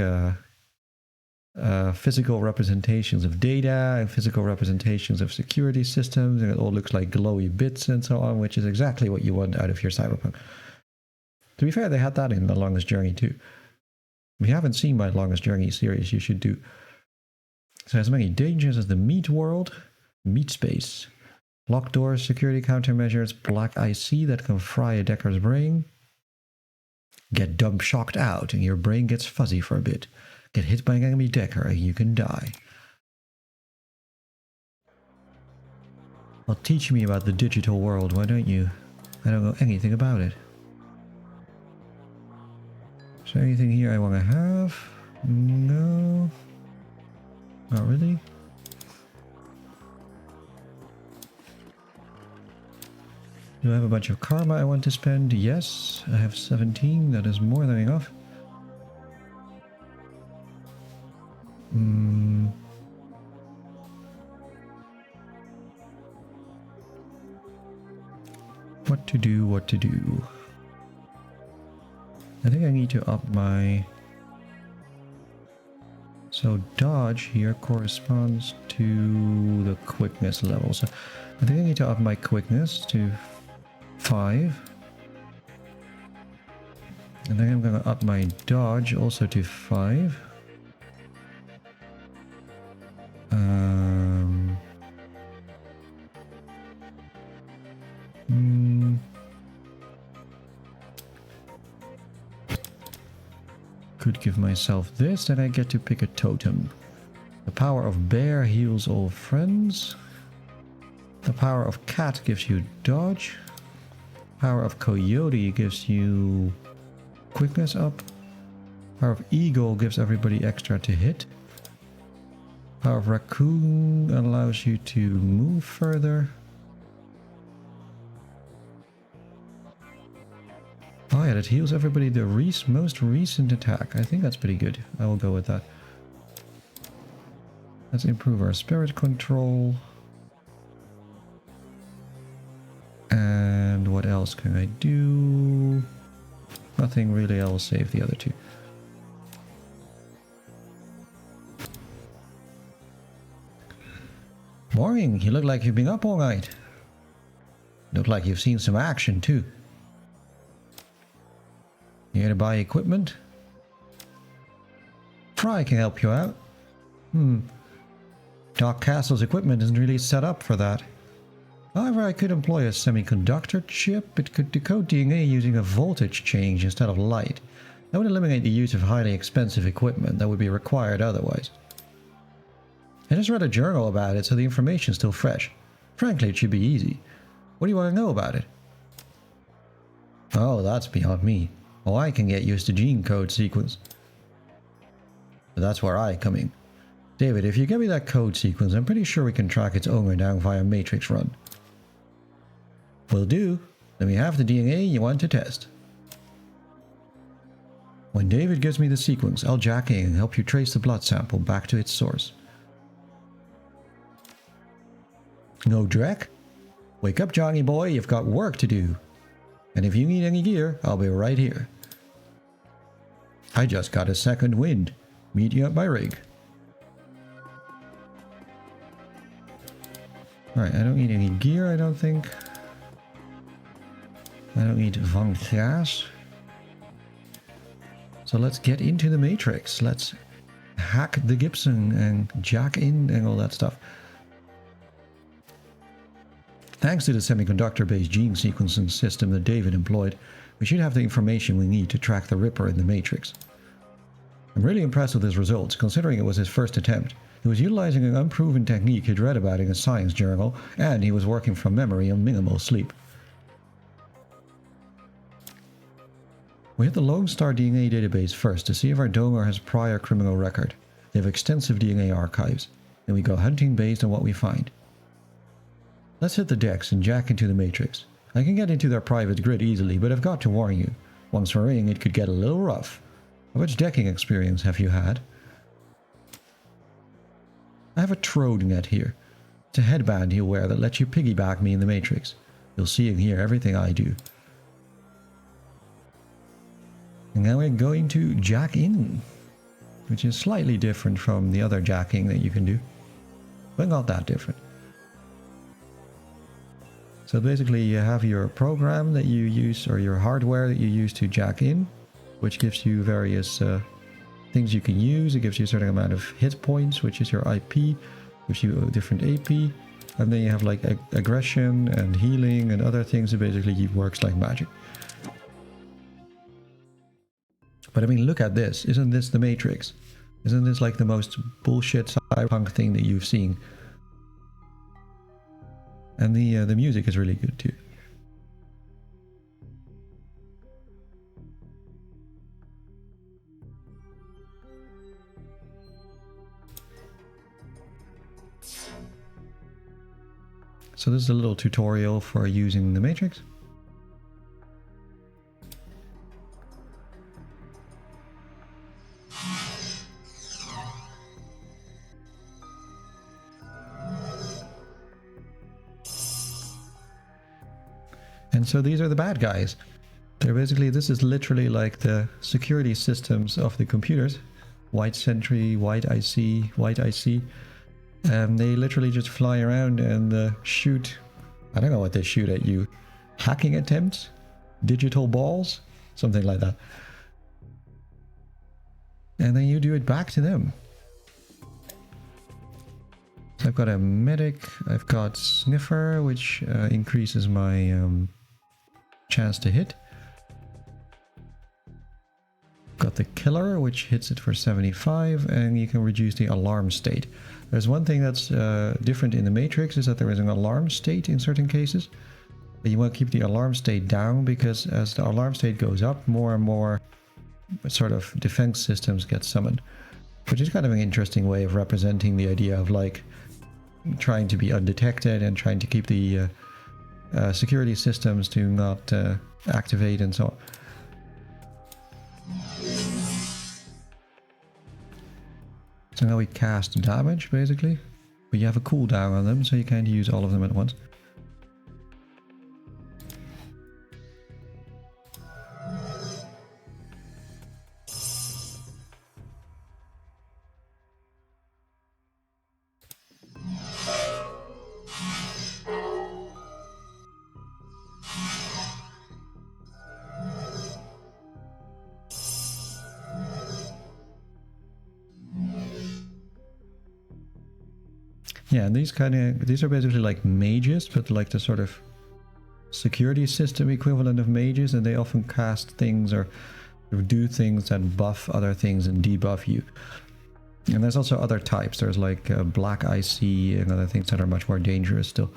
physical representations of data and physical representations of security systems, and it all looks like glowy bits and so on, which is exactly what you want out of your Cyberpunk. To be fair, they had that in The Longest Journey too. If you haven't seen my Longest Journey series, you should do. So as many dangers as the meat world, meat space, locked doors, security countermeasures, black IC that can fry a Decker's brain. Get dumb shocked out and your brain gets fuzzy for a bit. Get hit by an enemy Decker and you can die. Well, teach me about the digital world, why don't you? I don't know anything about it. Is there anything here I want to have? No. Not really. Do I have a bunch of karma I want to spend? Yes, I have 17. That is more than enough. What to do, what to do. I think I need to up my... So dodge here corresponds to the quickness level. So I think I need to up my quickness to 5. And then I'm going to up my dodge also to 5. Could give myself this, then I get to pick a totem. The power of bear heals all friends. The power of cat gives you dodge. Power of coyote gives you quickness up. Power of eagle gives everybody extra to hit. Power of raccoon allows you to move further. Oh yeah, that heals everybody the most recent attack. I think that's pretty good. I will go with that. Let's improve our spirit control. And what else can I do? Nothing really, I will save the other two. Morning, you look like you've been up all night. Look like you've seen some action too. You here to buy equipment? Fry can help you out. Doc Castle's equipment isn't really set up for that. However, I could employ a semiconductor chip. It could decode DNA using a voltage change instead of light. That would eliminate the use of highly expensive equipment that would be required otherwise. I just read a journal about it, so the information's still fresh. Frankly, it should be easy. What do you want to know about it? Oh, that's beyond me. Well, I can get used to gene code sequence. But that's where I come in. David, if you give me that code sequence, I'm pretty sure we can track its owner down via matrix run. Will do. Then we have the DNA you want to test. When David gives me the sequence, I'll jack in and help you trace the blood sample back to its source. No Drek? Wake up, Johnny boy, you've got work to do. And if you need any gear, I'll be right here. I just got a second wind. Meet you at my rig. Alright, I don't need any gear, I don't think. I don't need Van Gas. So let's get into the Matrix. Let's hack the Gibson and jack in and all that stuff. Thanks to the semiconductor-based gene sequencing system that David employed, we should have the information we need to track the Ripper in the Matrix. I'm really impressed with his results, considering it was his first attempt. He was utilizing an unproven technique he'd read about in a science journal, and he was working from memory on minimal sleep. We hit the Lone Star DNA database first to see if our donor has prior criminal record. They have extensive DNA archives, and we go hunting based on what we find. Let's hit the decks and jack into the Matrix. I can get into their private grid easily, but I've got to warn you. Once we're in, it could get a little rough. How much decking experience have you had? I have a Trode net here. It's a headband you wear that lets you piggyback me in the Matrix. You'll see and hear everything I do. And now we're going to jack in, which is slightly different from the other jacking that you can do, but not that different. So basically you have your program that you use, or your hardware that you use to jack in, which gives you various things you can use. It gives you a certain amount of hit points, which is your IP, gives you a different AP, and then you have like aggression and healing and other things that basically works like magic. But I mean, look at this. Isn't this the Matrix? Isn't this like the most bullshit cyberpunk thing that you've seen? And the music is really good too. So this is a little tutorial for using the Matrix. And so these are the bad guys. They're basically, this is literally like the security systems of the computers. White Sentry, White IC, White IC. And they literally just fly around and shoot, I don't know what they shoot at you. Hacking attempts? Digital balls? Something like that. And then you do it back to them. So I've got a medic, I've got sniffer, which increases my chance to hit. Got the killer, which hits it for 75, and you can reduce the alarm state. There's one thing that's different in the Matrix, is that there is an alarm state in certain cases. But you want to keep the alarm state down, because as the alarm state goes up, more and more sort of defense systems get summoned. Which is kind of an interesting way of representing the idea of like trying to be undetected and trying to keep the security systems to not activate and so on. So now we cast damage basically, but you have a cooldown on them, so you can't use all of them at once. Yeah, and these are basically like mages, but like the sort of security system equivalent of mages, and they often cast things or do things that buff other things and debuff you. And there's also other types. There's like black IC and other things that are much more dangerous still.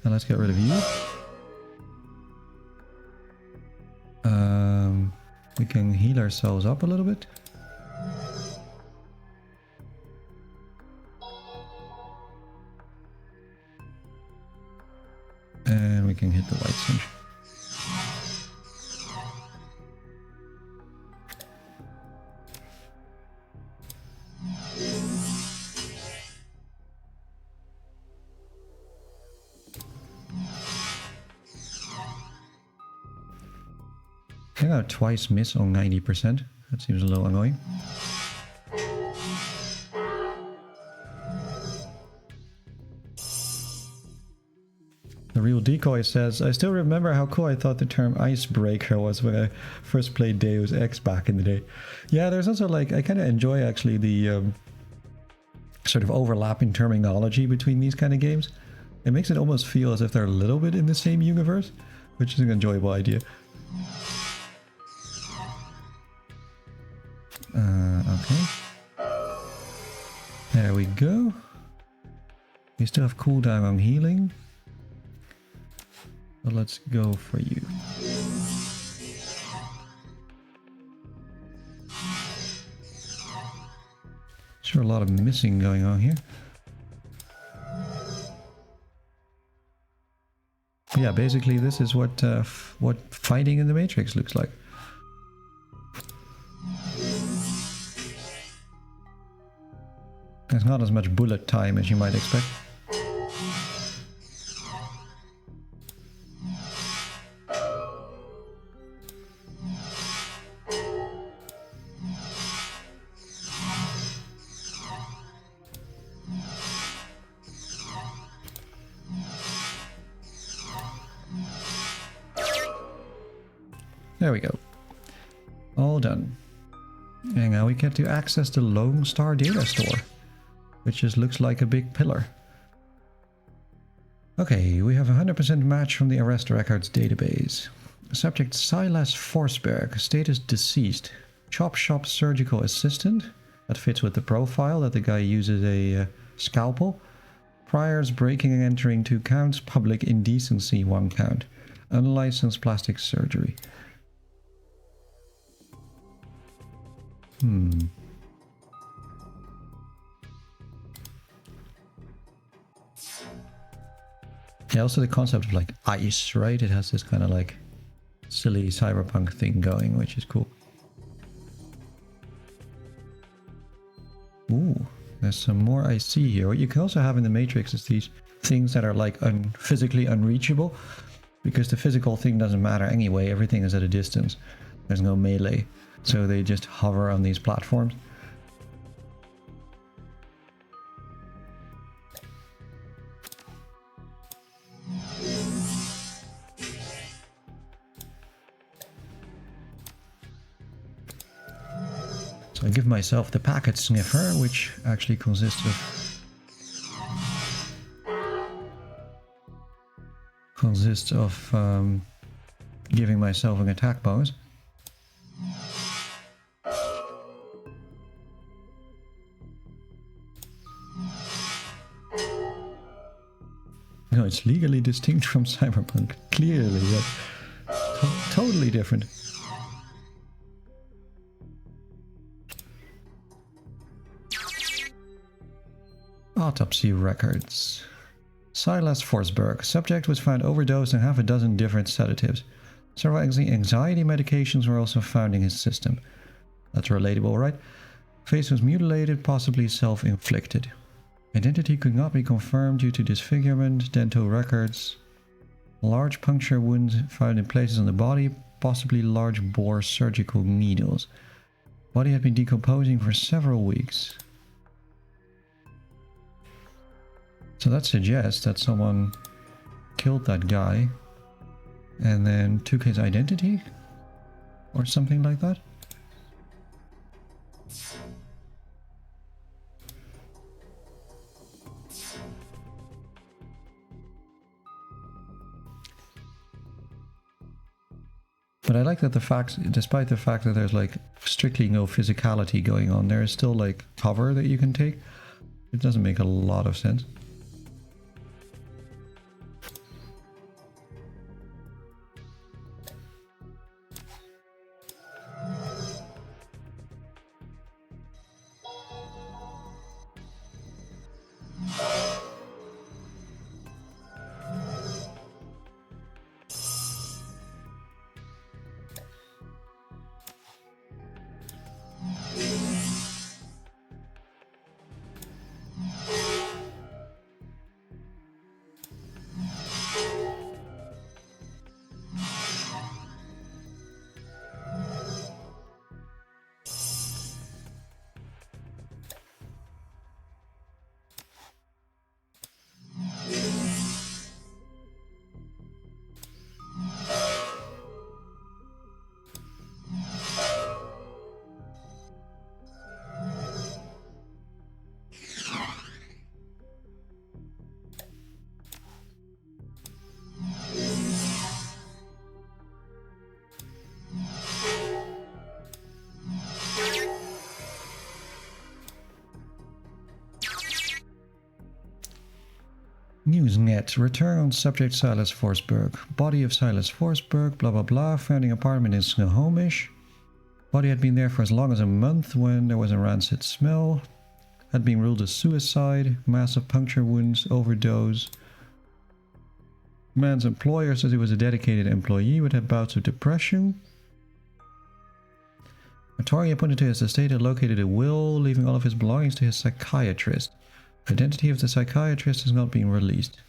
And let's get rid of you. We can heal ourselves up a little bit. And we can hit the white cinch. I got twice miss on 90%. That seems a little annoying. The Real Decoy says, I still remember how cool I thought the term icebreaker was when I first played Deus Ex back in the day. Yeah, there's also like, I kind of enjoy actually the sort of overlapping terminology between these kind of games. It makes it almost feel as if they're a little bit in the same universe, which is an enjoyable idea. Okay. There we go. We still have cooldown on healing. But let's go for you. Sure, a lot of missing going on here. Yeah, basically this is what fighting in the Matrix looks like. There's not as much bullet time as you might expect. There we go. All done. And now we get to access the Lone Star data store, which just looks like a big pillar. Okay, we have a 100% match from the arrest records database. Subject Silas Forsberg, status deceased. Chop shop surgical assistant. That fits with the profile that the guy uses a scalpel. Priors breaking and entering 2 counts. Public indecency 1 count. Unlicensed plastic surgery. Yeah, also the concept of like ice, right? It has this kind of like silly cyberpunk thing going, which is cool. Ooh, there's some more I see here. What you can also have in the Matrix is these things that are like physically unreachable, because the physical thing doesn't matter anyway. Everything is at a distance. There's no melee. So they just hover on these platforms. So I give myself the packet sniffer, which actually consists of giving myself an attack bonus. No, it's legally distinct from Cyberpunk. Clearly, that's totally different. Autopsy records. Silas Forsberg. Subject was found overdosed on half a dozen different sedatives. Several anxiety medications were also found in his system. That's relatable, right? Face was mutilated, possibly self-inflicted. Identity could not be confirmed due to disfigurement, dental records. Large puncture wounds found in places on the body, possibly large bore surgical needles. Body had been decomposing for several weeks. So that suggests that someone killed that guy and then took his identity or something like that. But I like that the fact, despite the fact that there's like strictly no physicality going on, there is still like cover that you can take. It doesn't make a lot of sense. Newsnet. Return on subject Silas Forsberg. Body of Silas Forsberg, blah blah blah. Founding apartment in Snohomish. Body had been there for as long as a month when there was a rancid smell. Had been ruled a suicide. Massive puncture wounds, overdose. Man's employer says he was a dedicated employee but had bouts of depression. Attorney appointed to his estate had located a will, leaving all of his belongings to his psychiatrist. Identity of the psychiatrist has not been released.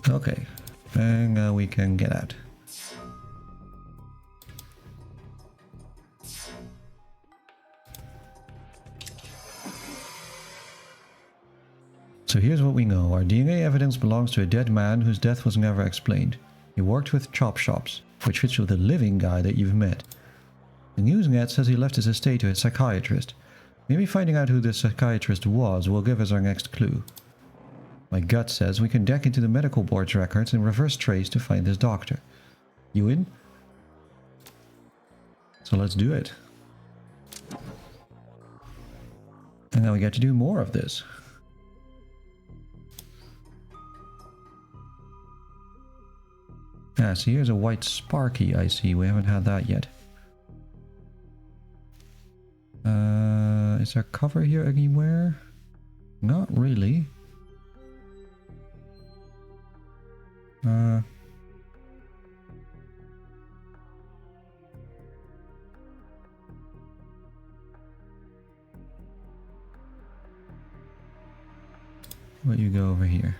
Okay, and now we can get out. So here's what we know. Our DNA evidence belongs to a dead man whose death was never explained. He worked with chop shops, which fits with the living guy that you've met. The Newsnet says he left his estate to his psychiatrist. Maybe finding out who this psychiatrist was will give us our next clue. My gut says we can deck into the medical board's records and reverse trace to find this doctor. You in? So let's do it. And now we get to do more of this. Ah, so here's a white Sparky I see. We haven't had that yet. Is there cover here anywhere? Not really. Let you go over here.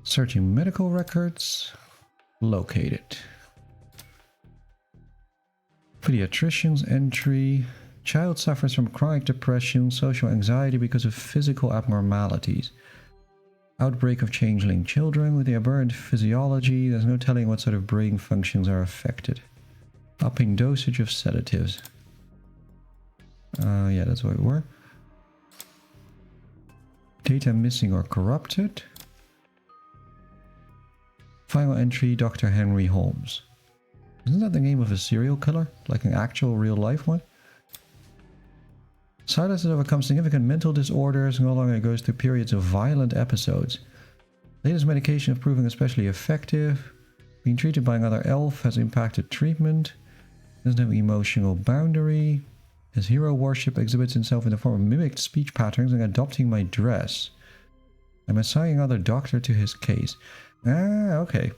Searching medical records. Located. Pediatrician's entry. Child suffers from chronic depression, social anxiety because of physical abnormalities. Outbreak of changeling children with the aberrant physiology. There's no telling what sort of brain functions are affected. Upping dosage of sedatives. Yeah, that's what we were. Data missing or corrupted. Final entry, Dr. Henry Holmes. Isn't that the name of a serial killer? Like an actual real life one? Silas has overcome significant mental disorders and no longer goes through periods of violent episodes. Latest medication have proven especially effective. Being treated by another elf has impacted treatment. Doesn't have emotional boundary. His hero worship exhibits himself in the form of mimicked speech patterns and adopting my dress. I'm assigning another doctor to his case. Ah, okay.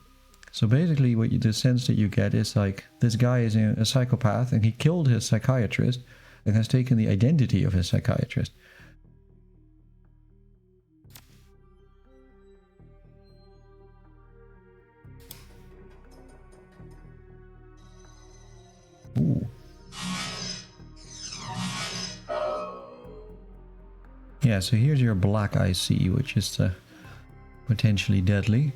So basically the sense that you get is like, this guy is a psychopath and he killed his psychiatrist and has taken the identity of his psychiatrist. Yeah, so here's your black IC, which is potentially deadly.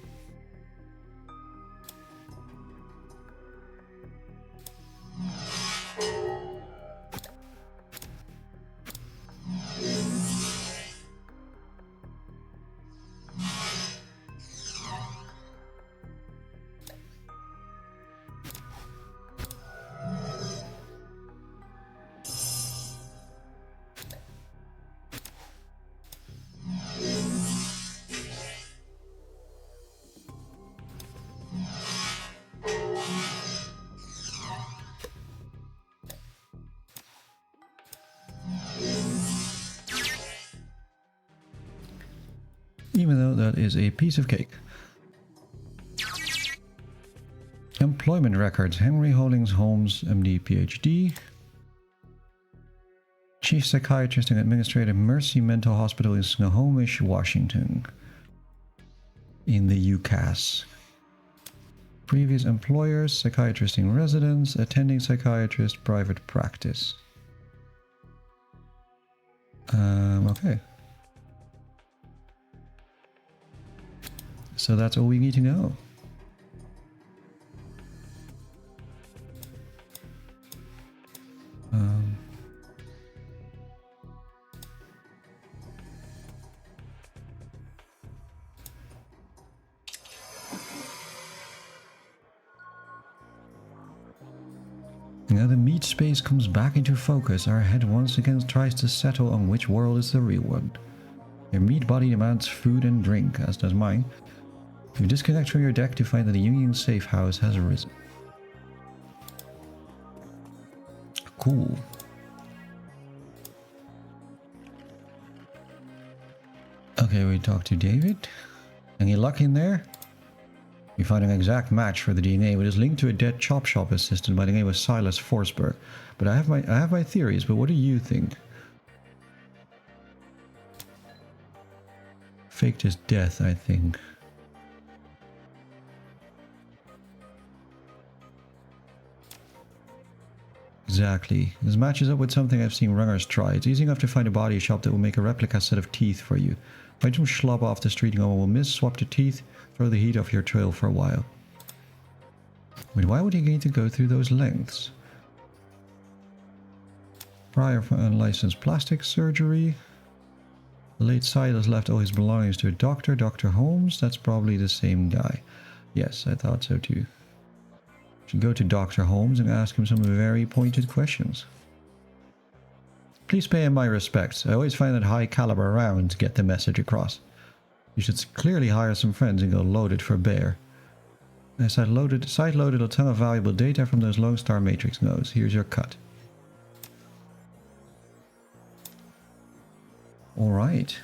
Even though that is a piece of cake. Employment records. Henry Holdings Holmes, MD, PhD. Chief Psychiatrist and Administrator, Mercy Mental Hospital in Snohomish, Washington. In the UCAS. Previous employers, psychiatrist in residence, attending psychiatrist, private practice. Okay. So that's all we need to know. Now the meat space comes back into focus. Our head once again tries to settle on which world is the real one. Your meat body demands food and drink, as does mine. You disconnect from your deck to find that the Union safe house has risen. Cool. Okay, we talk to David. Any luck in there? We find an exact match for the DNA, but is linked to a dead chop shop assistant by the name of Silas Forsberg. But I have my theories, but what do you think? Faked his death, I think. Exactly. This matches up with something I've seen runners try. It's easy enough to find a body shop that will make a replica set of teeth for you. Find some schlub off the street no one will miss, swap the teeth, throw the heat off your trail for a while. Wait, why would he need to go through those lengths? Prior for unlicensed plastic surgery. The late Silas left all his belongings to a doctor, Dr. Holmes. That's probably the same guy. Yes, I thought so too. Should go to Dr. Holmes and ask him some very pointed questions. Please pay him my respects. I always find that high caliber rounds get the message across. You should clearly hire some friends and go loaded for bear. I site loaded a ton of valuable data from those Lone Star Matrix nodes. Here's your cut. Alright.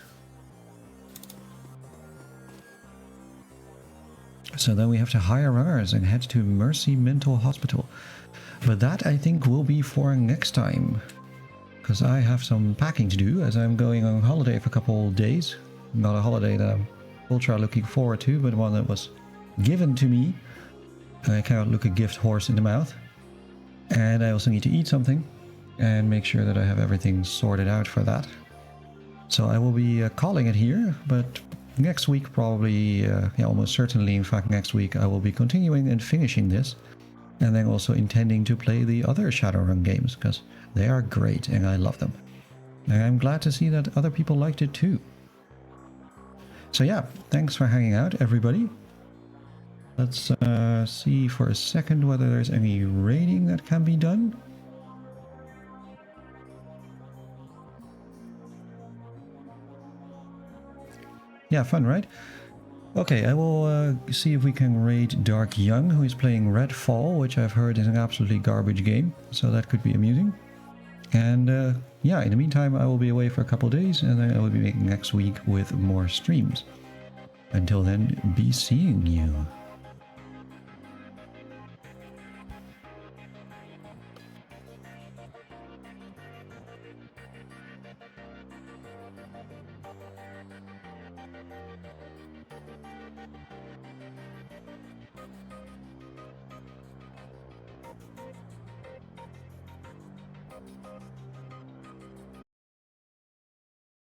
So then we have to hire runners and head to Mercy Mental Hospital. But that I think will be for next time. Because I have some packing to do as I'm going on holiday for a couple of days. Not a holiday that I'm ultra looking forward to, but one that was given to me. And I cannot look a gift horse in the mouth. And I also need to eat something and make sure that I have everything sorted out for that. So I will be calling it here, but next week probably, yeah, almost certainly, in fact next week, I will be continuing and finishing this. And then also intending to play the other Shadowrun games, because they are great and I love them. And I'm glad to see that other people liked it too. So yeah, thanks for hanging out, everybody. Let's see for a second whether there's any raiding that can be done. Yeah, fun, right? Okay, I will see if we can raid Dark Young, who is playing Redfall, which I've heard is an absolutely garbage game, so that could be amusing. And yeah, in the meantime, I will be away for a couple of days, and then I will be making next week with more streams. Until then, be seeing you.